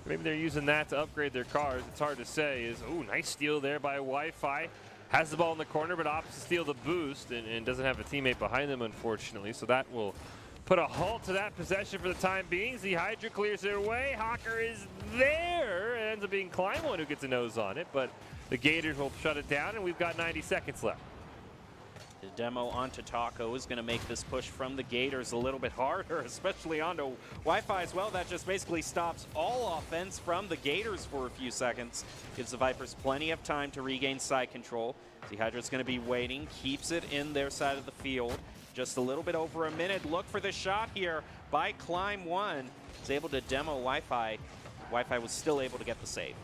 maybe they're using that to upgrade their cars. It's hard to say. Nice steal there by Wi-Fi. Has the ball in the corner, but opts to steal the boost and doesn't have a teammate behind them, unfortunately. So that will put a halt to that possession for the time being. Hydra clears it away. Hawker is there. It ends up being Climb One who gets a nose on it, but the Gators will shut it down, and we've got 90 seconds left. The demo onto Taco is going to make this push from the Gators a little bit harder, especially onto Wi-Fi as well. That just basically stops all offense from the Gators for a few seconds. Gives the Vipers plenty of time to regain side control. Hydra's going to be waiting, keeps it in their side of the field. Just a little bit over a minute. Look for the shot here by Climb One. Is able to demo Wi-Fi. Wi-Fi was still able to get the save.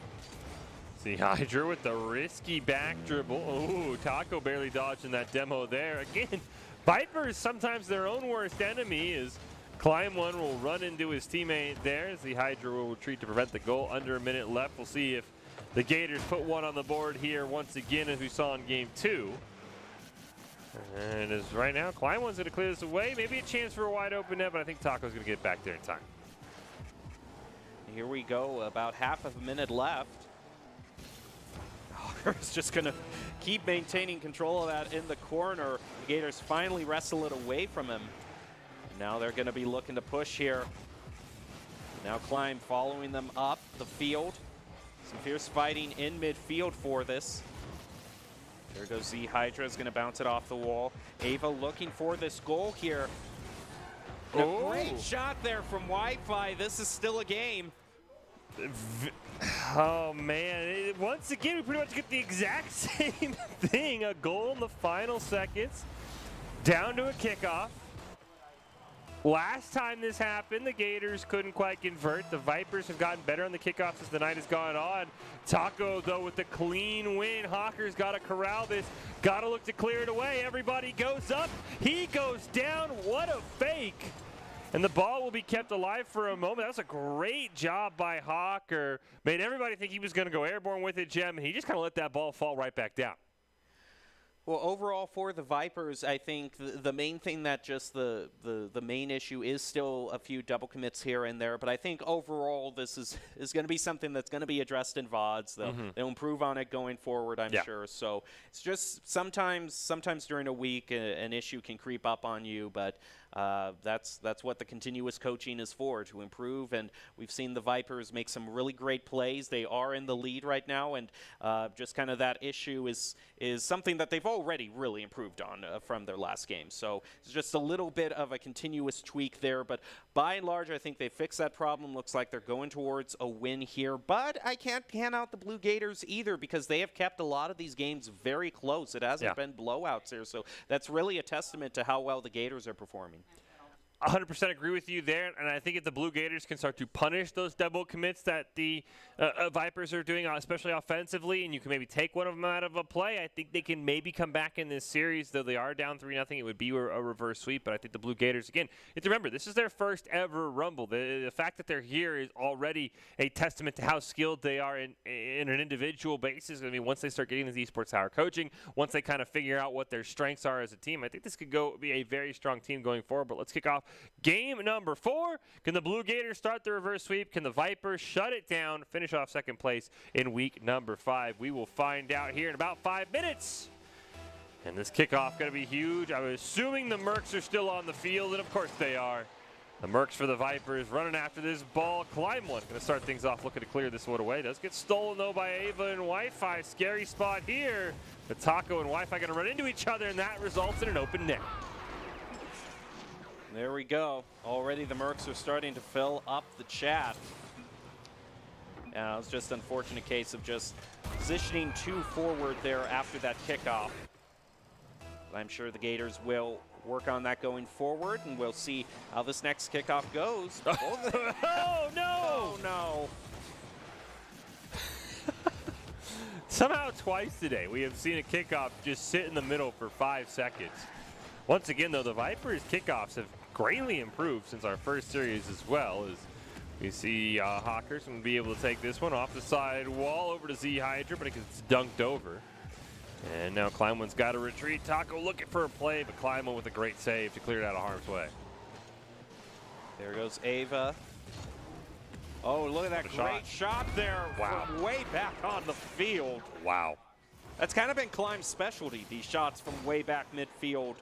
Hydra with the risky back dribble. Oh, Taco barely dodging that demo there. Again, Vipers sometimes their own worst enemy is Climb One will run into his teammate there as Hydra will retreat to prevent the goal. Under a minute left. We'll see if the Gators put one on the board here once again, as we saw in Game 2. And as right now, Climb One's going to clear this away. Maybe a chance for a wide open net, but I think Taco's going to get back there in time. Here we go. About half of a minute left. Hawker's just going to keep maintaining control of that in the corner. The Gators finally wrestle it away from him. Now they're going to be looking to push here. Now Climb following them up the field. Some fierce fighting in midfield for this. There goes Hydra, is going to bounce it off the wall. Ava looking for this goal here. And a great shot there from Wi-Fi. This is still a game. Oh man, once again we pretty much get the exact same thing. A goal in the final seconds, down to a kickoff. Last time this happened, the Gators couldn't quite convert. The Vipers have gotten better on the kickoffs as the night has gone on. Taco, though, with the clean win. Hawker's got to corral this. Got to look to clear it away. Everybody goes up. He goes down. What a fake. And the ball will be kept alive for a moment. That was a great job by Hawker. Made everybody think he was going to go airborne with it, Jem, and he just kind of let that ball fall right back down. Well, overall for the Vipers, I think the main thing that just the main issue is still a few double commits here and there. But I think overall this is going to be something that's going to be addressed in VODs. They'll improve on it going forward, I'm sure. So it's just sometimes during a week an issue can creep up on you, but that's what the continuous coaching is for, to improve. And we've seen the Vipers make some really great plays. They are in the lead right now, and just kind of that issue is something that they've already really improved on from their last game. So it's just a little bit of a continuous tweak there, but by and large, I think they fixed that problem. Looks like they're going towards a win here, but I can't pan out the Blue Gators either, because they have kept a lot of these games very close. It hasn't been blowouts here, so that's really a testament to how well the Gators are performing. 100% agree with you there, and I think if the Blue Gators can start to punish those double commits that the Vipers are doing, especially offensively, and you can maybe take one of them out of a play, I think they can maybe come back in this series. Though they are down 3-0, it would be a reverse sweep, but I think the Blue Gators, again, you have to remember, this is their first ever Rumble. The fact that they're here is already a testament to how skilled they are in an individual basis. I mean, once they start getting this Esports Tower coaching, once they kind of figure out what their strengths are as a team, I think this could be a very strong team going forward. But let's kick off game number 4. Can the Blue Gators start the reverse sweep? Can the Vipers shut it down, finish off second place in week number 5? We will find out here in about 5 minutes. And this kickoff going to be huge. I'm assuming the Mercs are still on the field, and of course they are. The Mercs for the Vipers running after this ball. Climb one. Going to start things off looking to clear this one away. Does get stolen, though, by Ava and Wi-Fi. Scary spot here. But Taco and Wi-Fi going to run into each other, and that results in an open net. There we go. Already the Mercs are starting to fill up the chat. It was just an unfortunate case of just positioning too forward there after that kickoff. But I'm sure the Gators will work on that going forward, and we'll see how this next kickoff goes. Oh, no! Oh, no. Somehow twice today we have seen a kickoff just sit in the middle for 5 seconds. Once again, though, the Vipers' kickoffs have greatly improved since our first series as well. As we see Hawkers will be able to take this one off the side wall over to Z Hydra, but it gets dunked over. And now Kleinman's got to retreat. Taco looking for a play, but Kleinman with a great save to clear it out of harm's way. There goes Ava. Oh, look at that great shot there. Wow. From way back on the field. Wow. That's kind of been Climb's specialty, these shots from way back midfield.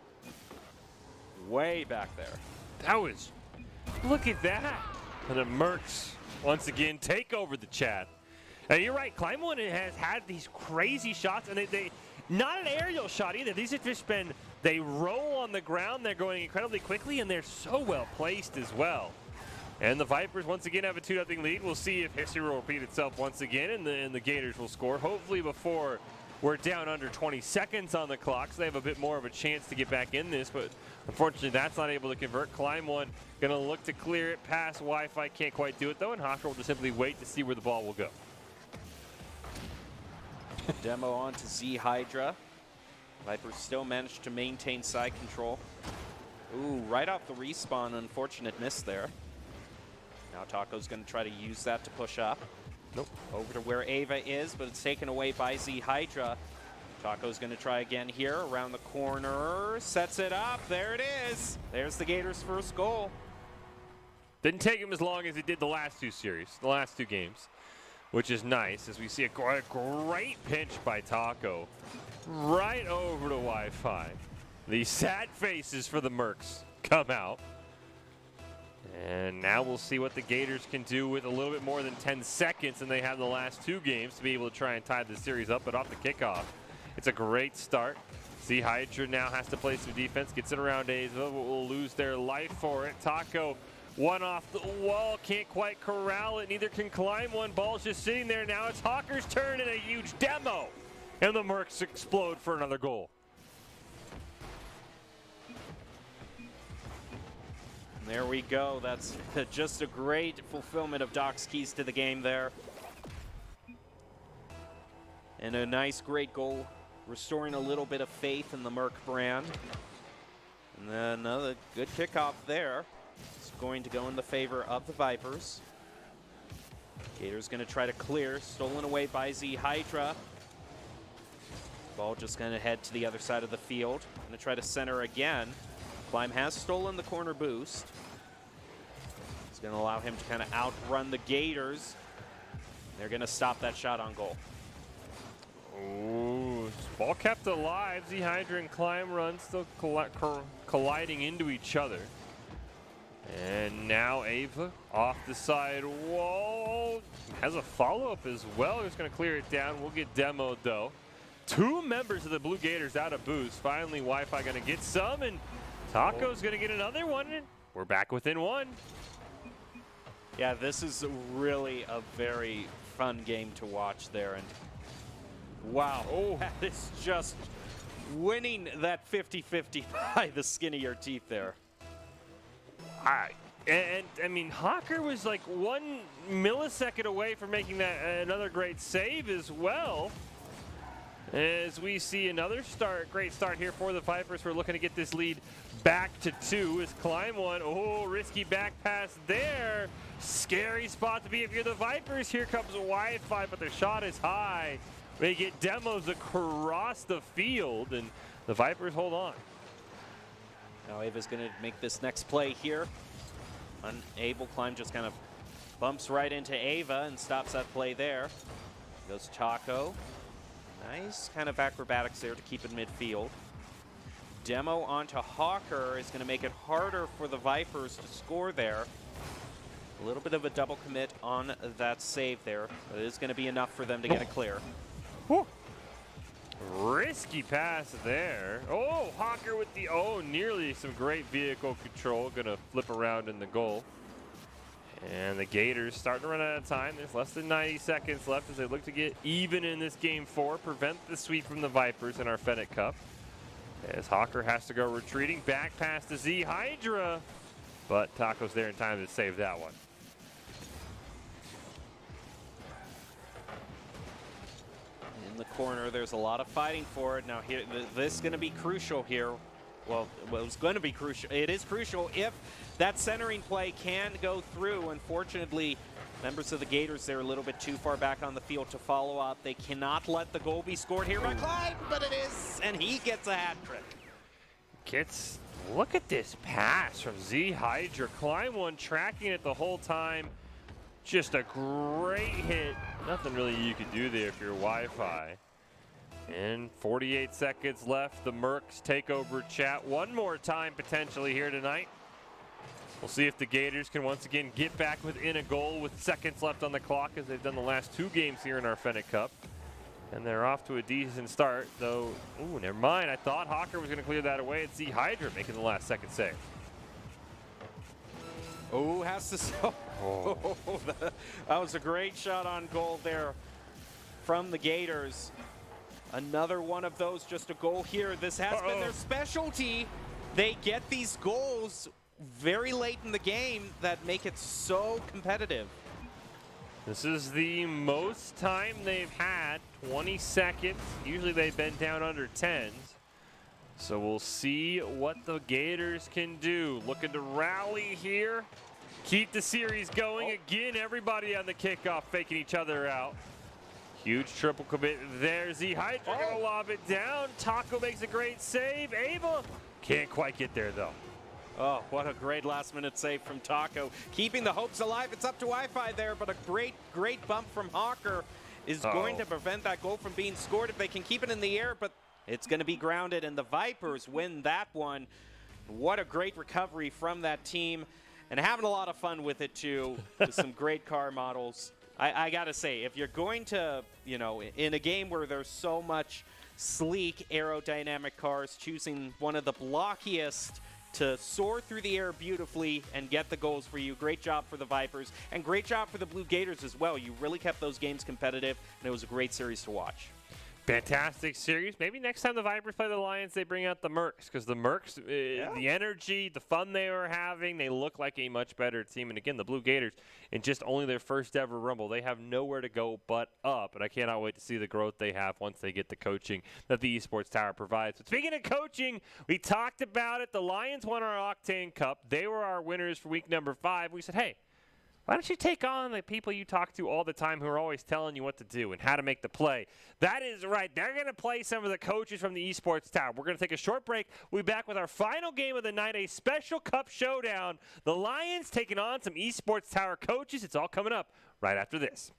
Way back there. That was, look at that. And the Mercs, once again, take over the chat. And you're right, Kleinman has had these crazy shots, and they not an aerial shot either. These have just been, they roll on the ground, they're going incredibly quickly, and they're so well placed as well. And the Vipers once again have a 2-0 lead. We'll see if history will repeat itself once again, and the Gators will score, hopefully before we're down under 20 seconds on the clock, so they have a bit more of a chance to get back in this, but unfortunately that's not able to convert. Climb one, gonna look to clear it past Wi-Fi, can't quite do it though, and Hawker will just simply wait to see where the ball will go. Demo on to Z Hydra. Vipers still managed to maintain side control. Ooh, right off the respawn, unfortunate miss there. Now Taco's gonna try to use that to push up. Nope. Over to where Ava is, but it's taken away by Z Hydra. Taco's gonna try again here, around the corner, sets it up, there it is. There's the Gators' first goal. Didn't take him as long as it did the last 2 series, the last 2 games, which is nice as we see a great pinch by Taco right over to Wi-Fi. The sad faces for the Mercs come out. And now we'll see what the Gators can do with a little bit more than 10 seconds than they have in the last 2 games to be able to try and tie the series up. But off the kickoff, it's a great start. Z Hydra now has to play some defense, gets it around Ava, will lose their life for it. Taco, one off the wall, can't quite corral it, neither can Climb one. Ball's just sitting there now. It's Hawker's turn and a huge demo. And the Mercs explode for another goal. There we go. That's just a great fulfillment of Doc's keys to the game there. And a nice, great goal, restoring a little bit of faith in the Merc brand. And then another good kickoff there. It's going to go in the favor of the Vipers. Gators going to try to clear, stolen away by Z Hydra. Ball just going to head to the other side of the field. Going to try to center again. Climb has stolen the corner boost. It's going to allow him to kind of outrun the Gators. They're going to stop that shot on goal. Ooh, ball kept alive. Z Hydra and Climb run still colliding into each other. And now Ava off the side wall. Has a follow-up as well. He's going to clear it down. We'll get demoed though. 2 members of the Blue Gators out of boost. Finally, Wi-Fi going to get some, and Taco's going to get another one. We're back within 1. Yeah, this is really a very fun game to watch there. And wow, that is just winning that 50-50 by the skin of your teeth there. I mean, Hawker was like 1 millisecond away from making that another great save as well. As we see another great start here for the Vipers. We're looking to get this lead back to 2 as Climb one. Oh, risky back pass there. Scary spot to be if you're the Vipers. Here comes Wi-Fi, but their shot is high. They get demos across the field, and the Vipers hold on. Now Ava's going to make this next play here. Unable, Climb just kind of bumps right into Ava and stops that play there. Goes Taco. Nice kind of acrobatics there to keep it midfield. Demo onto Hawker is going to make it harder for the Vipers to score there. A little bit of a double commit on that save there, but it is going to be enough for them to get it clear. Whew. Risky pass there. Oh, Hawker with the, nearly some great vehicle control. Gonna flip around in the goal. And the Gators starting to run out of time. There's less than 90 seconds left as they look to get even in this game 4, prevent the sweep from the Vipers in our Fennec Cup. As Hawker has to go retreating, back pass to Z Hydra, but Taco's there in time to save that one. In the corner, there's a lot of fighting for it. Now here, this is going to be crucial here. Well, it's going to be crucial. It is crucial if that centering play can go through. Unfortunately, members of the Gators, they're a little bit too far back on the field to follow up. They cannot let the goal be scored here by Clyde, but it is, and he gets a hat trick. Look at this pass from Z Hydra. Climb one, tracking it the whole time. Just a great hit. Nothing really you could do there if you're Wi-Fi. And 48 seconds left. The Mercs take over chat one more time potentially here tonight. We'll see if the Gators can once again get back within a goal with seconds left on the clock as they've done the last 2 games here in our Fennec Cup. And they're off to a decent start, though. Ooh, never mind. I thought Hawker was going to clear that away. It's Z Hydra making the last second save. Oh, has to. Oh, that was a great shot on goal there from the Gators. Another one of those, just a goal here. This has been their specialty. They get these goals very late in the game that make it so competitive. This is the most time they've had, 20 seconds. Usually they've been down under 10s. So we'll see what the Gators can do. Looking to rally here. Keep the series going. Again, everybody on the kickoff faking each other out. Huge triple commit there. Z Hydra gonna lob it down. Taco makes a great save. Ava can't quite get there though. Oh, what a great last-minute save from Taco. Keeping the hopes alive. It's up to Wi-Fi there, but a great bump from Hawker is going to prevent that goal from being scored if they can keep it in the air, but it's going to be grounded, and the Vipers win that one. What a great recovery from that team, and having a lot of fun with it, too, with some great car models. I got to say, if you're going to, in a game where there's so much sleek aerodynamic cars, choosing one of the blockiest to soar through the air beautifully and get the goals for you. Great job for the Vipers, and great job for the Blue Gators as well. You really kept those games competitive, and it was a great series to watch. Fantastic series. Maybe next time the Vipers play the Lions, they bring out the Mercs, because the Mercs, the energy, the fun they were having, they look like a much better team. And again, the Blue Gators, in just only their first ever Rumble, they have nowhere to go but up. And I cannot wait to see the growth they have once they get the coaching that the Esports Tower provides. But speaking of coaching, we talked about it. The Lions won our Octane Cup. They were our winners for week number 5. We said, hey, why don't you take on the people you talk to all the time who are always telling you what to do and how to make the play? That is right. They're going to play some of the coaches from the Esports Tower. We're going to take a short break. We'll be back with our final game of the night, a special cup showdown. The Lions taking on some Esports Tower coaches. It's all coming up right after this.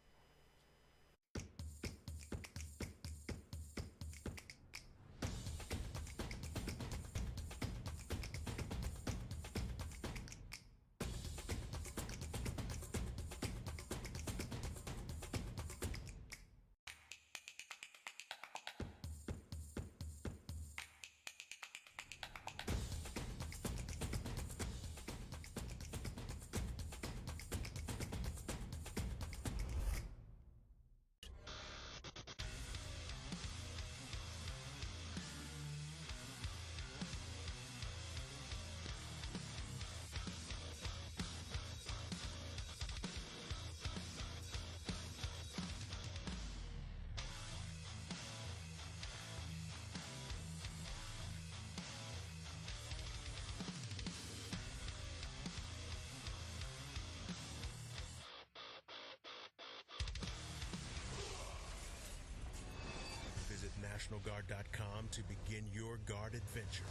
ProfessionalGuard.com to begin your guard adventure.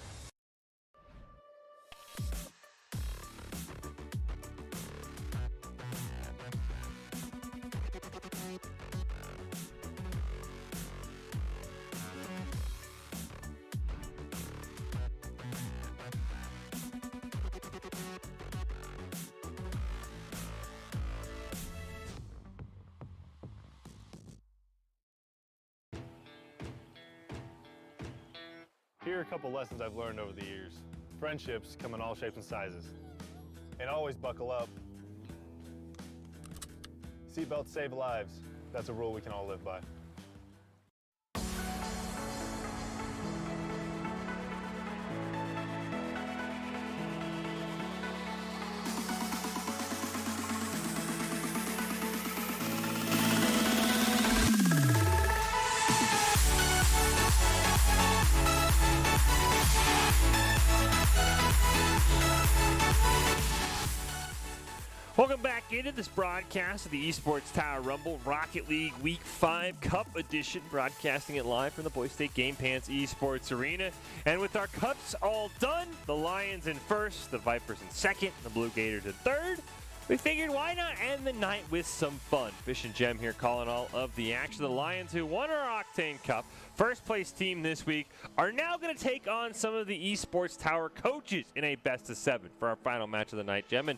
Here are a couple lessons I've learned over the years. Friendships come in all shapes and sizes. And always buckle up. Seatbelts save lives. That's a rule we can all live by. Welcome back into this broadcast of the Esports Tower Rumble Rocket League Week 5 Cup Edition, broadcasting it live from the Boys State Game Pants Esports Arena. And with our cups all done, the Lions in first, the Vipers in second, the Blue Gators in third, we figured why not end the night with some fun. Fish and Gem here calling all of the action. The Lions, who won our Octane Cup, first place team this week, are now going to take on some of the Esports Tower coaches in a best of 7 for our final match of the night, Gem. And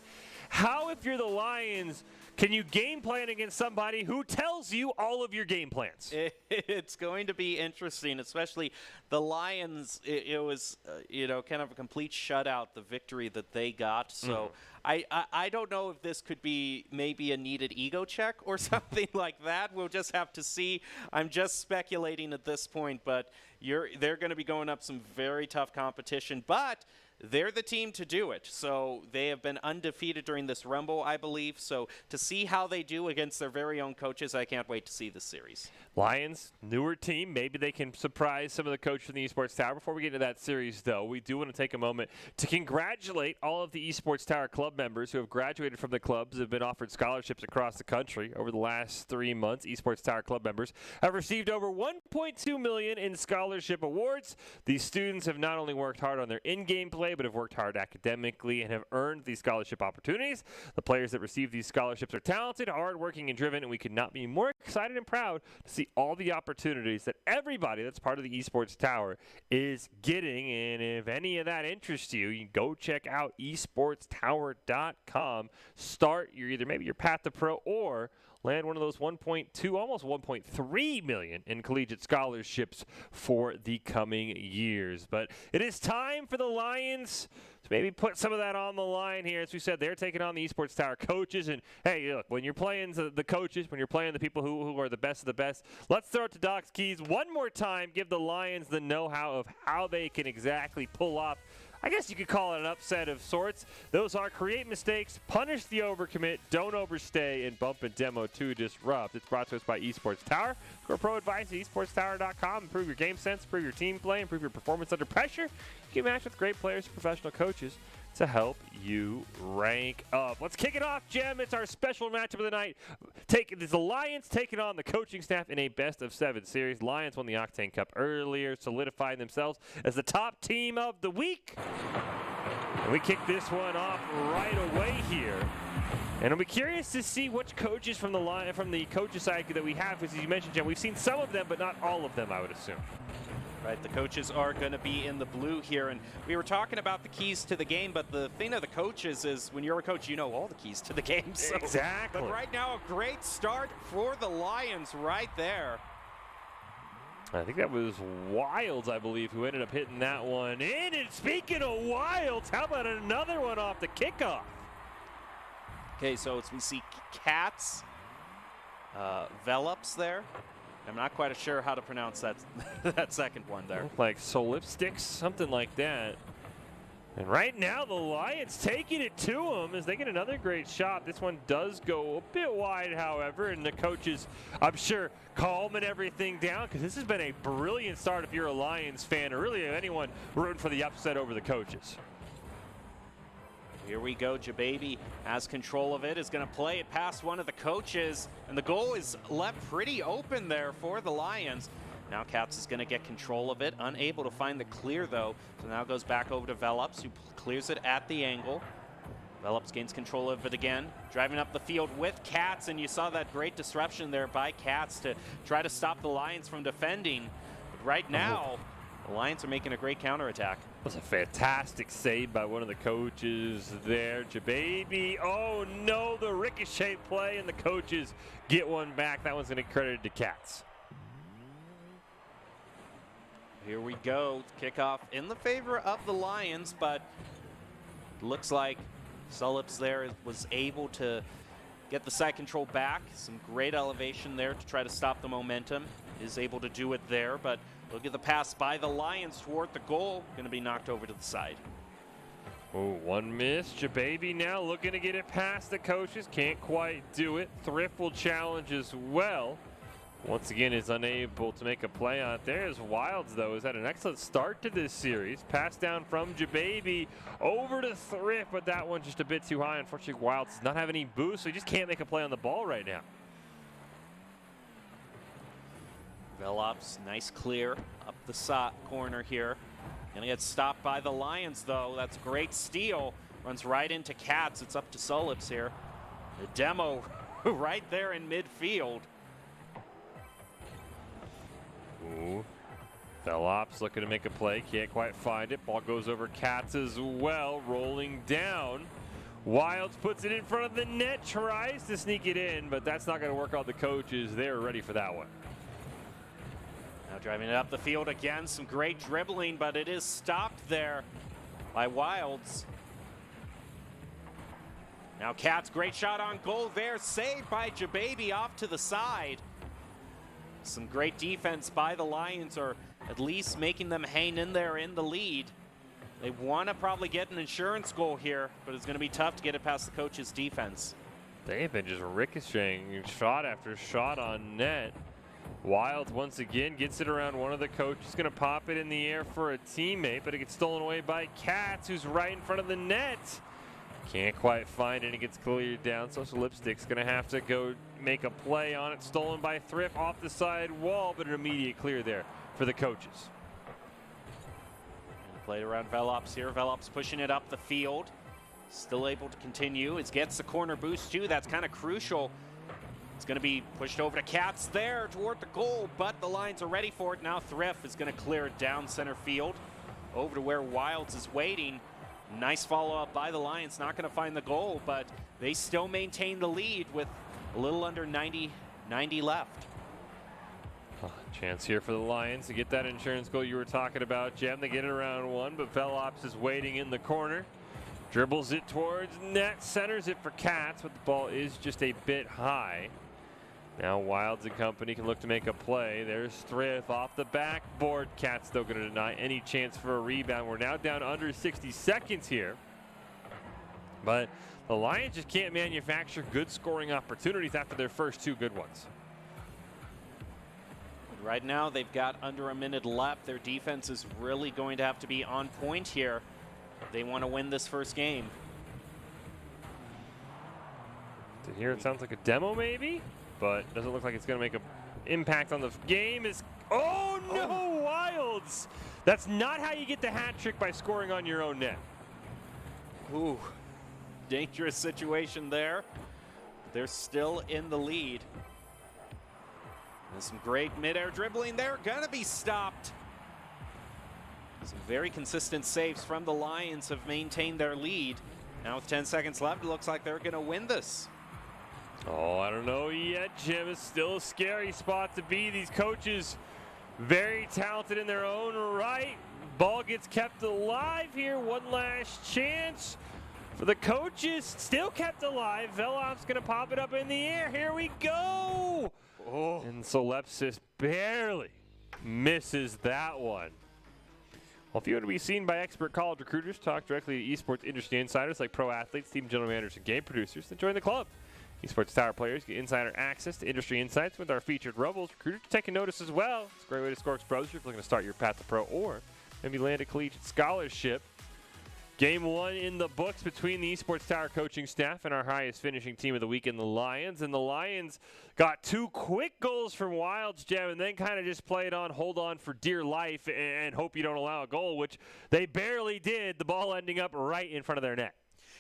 how, if you're the Lions, can you game plan against somebody who tells you all of your game plans? It's going to be interesting, especially the Lions. It was, kind of a complete shutout, the victory that they got. So I don't know if this could be maybe a needed ego check or something like that. We'll just have to see. I'm just speculating at this point, but they're going to be going up some very tough competition. But they're the team to do it. So they have been undefeated during this Rumble, I believe. So to see how they do against their very own coaches, I can't wait to see this series. Lions, newer team. Maybe they can surprise some of the coaches from the Esports Tower. Before we get into that series, though, we do want to take a moment to congratulate all of the Esports Tower club members who have graduated from the clubs, have been offered scholarships across the country over the last 3 months. Esports Tower club members have received over $1.2 million in scholarship awards. These students have not only worked hard on their in-game play, but have worked hard academically and have earned these scholarship opportunities. The players that receive these scholarships are talented, hardworking, and driven, and we could not be more excited and proud to see all the opportunities that everybody that's part of the Esports Tower is getting. And if any of that interests you, you can go check out esportstower.com. Start maybe your path to pro, or land one of those 1.2, almost 1.3 million in collegiate scholarships for the coming years. But it is time for the Lions to maybe put some of that on the line here. As we said, they're taking on the Esports Tower coaches. And, hey, look, when you're playing the coaches, when you're playing the people who are the best of the best, let's throw it to Doc's Keys one more time, give the Lions the know-how of how they can exactly pull off, I guess you could call it an upset of sorts. Those are create mistakes, punish the overcommit, don't overstay, and bump and demo to disrupt. It's brought to us by Esports Tower. For pro advice at esportstower.com. Improve your game sense, improve your team play, improve your performance under pressure. You can match with great players and professional coaches to help you rank up. Let's kick it off, Jem. It's our special matchup of the night. It's the Lions taking on the coaching staff in a best-of-7 series. Lions won the Octane Cup earlier, solidifying themselves as the top team of the week. And we kick this one off right away here. And I'll be curious to see which coaches from the coaches side that we have, because as you mentioned, Jem, we've seen some of them, but not all of them, I would assume. Right, the coaches are going to be in the blue here, and we were talking about the keys to the game, but the thing of the coaches is when you're a coach, you know all the keys to the game. So. Exactly. But right now, a great start for the Lions right there. I think that was Wilds, I believe, who ended up hitting that one in. And speaking of Wilds, how about another one off the kickoff? Okay, so we see Cats, Velops there. I'm not quite sure how to pronounce that that second one there. Like Solipsticks, something like that. And right now, the Lions taking it to them as they get another great shot. This one does go a bit wide, however, and the coaches, I'm sure, calming everything down, because this has been a brilliant start if you're a Lions fan, or really anyone rooting for the upset over the coaches. Here we go. Jababy has control of it, is going to play it past one of the coaches, and the goal is left pretty open there for the Lions. Now Cats is going to get control of it. Unable to find the clear, though. So now goes back over to Velops, who clears it at the angle. Velops gains control of it again. Driving up the field with Cats, and you saw that great disruption there by Cats to try to stop the Lions from defending. But right now, the Lions are making a great counterattack. That was a fantastic save by one of the coaches there. Jababy, oh no, the ricochet play, and the coaches get one back. That one's going to be credited to Cats. Here we go. Kickoff in the favor of the Lions, but looks like Sullips there was able to get the side control back. Some great elevation there to try to stop the momentum. Is able to do it there, but look at the pass by the Lions toward the goal. Going to be knocked over to the side. Oh, one miss. Jababy now looking to get it past the coaches. Can't quite do it. Thrift will challenge as well. Once again, is unable to make a play on it. There's Wilds, though, has had an excellent start to this series. Pass down from Jababy over to Thrift, but that one just a bit too high. Unfortunately, Wilds does not have any boost, so he just can't make a play on the ball right now. Velops, nice clear up the corner here. Gonna get stopped by the Lions, though. That's a great steal. Runs right into Cats. It's up to Sullips here. The demo right there in midfield. Ooh. Velops looking to make a play, can't quite find it. Ball goes over Cats as well, rolling down. Wilds puts it in front of the net, tries to sneak it in, but that's not going to work on the coaches. They're ready for that one. Now driving it up the field again, some great dribbling, but it is stopped there by Wilds. Now Cats, great shot on goal there, saved by Jababy off to the side. Some great defense by the Lions, or at least making them hang in there in the lead. They want to probably get an insurance goal here, but it's going to be tough to get it past the coach's defense. They've been just ricocheting shot after shot on net. Wilds once again gets it around one of the coaches, going to pop it in the air for a teammate, but it gets stolen away by Cats, who's right in front of the net. Can't quite find it. It gets cleared down. Social Lipstick's going to have to go make a play on it. Stolen by Thrift off the side wall, but an immediate clear there for the coaches. Played around Velops here. Velops pushing it up the field. Still able to continue. It gets the corner boost too. That's kind of crucial. It's going to be pushed over to Cats there toward the goal, but the Lions are ready for it. Now Thrift is going to clear it down center field over to where Wilds is waiting. Nice follow-up by the Lions. Not going to find the goal, but they still maintain the lead with a little under 90 left. Chance here for the Lions to get that insurance goal you were talking about, Jem. They get it around one, but Velops is waiting in the corner. Dribbles it towards net, centers it for Cats, but the ball is just a bit high. Now Wilds and company can look to make a play. There's Thrift off the backboard. Cats still going to deny any chance for a rebound. We're now down under 60 seconds here. But the Lions just can't manufacture good scoring opportunities after their first two good ones. Right now they've got under a minute left. Their defense is really going to have to be on point here if they want to win this first game. To hear it sounds like a demo maybe, but doesn't look like it's going to make an impact on the game. Oh no, Wilds! That's not how you get the hat trick, by scoring on your own net. Ooh, dangerous situation there. They're still in the lead. And some great mid-air dribbling there, gonna be stopped. Some very consistent saves from the Lions have maintained their lead. Now with 10 seconds left, it looks like they're gonna win this. Oh, I don't know yet, Jim. It's still a scary spot to be. These coaches, very talented in their own right. Ball gets kept alive here. One last chance for the coaches. Still kept alive. Velops going to pop it up in the air. Here we go. Oh. And Solepsis barely misses that one. Well, if you want to be seen by expert college recruiters, talk directly to esports industry insiders like pro athletes, team general managers, and game producers, then join the club. Esports Tower players get insider access to industry insights with our featured Rebels recruiters taking notice as well. It's a great way to score exposure if you're looking to start your path to pro or maybe land a collegiate scholarship. Game 1 in the books between the Esports Tower coaching staff and our highest finishing team of the week in the Lions. And the Lions got 2 quick goals from Wilds, Gem, and then kind of just played on, hold on for dear life and hope you don't allow a goal, which they barely did, the ball ending up right in front of their net.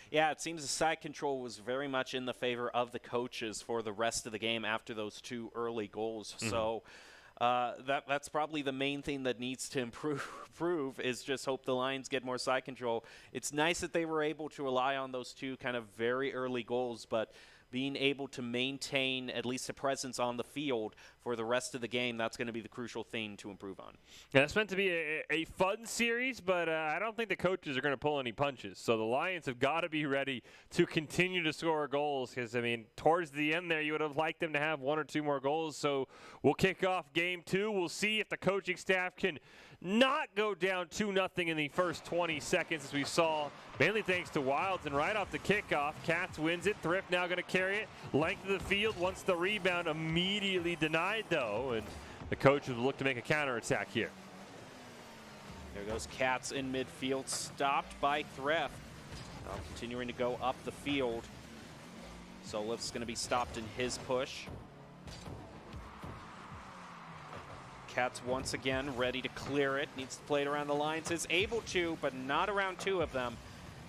Yeah, it seems the side control was very much in the favor of the coaches for the rest of the game after those 2 early goals. Mm-hmm. So that's probably the main thing that needs to improve is just hope the Lions get more side control. It's nice that they were able to rely on those 2 kind of very early goals, but being able to maintain at least a presence on the field for the rest of the game, that's going to be the crucial thing to improve on. Yeah, it's meant to be a fun series, but I don't think the coaches are going to pull any punches. So the Lions have got to be ready to continue to score goals because, I mean, towards the end there, you would have liked them to have 1 or 2 more goals. So we'll kick off Game 2. We'll see if the coaching staff can not go down 2-0 in the first 20 seconds as we saw, mainly thanks to Wilds. And right off the kickoff, Cats wins it. Thrift now going to carry it. Length of the field, wants the rebound, immediately denied though, and the coach will look to make a counterattack here. There goes Cats in midfield, stopped by Thrift. Now continuing to go up the field. Solif's going to be stopped in his push. Cats once again ready to clear it. Needs to play it around the lines. Is able to, but not around 2 of them.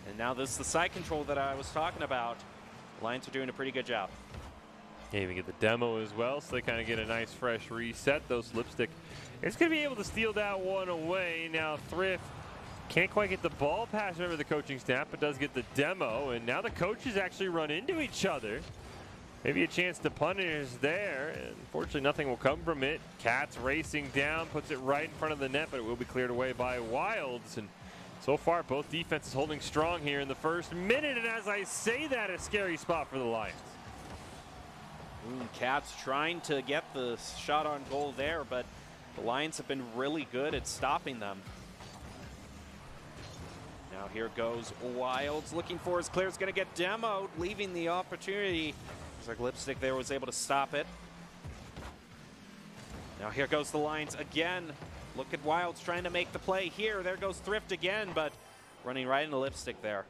And now this is the side control that I was talking about. The Lions are doing a pretty good job. Yeah, we get the demo as well, so they kind of get a nice fresh reset. Those Lipstick is going to be able to steal that one away. Now Thrift can't quite get the ball past, remember, the coaching staff, but does get the demo. And now the coaches actually run into each other. Maybe a chance to punish there. Unfortunately, nothing will come from it. Cats racing down, puts it right in front of the net, but it will be cleared away by Wilds. And so far, both defenses holding strong here in the first minute. And as I say that, a scary spot for the Lions. Cats trying to get the shot on goal there, but the Lions have been really good at stopping them. Now here goes Wilds looking for his clear. It's going to get demoed, leaving the opportunity. Looks like Lipstick there was able to stop it. Now here goes the Lions again. Look at Wilds trying to make the play here. There goes Thrift again, but running right into Lipstick there.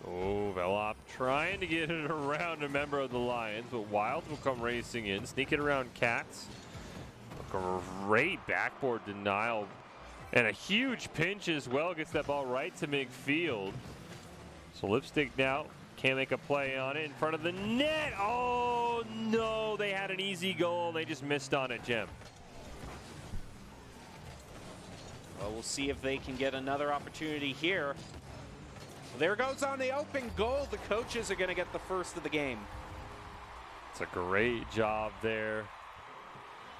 Oh, Velop trying to get it around a member of the Lions, but Wilds will come racing in, sneak it around Cats. A great backboard denial and a huge pinch as well. Gets that ball right to midfield. So Lipstick now can't make a play on it in front of the net. Oh no, they had an easy goal. They just missed on it, Jim. Well, we'll see if they can get another opportunity here. Well, there goes on the open goal. The coaches are going to get the first of the game. It's a great job there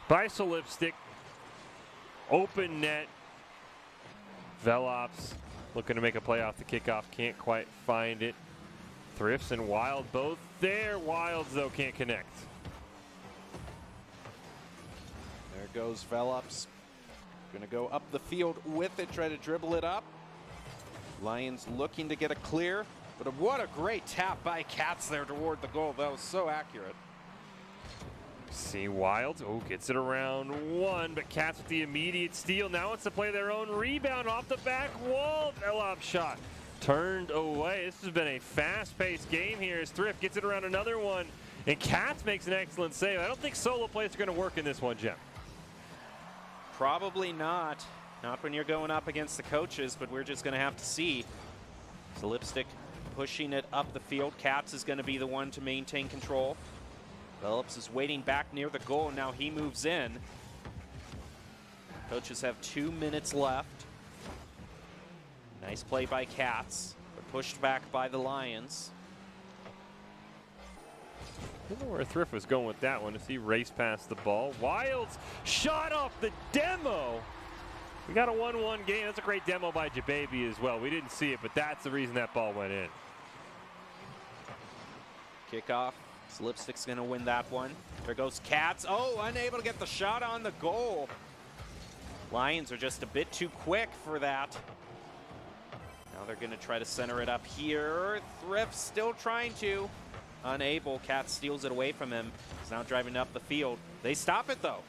by Lipstick. Open net. Velops looking to make a play off the kickoff. Can't quite find it. Thrifts and Wild both there. Wilds, though, can't connect. There goes Velops. Going to go up the field with it, try to dribble it up. Lions looking to get a clear, but what a great tap by Cats there toward the goal. That was so accurate. See Wilds, oh, gets it around 1, but Cats with the immediate steal. Now wants to play their own rebound off the back wall. Velop shot turned away. This has been a fast-paced game here as Thrift gets it around another one, and Cats makes an excellent save. I don't think solo plays are going to work in this one, Jeff. Probably not. Not when you're going up against the coaches, but we're just going to have to see. So Lipstick pushing it up the field. Cats is going to be the one to maintain control. Phillips is waiting back near the goal. Now he moves in. Coaches have 2 minutes left. Nice play by Cats, but pushed back by the Lions. I don't know where Thrift was going with that one as he raced past the ball. Wilds shot off the demo. We got a 1-1 game. That's a great demo by Jababy as well. We didn't see it, but that's the reason that ball went in. Kickoff. Lipstick's going to win that one. There goes Cats. Oh, unable to get the shot on the goal. Lions are just a bit too quick for that. Now they're going to try to center it up here. Thrift still trying to. Unable. Cats steals it away from him. He's now driving up the field. They stop it, though.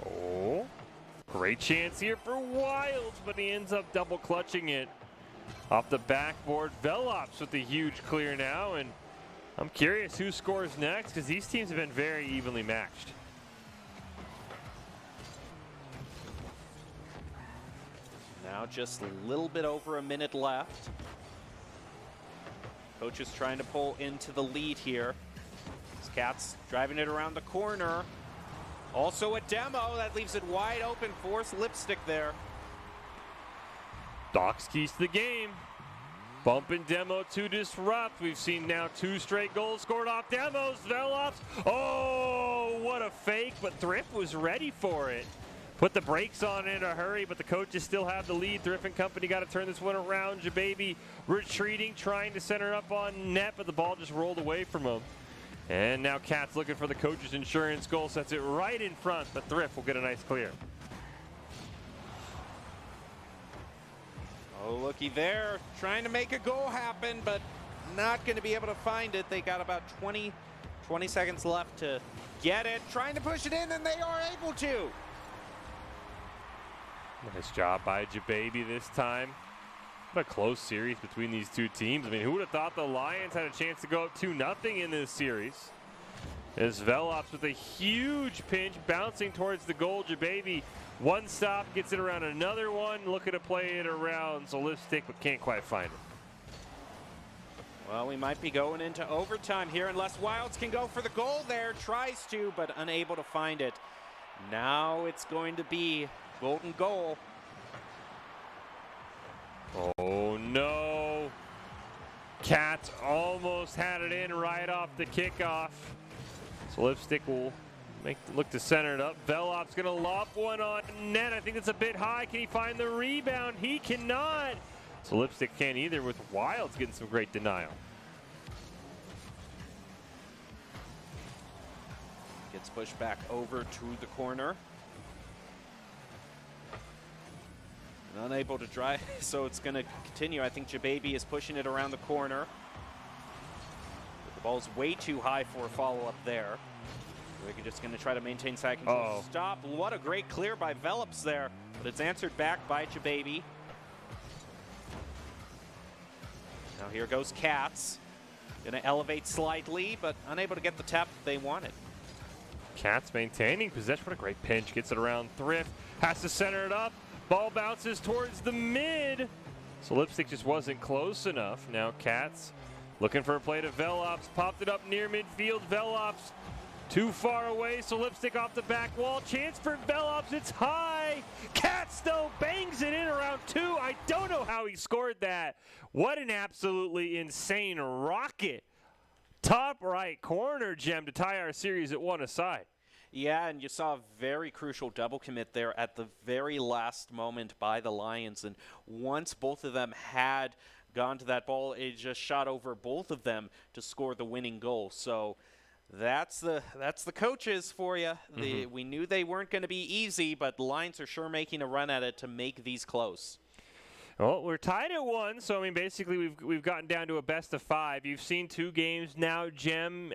Oh. Great chance here for Wilds, but he ends up double clutching it. Off the backboard, Velops with the huge clear now, and I'm curious who scores next because these teams have been very evenly matched. Now just a little bit over a minute left. Coach is trying to pull into the lead here. Cats driving it around the corner. Also a demo that leaves it wide open for Lipstick there. Doc's keys to the game. Bump and demo to disrupt. We've seen now 2 straight goals scored off demos. Velops. Oh, what a fake, but Thrift was ready for it. Put the brakes on in a hurry, but the coaches still have the lead. Thrift and company got to turn this one around. Jababy retreating, trying to center up on net, but the ball just rolled away from him. And now Cats looking for the coach's insurance goal. Sets it right in front, but Thrift will get a nice clear. Oh, looky there. Trying to make a goal happen, but not going to be able to find it. They got about 20 seconds left to get it. Trying to push it in, and they are able to. Nice job by Jababy this time. What a close series between these two teams. I mean, who would have thought the Lions had a chance to go up 2-0 in this series? As Velops with a huge pinch bouncing towards the goal. Jababy, one stop, gets it around another one, looking to play it around. So Lipstick, but can't quite find it. Well, we might be going into overtime here unless Wilds can go for the goal there. Tries to, but unable to find it. Now it's going to be golden goal. Oh no. Cats almost had it in right off the kickoff. So Lipstick will look to center it up. Velop's gonna lob one on net. I think it's a bit high. Can he find the rebound? He cannot. So Lipstick can't either, with Wilds getting some great denial. Gets pushed back over to the corner. And unable to drive, so it's going to continue. I think Jababy is pushing it around the corner. The ball's way too high for a follow-up there. We're just going to try to maintain side control. Stop. What a great clear by Velops there, but it's answered back by Jababy. Now here goes Cats. Going to elevate slightly, but unable to get the tap they wanted. Cats maintaining possession. What a great pinch. Gets it around Thrift. Has to center it up. Ball bounces towards the mid. So Lipstick just wasn't close enough. Now Cats looking for a play to Velops. Popped it up near midfield. Velops too far away. So Lipstick off the back wall. Chance for Velops. It's high. Cats though bangs it in around 2. I don't know how he scored that. What an absolutely insane rocket. Top right corner gem to tie our series at 1 aside. Yeah, and you saw a very crucial double commit there at the very last moment by the Lions. And once both of them had gone to that ball, it just shot over both of them to score the winning goal. So that's the coaches for you. We knew they weren't going to be easy, but the Lions are sure making a run at it to make these close. Well, we're tied at 1, so I mean, basically we've gotten down to a best of 5. You've seen 2 games now, Jem.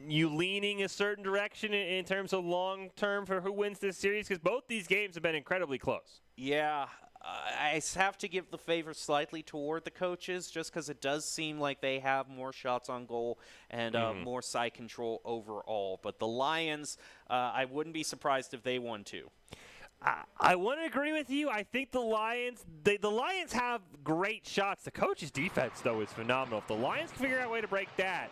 You leaning a certain direction in terms of long term for who wins this series? Because both these games have been incredibly close. Yeah, I have to give the favor slightly toward the coaches, just because it does seem like they have more shots on goal and more side control overall. But the Lions, I wouldn't be surprised if they won too. I want to agree with you. I think the Lions have great shots. The coach's defense, though, is phenomenal. If the Lions can figure out a way to break that,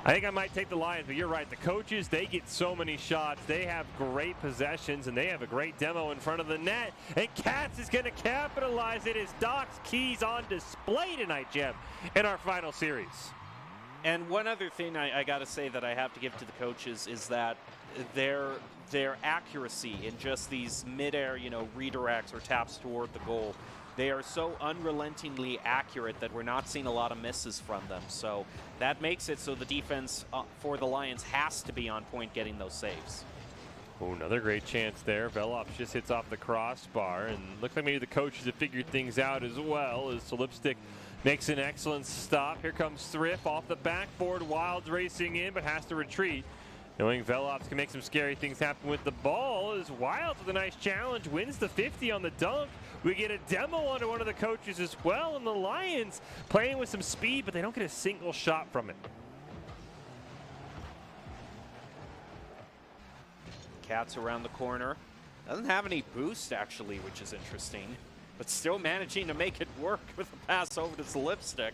I think I might take the Lions. But you're right. The coaches, they get so many shots. They have great possessions, and they have a great demo in front of the net. And Cats is going to capitalize it as Doc's keys on display tonight, Jim, in our final series. And one other thing I got to say that I have to give to the coaches is that their accuracy in just these midair, redirects or taps toward the goal, they are so unrelentingly accurate that we're not seeing a lot of misses from them. So that makes it so the defense for the Lions has to be on point getting those saves. Oh, another great chance there. Velops just hits off the crossbar, and looks like maybe the coaches have figured things out as well, as Lipstick makes an excellent stop. Here comes Thrift off the backboard. Wilds racing in, but has to retreat. Knowing Velops can make some scary things happen with the ball, is Wilds with a nice challenge, wins the 50 on the dunk. We get a demo onto one of the coaches as well, and the Lions playing with some speed, but they don't get a single shot from it. Cats around the corner. Doesn't have any boost, actually, which is interesting, but still managing to make it work with a pass over to Lipstick.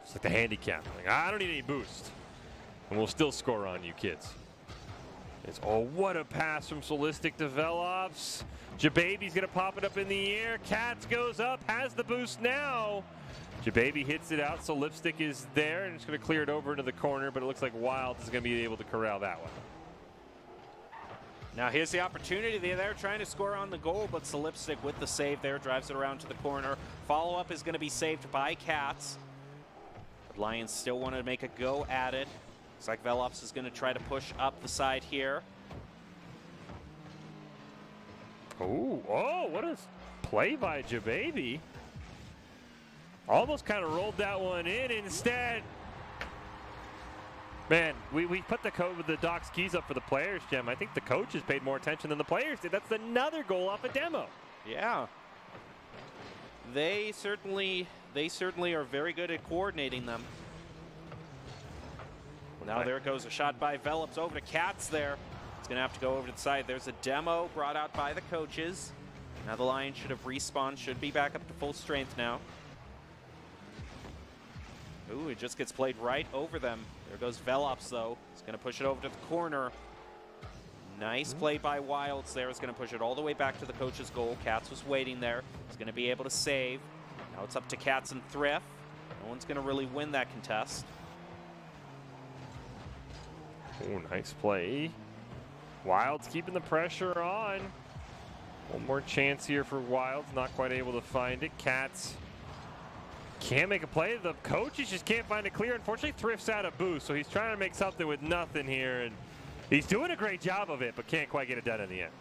It's like the handicap. Like, I don't need any boost, and we'll still score on you kids. Oh, what a pass from Solistic to Velops. Jababy's going to pop it up in the air. Cats goes up, has the boost now. Jababy hits it out, so Lipstick is there, and it's going to clear it over into the corner, but it looks like Wilds is going to be able to corral that one. Now here's the opportunity. They're trying to score on the goal, but Lipstick with the save there drives it around to the corner. Follow-up is going to be saved by Cats. But Lions still want to make a go at it. Looks like Velops is going to try to push up the side here. Oh, what a play by Jababy. Almost kind of rolled that one in. Instead, man, we put the Doc's keys up for the players, Jim. I think the coaches paid more attention than the players did. That's another goal off a demo. Yeah. They certainly are very good at coordinating them. Well, now there goes a shot by Velops over to Cats there. It's going to have to go over to the side. There's a demo brought out by the coaches. Now the Lions should have respawned, should be back up to full strength now. Ooh, it just gets played right over them. There goes Velops, though. He's going to push it over to the corner. Nice play by Wilds there. It's going to push it all the way back to the coach's goal. Cats was waiting there. He's going to be able to save. Now it's up to Cats and Thrift. No one's going to really win that contest. Oh, nice play. Wilds keeping the pressure on. One more chance here for Wilds. Not quite able to find it. Cats can't make a play. The coaches just can't find it clear. Unfortunately, Thrift's out of boost, so he's trying to make something with nothing here, and he's doing a great job of it, but can't quite get it done in the end.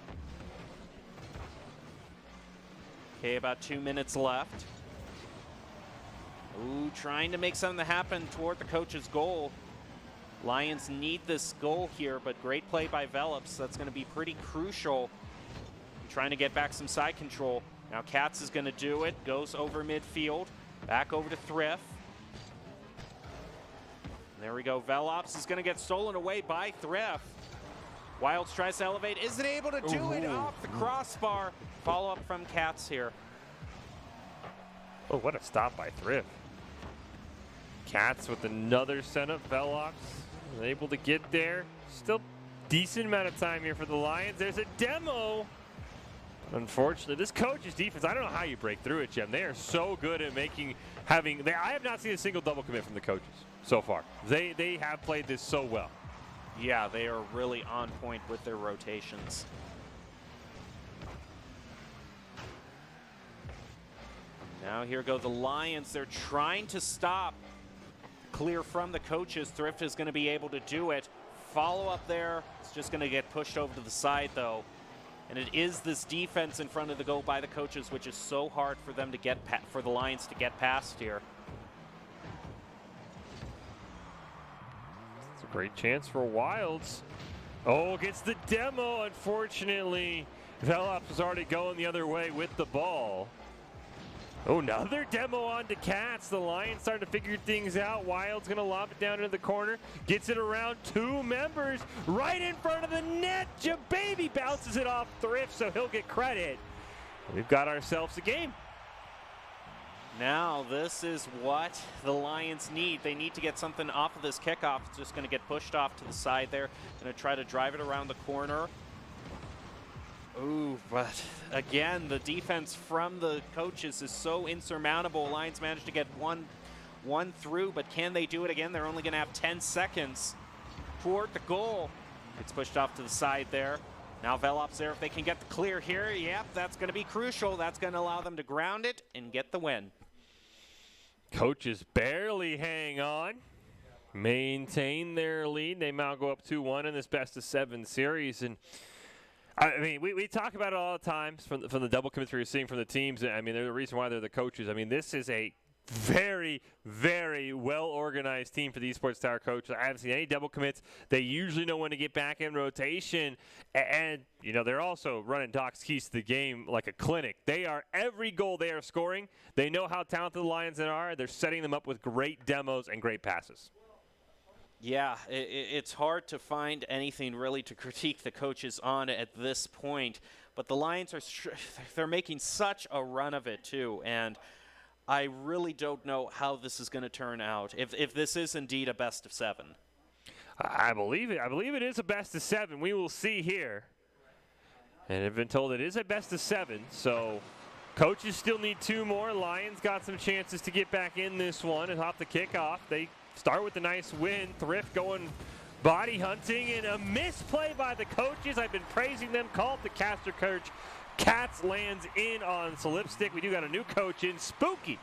Okay, about 2 minutes left. Ooh, trying to make something happen toward the coach's goal. Lions need this goal here, but great play by Velops. That's going to be pretty crucial. Trying to get back some side control. Now Cats is going to do it. Goes over midfield. Back over to Thrift. And there we go. Velops is going to get stolen away by Thrift. Wilds tries to elevate. Isn't able to do it off the crossbar. Follow up from Cats here. Oh, what a stop by Thrift. Cats with another send up. Velops able to get there. Still decent amount of time here for the Lions. There's a demo. Unfortunately, this coach's defense, I don't know how you break through it, Jim. They are so good at I have not seen a single double commit from the coaches so far. They have played this so well. Yeah, they are really on point with their rotations. Now here go the Lions. They're trying to stop. Clear from the coaches. Thrift is going to be able to do it. Follow up there. It's just going to get pushed over to the side, though. And it is this defense in front of the goal by the coaches, which is so hard for them to get for the Lions to get past here. It's a great chance for Wilds. Oh, gets the demo. Unfortunately, Velops was already going the other way with the ball. Oh, another demo on to Cats. The Lions starting to figure things out. Wilds going to lob it down into the corner. Gets it around two members right in front of the net. Jababy bounces it off Thrift, so he'll get credit. We've got ourselves a game. Now this is what the Lions need. They need to get something off of this kickoff. It's just going to get pushed off to the side there. Going to try to drive it around the corner. Ooh, but again, the defense from the coaches is so insurmountable. Lions managed to get one through, but can they do it again? They're only going to have 10 seconds toward the goal. It's pushed off to the side there. Now Velops there, if they can get the clear here, yep, that's going to be crucial. That's going to allow them to ground it and get the win. Coaches barely hang on, maintain their lead. They now go up 2-1 in this best-of-7 series, and I mean, we talk about it all the time from the double commits we're seeing from the teams. I mean, there's a reason why they're the coaches. I mean, this is a very, very well-organized team for the Esports Tower coach. I haven't seen any double commits. They usually know when to get back in rotation. And, you know, they're also running Doc's keys to the game like a clinic. They are, every goal they are scoring, they know how talented the Lions are. They're setting them up with great demos and great passes. Yeah, it's hard to find anything really to critique the coaches on at this point. But the Lions they're making such a run of it, too. And I really don't know how this is going to turn out, if this is indeed a best of 7. I believe it. I believe it is a best of 7. We will see here. And I've been told it is a best of 7. So coaches still need 2 more. Lions got some chances to get back in this one and off the kickoff. They start with a nice win. Thrift going body hunting and a misplay by the coaches. I've been praising them. Called the caster coach. Cats lands in on Slipstick. We do got a new coach in. Spooky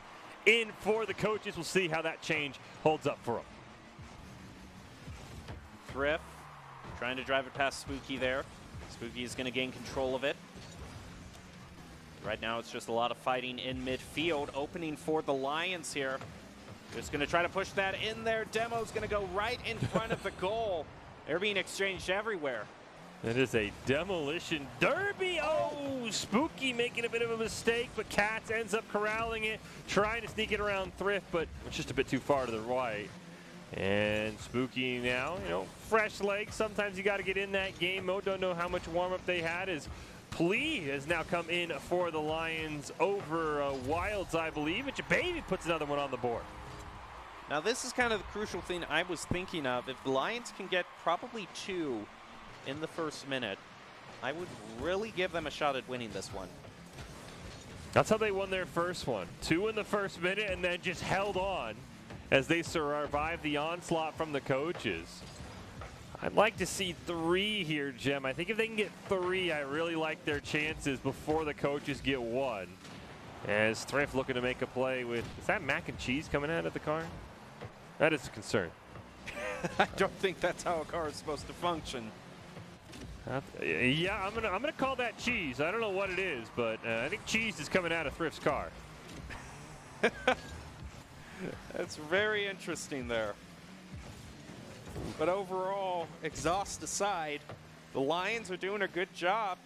in for the coaches. We'll see how that change holds up for them. Thrift trying to drive it past Spooky there. Spooky is going to gain control of it. Right now it's just a lot of fighting in midfield. Opening for the Lions here. Just going to try to push that in there. Demo's going to go right in front of the goal. They're being exchanged everywhere. It is a demolition derby. Oh, Spooky making a bit of a mistake, but Cats ends up corralling it, trying to sneak it around Thrift, but it's just a bit too far to the right. And Spooky now, you know, fresh legs. Sometimes you got to get in that game mode. Don't know how much warm-up they had as Plea has now come in for the Lions over Wilds, I believe. And Baby puts another one on the board. Now this is kind of the crucial thing I was thinking of. If the Lions can get probably 2 in the first minute, I would really give them a shot at winning this one. That's how they won their first one. 2 in the first minute and then just held on as they survived the onslaught from the coaches. I'd like to see 3 here, Jem. I think if they can get 3, I really like their chances before the coaches get 1. As Thrift looking to make a play with, is that mac and cheese coming out of the car? That is a concern. I don't think that's how a car is supposed to function. Yeah, I'm gonna call that cheese. I don't know what it is, but I think cheese is coming out of Thrift's car. That's very interesting there. But overall, exhaust aside, the Lions are doing a good job.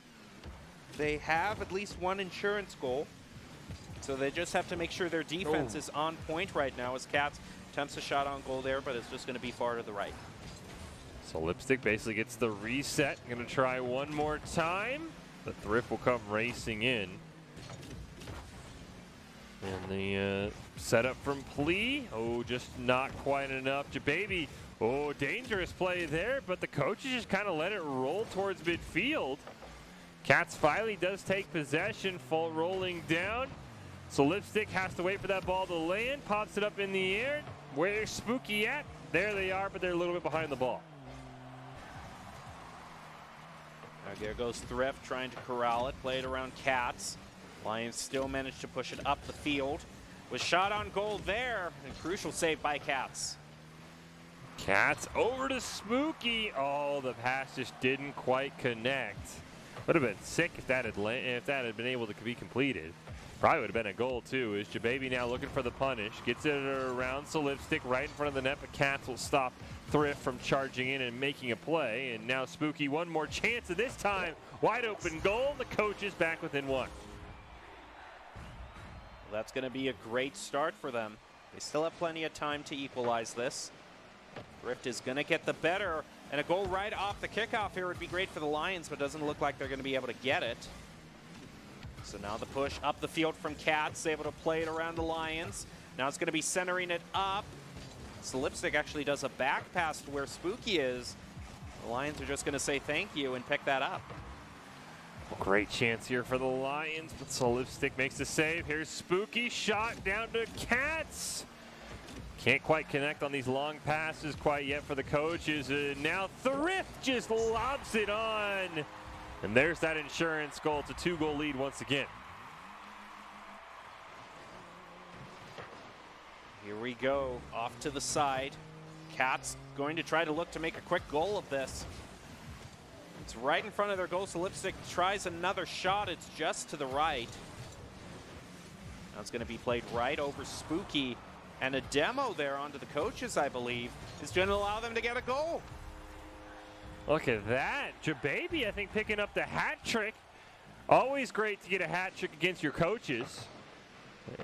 They have at least 1 insurance goal, so they just have to make sure their defense is on point right now as Cats attempts a shot on goal there, but it's just going to be far to the right. So Lipstick basically gets the reset. Going to try one more time. The Thrift will come racing in. And the setup from Plea. Oh, just not quite enough. Jababy, oh, dangerous play there, but the coaches just kind of let it roll towards midfield. Cats finally does take possession, full rolling down. So Lipstick has to wait for that ball to land, pops it up in the air. Where's Spooky at? There they are, but they're a little bit behind the ball. Right, there goes Thrift trying to corral it, play it around Cats. Lions still managed to push it up the field. Was shot on goal there, and crucial save by Cats. Cats over to Spooky. Oh, the pass just didn't quite connect. Would have been sick if that had been able to be completed. Probably would have been a goal too. Is Jababy now looking for the punish? Gets it around so Lipstick right in front of the net, but Cats will stop Thrift from charging in and making a play. And now Spooky, one more chance, and this time wide open goal. The coach is back within 1. Well, that's going to be a great start for them. They still have plenty of time to equalize this. Thrift is going to get the better, and a goal right off the kickoff here would be great for the Lions, but doesn't look like they're going to be able to get it. So now the push up the field from Cats, able to play it around the Lions. Now it's going to be centering it up. So Lipstick actually does a back pass to where Spooky is. The Lions are just going to say thank you and pick that up. Well, great chance here for the Lions, but so Lipstick makes the save. Here's Spooky, shot down to Cats. Can't quite connect on these long passes quite yet for the coaches. Now Thrift just lobs it on. And there's that insurance goal. It's a 2-goal lead once again. Here we go, off to the side. Cats going to try to look to make a quick goal of this. It's right in front of their goal, so Lipstick tries another shot. It's just to the right. Now it's going to be played right over Spooky. And a demo there onto the coaches, I believe, is going to allow them to get a goal. Look at that. Jababy, I think, picking up the hat trick. Always great to get a hat trick against your coaches.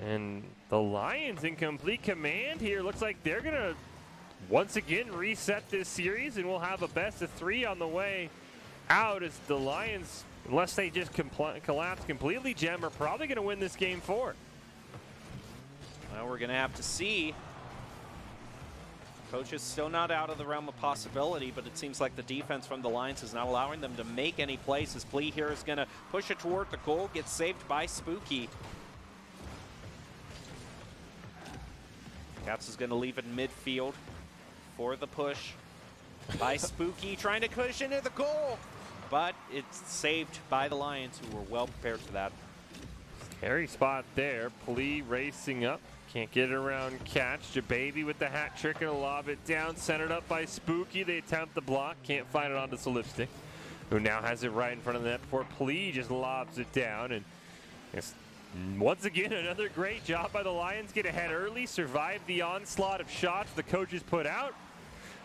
And the Lions in complete command here. Looks like they're going to once again reset this series, and we'll have a best of 3 on the way out as the Lions, unless they just collapse completely, Jem, are probably going to win this game 4. Well, we're going to have to see. Coach is still not out of the realm of possibility, but it seems like the defense from the Lions is not allowing them to make any plays. His plea here is going to push it toward the goal, gets saved by Spooky. Caps is going to leave it midfield for the push by Spooky, trying to cushion into the goal, but it's saved by the Lions, who were well prepared for that. Scary spot there. Plea racing up. Can't get it around catch. Jababy with the hat trick and lob it down. Centered up by Spooky. They attempt the block. Can't find it onto Solipstick, who now has it right in front of the net before Plea just lobs it down. And it's once again another great job by the Lions. Get ahead early. Survive the onslaught of shots the coaches put out.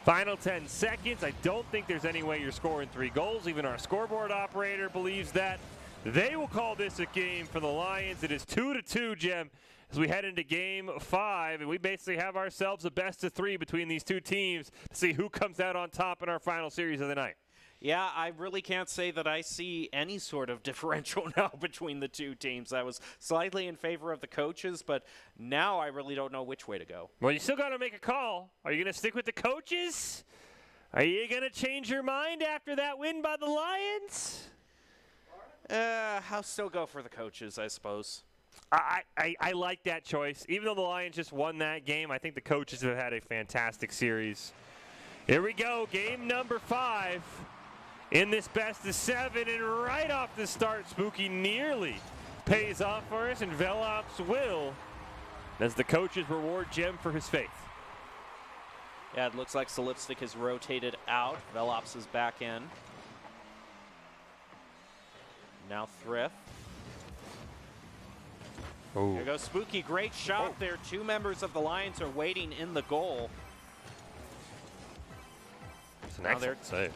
Final 10 seconds. I don't think there's any way you're scoring 3 goals. Even our scoreboard operator believes that. They will call this a game for the Lions. It is 2-2, Jem, as we head into game 5, and we basically have ourselves a best of 3 between these two teams to see who comes out on top in our final series of the night. Yeah, I really can't say that I see any sort of differential now between the two teams. I was slightly in favor of the coaches, but now I really don't know which way to go. Well, you still got to make a call. Are you going to stick with the coaches? Are you going to change your mind after that win by the Lions? I'll still go for the coaches, I suppose. I like that choice. Even though the Lions just won that game, I think the coaches have had a fantastic series. Here we go, game number 5 in this best of 7, and right off the start, Spooky nearly pays off for us, and Velops will, as the coaches reward Jem for his faith. Yeah, it looks like Solipstick is rotated out. Velops is back in. Now Thrift. Ooh. Here goes Spooky. Great shot there. 2 members of the Lions are waiting in the goal. It's an excellent save.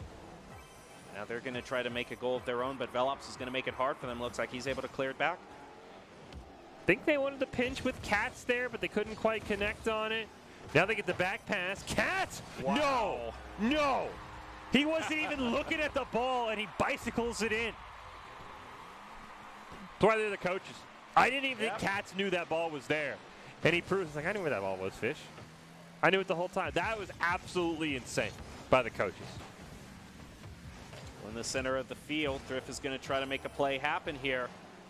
Now they're going to try to make a goal of their own, but Velops is going to make it hard for them. Looks like he's able to clear it back. I think they wanted to pinch with Cats there, but they couldn't quite connect on it. Now they get the back pass. Cats! Wow. No! He wasn't even looking at the ball, and he bicycles it in. That's why they're the coaches. I didn't even think Cats knew that ball was there. And he proves, like, I knew where that ball was, Fish. I knew it the whole time. That was absolutely insane by the coaches. In the center of the field, Thrift is going to try to make a play happen here.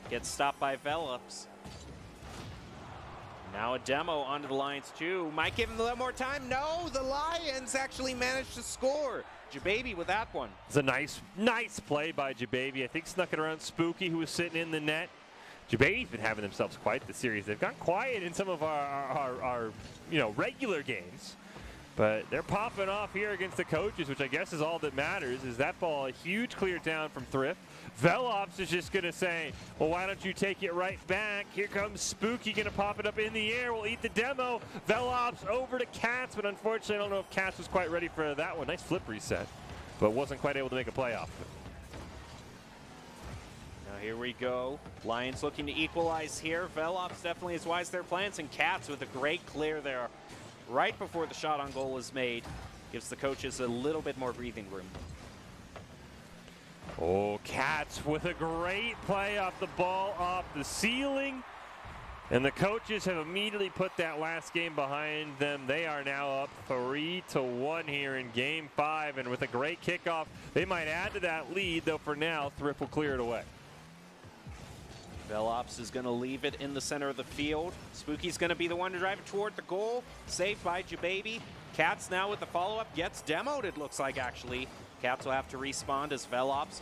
Gets stopped by Velops. Now a demo onto the Lions too. Might give him a little more time. No, the Lions actually managed to score. Jababy with that one. It's a nice play by Jababy. I think snuck it around Spooky, who was sitting in the net. Jababy's been having themselves quite the series. They've gone quiet in some of our regular games. But they're popping off here against the coaches, which I guess is all that matters. Is that ball a huge clear down from Thrift. Velops is just going to say, well, why don't you take it right back? Here comes Spooky, going to pop it up in the air. We'll eat the demo. Velops over to Cats, but unfortunately, I don't know if Cats was quite ready for that one. Nice flip reset, but wasn't quite able to make a play off. Now here we go. Lions looking to equalize here. Velops definitely is wise their plans, and Cats with a great clear there right before the shot on goal is made. Gives the coaches a little bit more breathing room. Oh, Cats with a great play off the ball off the ceiling. And the coaches have immediately put that last game behind them. They are now up 3-1 here in game 5. And with a great kickoff, they might add to that lead, though for now, Thrift will clear it away. Velops is going to leave it in the center of the field. Spooky's going to be the one to drive it toward the goal. Saved by Jababy. Cats now with the follow-up. Gets demoed, it looks like, actually. Cats will have to respawn as Velops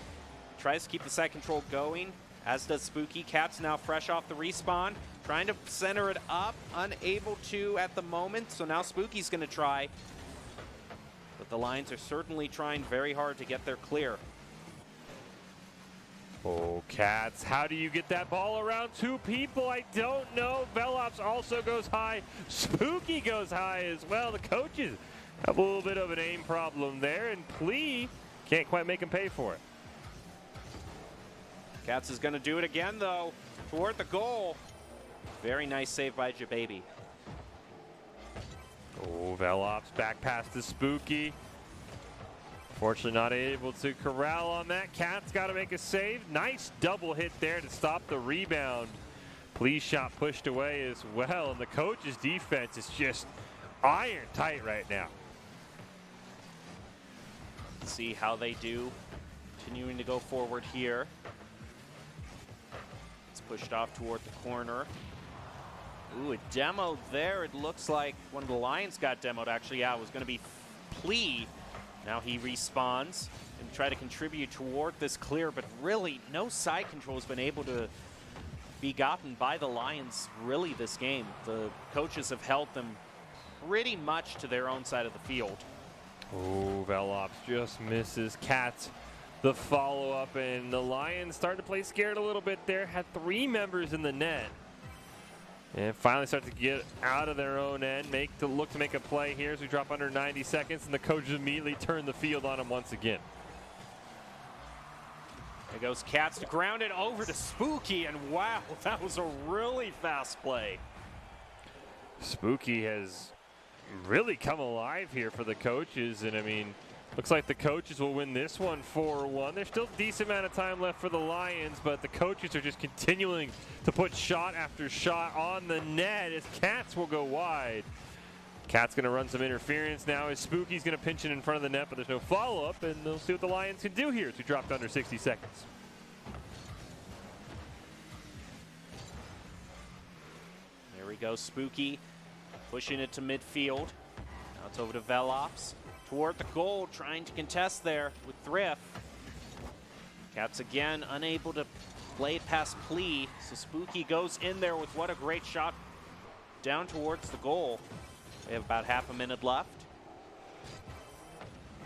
tries to keep the side control going, as does Spooky. Cats now fresh off the respawn. Trying to center it up. Unable to at the moment, so now Spooky's going to try. But the Lions are certainly trying very hard to get their clear. Oh, Cats, how do you get that ball around two people? I don't know. Velops also goes high. Spooky goes high as well. The coaches have a little bit of an aim problem there, and Plea can't quite make him pay for it. Cats is going to do it again, though, toward the goal. Very nice save by Jababy. Oh, Velops back past the Spooky. Fortunately not able to corral on that. Cat's got to make a save. Nice double hit there to stop the rebound. Please shot pushed away as well, and the coach's defense is just iron tight right now. Let's see how they do. Continuing to go forward here. It's pushed off toward the corner. Ooh, a demo there. It looks like one of the Lions got demoed. Actually, yeah, it was going to be Plea. Now he respawns and try to contribute toward this clear, but really no side control has been able to be gotten by the Lions really this game. The coaches have held them pretty much to their own side of the field. Oh, Velops just misses. Cats the follow-up, and the Lions started to play scared a little bit there. Had three members in the net. And finally start to get out of their own end, look to make a play here as we drop under 90 seconds, and the coaches immediately turn the field on them once again. There goes Cats to ground it over to Spooky, and wow, that was a really fast play. Spooky has really come alive here for the coaches, and I mean, looks like the coaches will win this one 4-1. There's still a decent amount of time left for the Lions, but the coaches are just continuing to put shot after shot on the net as Cats will go wide. Cat's going to run some interference now as Spooky's going to pinch it in front of the net, but there's no follow-up, and they'll see what the Lions can do here as we dropped under 60 seconds. There we go, Spooky pushing it to midfield. Now it's over to Velops. Toward the goal, trying to contest there with Thrift. Cats again unable to play it past Plea, so Spooky goes in there with what a great shot down towards the goal. They have about half a minute left.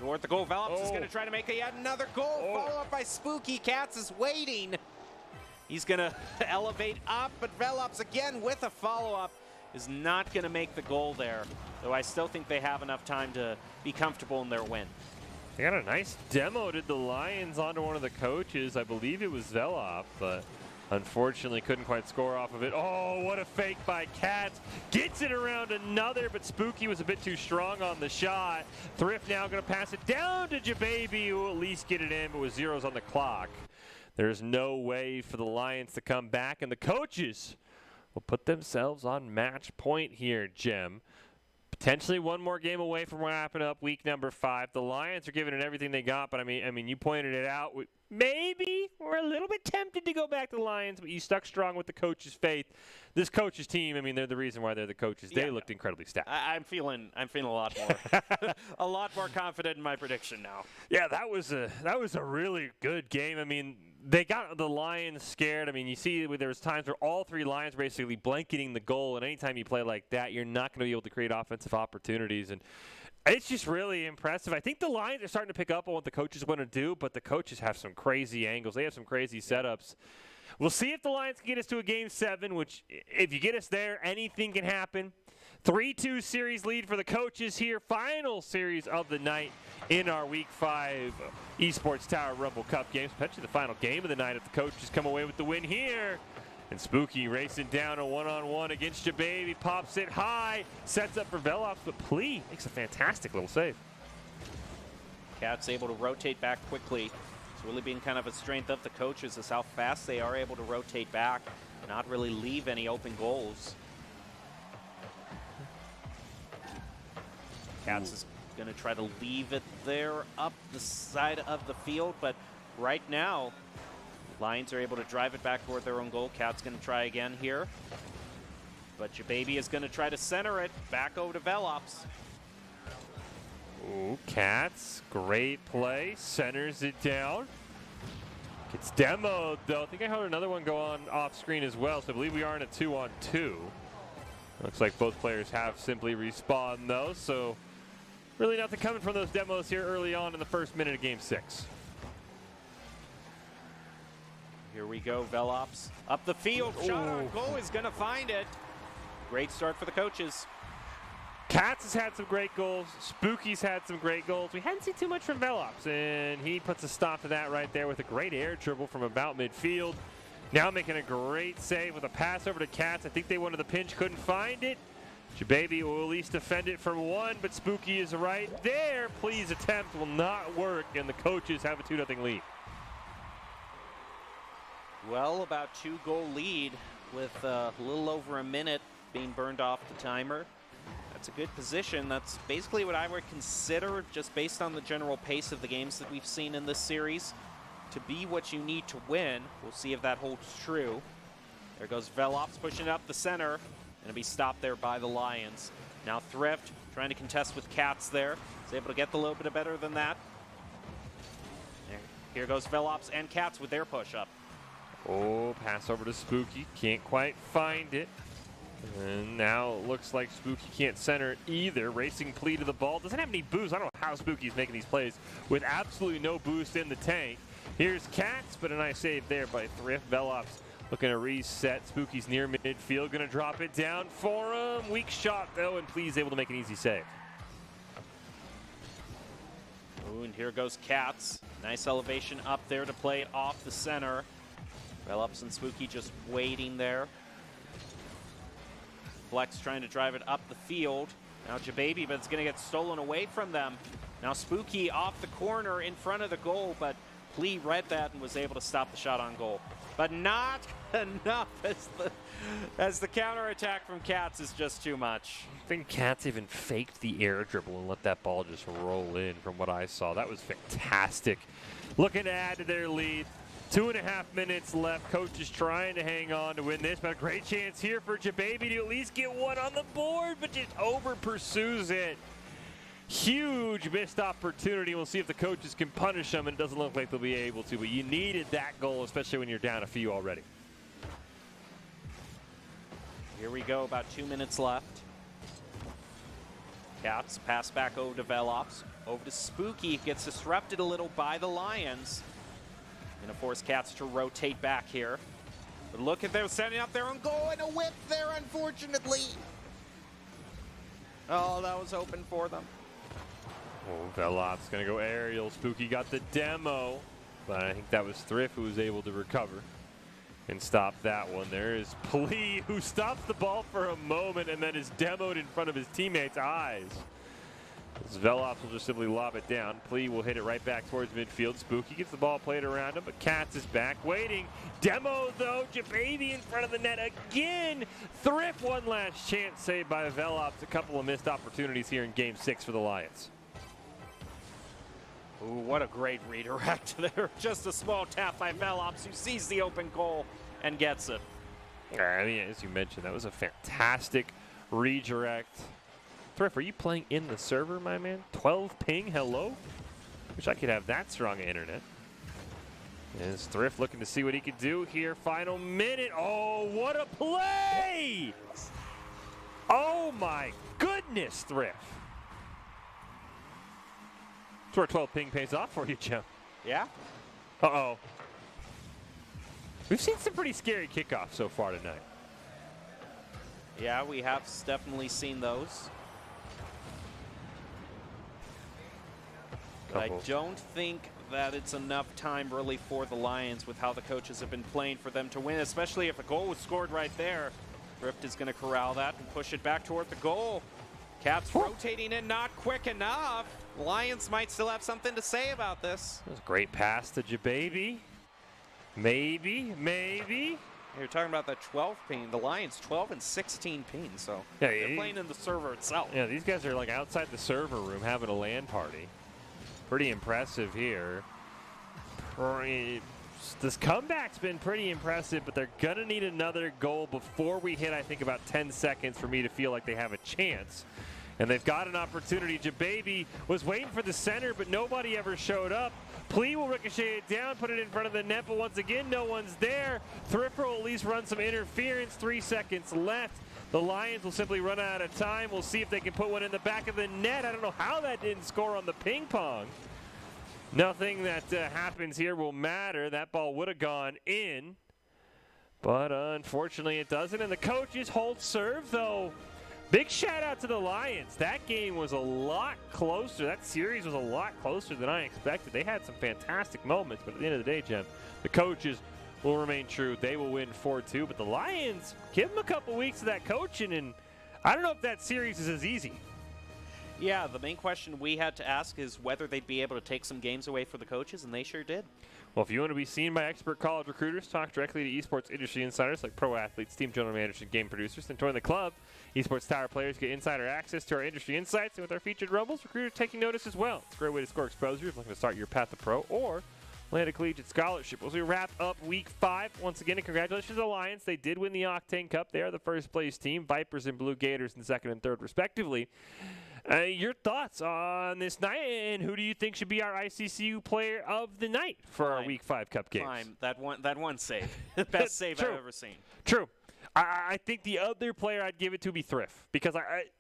Toward the goal, Velops is going to try to make yet another goal. Follow up by Spooky. Cats is waiting. He's going to elevate up, but Velops again with a follow-up is not going to make the goal there. Though I still think they have enough time to be comfortable in their win. They got a nice demo, did the Lions, onto one of the coaches. I believe it was Velop, but unfortunately couldn't quite score off of it. Oh, what a fake by Cats. Gets it around another, but Spooky was a bit too strong on the shot. Thrift now going to pass it down to Jababy, who will at least get it in, but with zeros on the clock. There's no way for the Lions to come back, and the coaches will put themselves on match point here, Jem. Potentially one more game away from wrapping up week number 5. The Lions are giving it everything they got, but I mean, you pointed it out. Maybe we're a little bit tempted to go back to the Lions, but you stuck strong with the coach's faith. This coach's team, I mean, they're the reason why they're the coaches. They looked incredibly stacked. I'm feeling a lot more, a lot more confident in my prediction now. Yeah, that was a really good game. I mean, they got the Lions scared. I mean, you see there was times where all three Lions were basically blanketing the goal, and anytime you play like that, you're not going to be able to create offensive opportunities. And it's just really impressive. I think the Lions are starting to pick up on what the coaches want to do, but the coaches have some crazy angles. They have some crazy setups. We'll see if the Lions can get us to a Game 7, which if you get us there, anything can happen. 3-2 series lead for the coaches here. Final series of the night in our Week 5 Esports Tower Rumble Cup games. Potentially the final game of the night if the coaches come away with the win here. And Spooky racing down a one-on-one against Jababy. Pops it high. Sets up for Velops, but Plea makes a fantastic little save. Cats able to rotate back quickly. It's really been kind of a strength of the coaches is how fast they are able to rotate back and not really leave any open goals. Cats is going to try to leave it there up the side of the field, but right now, Lions are able to drive it back toward their own goal. Cat's going to try again here. But Jababy is going to try to center it back over to Velops. Ooh, Cats, great play, centers it down. Gets demoed, though. I think I heard another one go on off screen as well, so I believe we are in a 2-on-2. Looks like both players have simply respawned, though, so really nothing coming from those demos here early on in the first minute of Game 6. Here we go, Velops. Up the field, shot on goal, is going to find it. Great start for the coaches. Katz has had some great goals. Spooky's had some great goals. We hadn't seen too much from Velops, and he puts a stop to that right there with a great air dribble from about midfield. Now making a great save with a pass over to Katz. I think they wanted the pinch, couldn't find it. Jababy will at least defend it from one, but Spooky is right there. Please attempt will not work, and the coaches have a 2-0 lead. Well, about 2-goal lead with a little over a minute being burned off the timer. That's a good position. That's basically what I would consider, just based on the general pace of the games that we've seen in this series, to be what you need to win. We'll see if that holds true. There goes Velops pushing up the center. Going to be stopped there by the Lions. Now Thrift trying to contest with Katz there. Is able to get a little bit better than that. Here goes Velops and Katz with their push-up. Oh, pass over to Spooky. Can't quite find it. And now it looks like Spooky can't center it either. Racing Plea to the ball. Doesn't have any boost. I don't know how Spooky's making these plays with absolutely no boost in the tank. Here's Katz, but a nice save there by Thrift. Velops looking to reset. Spooky's near midfield. Going to drop it down for him. Weak shot, though, and Plea's able to make an easy save. Ooh, and here goes Katz. Nice elevation up there to play it off the center. Velops and Spooky just waiting there. Flex trying to drive it up the field. Now Jababy, but it's going to get stolen away from them. Now Spooky off the corner in front of the goal, but Plea read that and was able to stop the shot on goal. But not enough, as the counterattack from Katz is just too much. I think Katz even faked the air dribble and let that ball just roll in from what I saw. That was fantastic. Looking to add to their lead. 2.5 minutes left. Coach is trying to hang on to win this, but a great chance here for Jababy to at least get one on the board, but just over pursues it. Huge missed opportunity. We'll see if the coaches can punish them, and it doesn't look like they'll be able to, but you needed that goal, especially when you're down a few already. Here we go, about 2 minutes left. Katz pass back over to Velops. Over to Spooky, gets disrupted a little by the Lions. Going to force Katz to rotate back here. But look at them setting up their own goal, and a whip there, unfortunately. Oh, that was open for them. Oh, Velops going to go aerial. Spooky got the demo, but I think that was Thrift who was able to recover and stop that one. There is Plea, who stops the ball for a moment and then is demoed in front of his teammates' eyes. Velops will just simply lob it down. Plea will hit it right back towards midfield. Spooky gets the ball played around him, but Katz is back waiting. Demo, though. Jababy in front of the net again. Thrift, one last chance saved by Velops. A couple of missed opportunities here in Game 6 for the Lions. Ooh, what a great redirect there. Just a small tap by Velops, who sees the open goal and gets it. I mean, as you mentioned, that was a fantastic redirect. Thrift, are you playing in the server, my man? 12 ping, hello? Wish I could have that strong internet. Is Thrift looking to see what he could do here. Final minute. Oh, what a play! Oh, my goodness, Thrift. That's where 12 ping pays off for you, Jim. Yeah? Uh-oh. We've seen some pretty scary kickoffs so far tonight. Yeah, we have definitely seen those. But I don't think that it's enough time really for the Lions with how the coaches have been playing for them to win, especially if a goal was scored right there. Thrift is going to corral that and push it back toward the goal. Katz rotating in, not quick enough. Lions might still have something to say about this. That was a great pass to Jababy. Maybe. You're talking about that 12 ping. The Lions 12 and 16 ping, so yeah, they're playing in the server itself. Yeah, these guys are like outside the server room having a LAN party. Pretty impressive here. This comeback's been pretty impressive, but they're going to need another goal before we hit, I think, about 10 seconds for me to feel like they have a chance. And they've got an opportunity. Jababy was waiting for the center, but nobody ever showed up. Plea will ricochet it down, put it in front of the net, but once again, no one's there. Thriffer will at least run some interference. 3 seconds left. The Lions will simply run out of time. We'll see if they can put one in the back of the net. I don't know how that didn't score on the ping pong. Nothing that happens here will matter. That ball would have gone in, but unfortunately it doesn't. And the coaches hold serve, though. Big shout out to the Lions. That game was a lot closer. That series was a lot closer than I expected. They had some fantastic moments, but at the end of the day, Jem, the coaches will remain true. They will win 4-2, but the Lions, give them a couple weeks of that coaching, and I don't know if that series is as easy. Yeah, the main question we had to ask is whether they'd be able to take some games away for the coaches, and they sure did. Well, if you want to be seen by expert college recruiters, talk directly to esports industry insiders like pro athletes, team general managers, and game producers, then join the club. Esports Tower players get insider access to our industry insights, and with our featured rumbles, recruiters taking notice as well. It's a great way to score exposure if you're looking to start your path to pro or land a collegiate scholarship. As we wrap up Week 5, once again, congratulations to the Lions. They did win the Octane Cup. They are the first-place team. Vipers and Blue Gators in second and third, respectively. Your thoughts on this night, and who do you think should be our ICCU player of the night for our Week 5 Cup games? Fine. That one save. Best save I've ever seen. True. I think the other player I'd give it to would be Thrift, because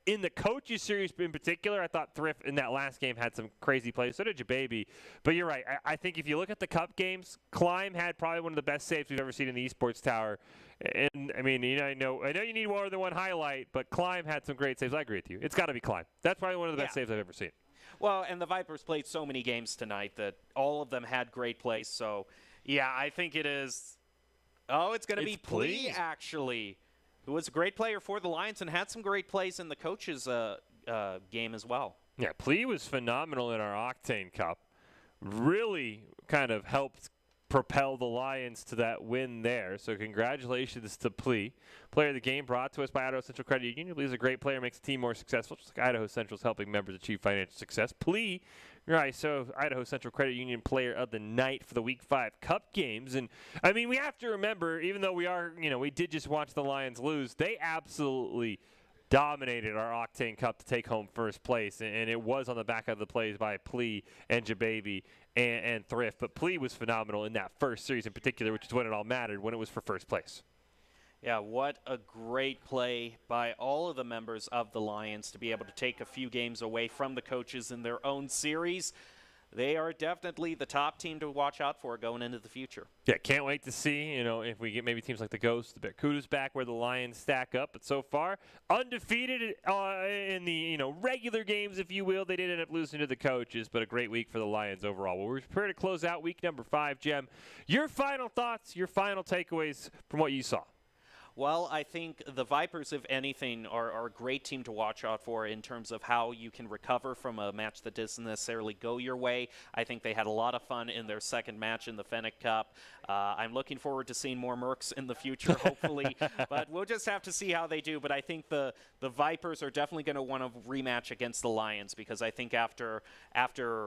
in the coaches series in particular, I thought Thrift in that last game had some crazy plays. So did Jababy. But you're right. I think if you look at the Cup games, Climb had probably one of the best saves we've ever seen in the Esports Tower. And I mean, I know you need more than one highlight, but Climb had some great saves. I agree with you. It's got to be Climb. That's probably one of the best saves I've ever seen. Well, and the Vipers played so many games tonight that all of them had great plays. So, yeah, I think it is. Oh, it's going to be Plea, actually, who was a great player for the Lions and had some great plays in the coaches' game as well. Yeah, Plea was phenomenal in our Octane Cup. Really kind of helped propel the Lions to that win there. So congratulations to Plea. Player of the game brought to us by Idaho Central Credit Union. Please, a great player makes the team more successful, just like Idaho Central is helping members achieve financial success. Plea, right, so Idaho Central Credit Union player of the night for the Week 5 Cup games. And, I mean, we have to remember, even though we did just watch the Lions lose, they absolutely dominated our Octane Cup to take home first place, and it was on the back of the plays by Plea and Jababy and Thrift. But Plea was phenomenal in that first series in particular, which is when it all mattered, when it was for first place. Yeah, what a great play by all of the members of the Lions to be able to take a few games away from the coaches in their own series. They are definitely the top team to watch out for going into the future. Yeah, can't wait to see, if we get maybe teams like the Ghosts, the Barracudas back where the Lions stack up. But so far, undefeated in the, regular games, if you will. They did end up losing to the coaches, but a great week for the Lions overall. Well, we're prepared to close out week number 5, Jem. Your final thoughts, your final takeaways from what you saw. Well, I think the Vipers, if anything, are a great team to watch out for in terms of how you can recover from a match that doesn't necessarily go your way. I think they had a lot of fun in their second match in the Fennec Cup. I'm looking forward to seeing more Mercs in the future, hopefully. But we'll just have to see how they do. But I think the Vipers are definitely going to want to rematch against the Lions, because I think after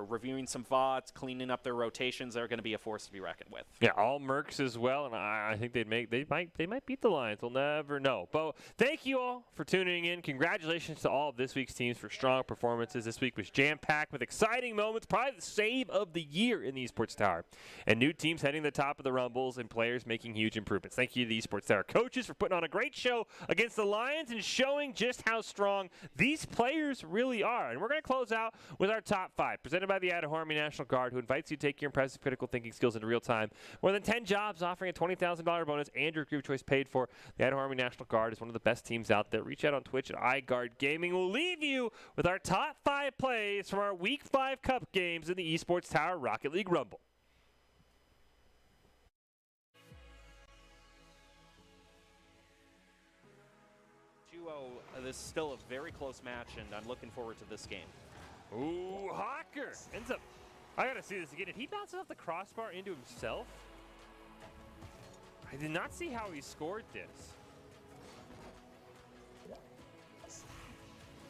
reviewing some VODs, cleaning up their rotations, they're going to be a force to be reckoned with. Yeah, all Mercs as well, and I think they might beat the Lions. We'll never know. But thank you all for tuning in. Congratulations to all of this week's teams for strong performances. This week was jam-packed with exciting moments, probably the save of the year in the Esports Tower. And new teams heading to the top of the Rumbles and players making huge improvements. Thank you to the Esports Tower coaches for putting on a great show against the Lions and showing just how strong these players really are. And we're going to close out with our top 5, presented by the Idaho Army National Guard, who invites you to take your impressive critical thinking skills into real time. More than 10 jobs offering a $20,000 bonus and your group choice paid for. The Idaho Army National Guard is one of the best teams out there. Reach out on Twitch at iGuard Gaming. We'll leave you with our top 5 plays from our Week 5 Cup games in the Esports Tower Rocket League Rumble. This is still a very close match, and I'm looking forward to this game. Ooh, Hawker ends up. I gotta see this again. Did he bounce off the crossbar into himself? I did not see how he scored this.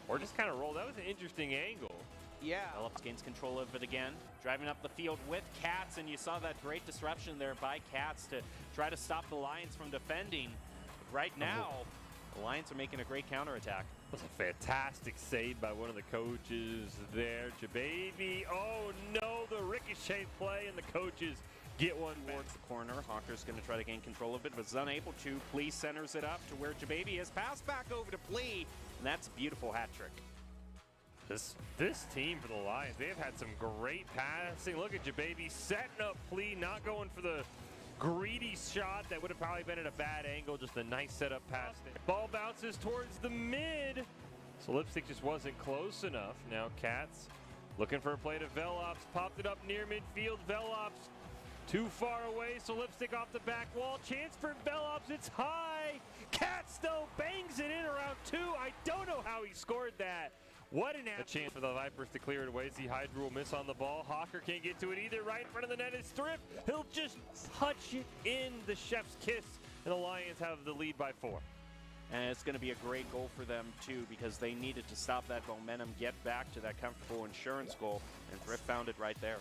Or just kind of rolled. That was an interesting angle. Yeah. Phillips gains control of it again. Driving up the field with Cats, and you saw that great disruption there by Cats to try to stop the Lions from defending. Right now, the Lions are making a great counterattack. That was a fantastic save by one of the coaches there. Jababy. Oh no, the ricochet play, and the coaches get one towards the corner. Hawker's going to try to gain control of it, but is unable to. Plea centers it up to where Jababy has passed back over to Plea, and that's a beautiful hat trick. This team for the Lions, they have had some great passing. Look at Jababy setting up Plea, not going for the greedy shot that would have probably been at a bad angle. Just a nice setup pass. Ball bounces towards the mid. So Lipstick just wasn't close enough. Now Cats looking for a play to Velops. Popped it up near midfield. Velops too far away. So Lipstick off the back wall. Chance for Velops. It's high. Cats though bangs it in around 2. I don't know how he scored that. What a chance for the Vipers to clear it away. Z Hydra will miss on the ball. Hawker can't get to it either. Right in front of the net is Thrift. He'll just touch it in the chef's kiss. And the Lions have the lead by 4. And it's going to be a great goal for them, too, because they needed to stop that momentum, get back to that comfortable insurance goal, and Thrift found it right there.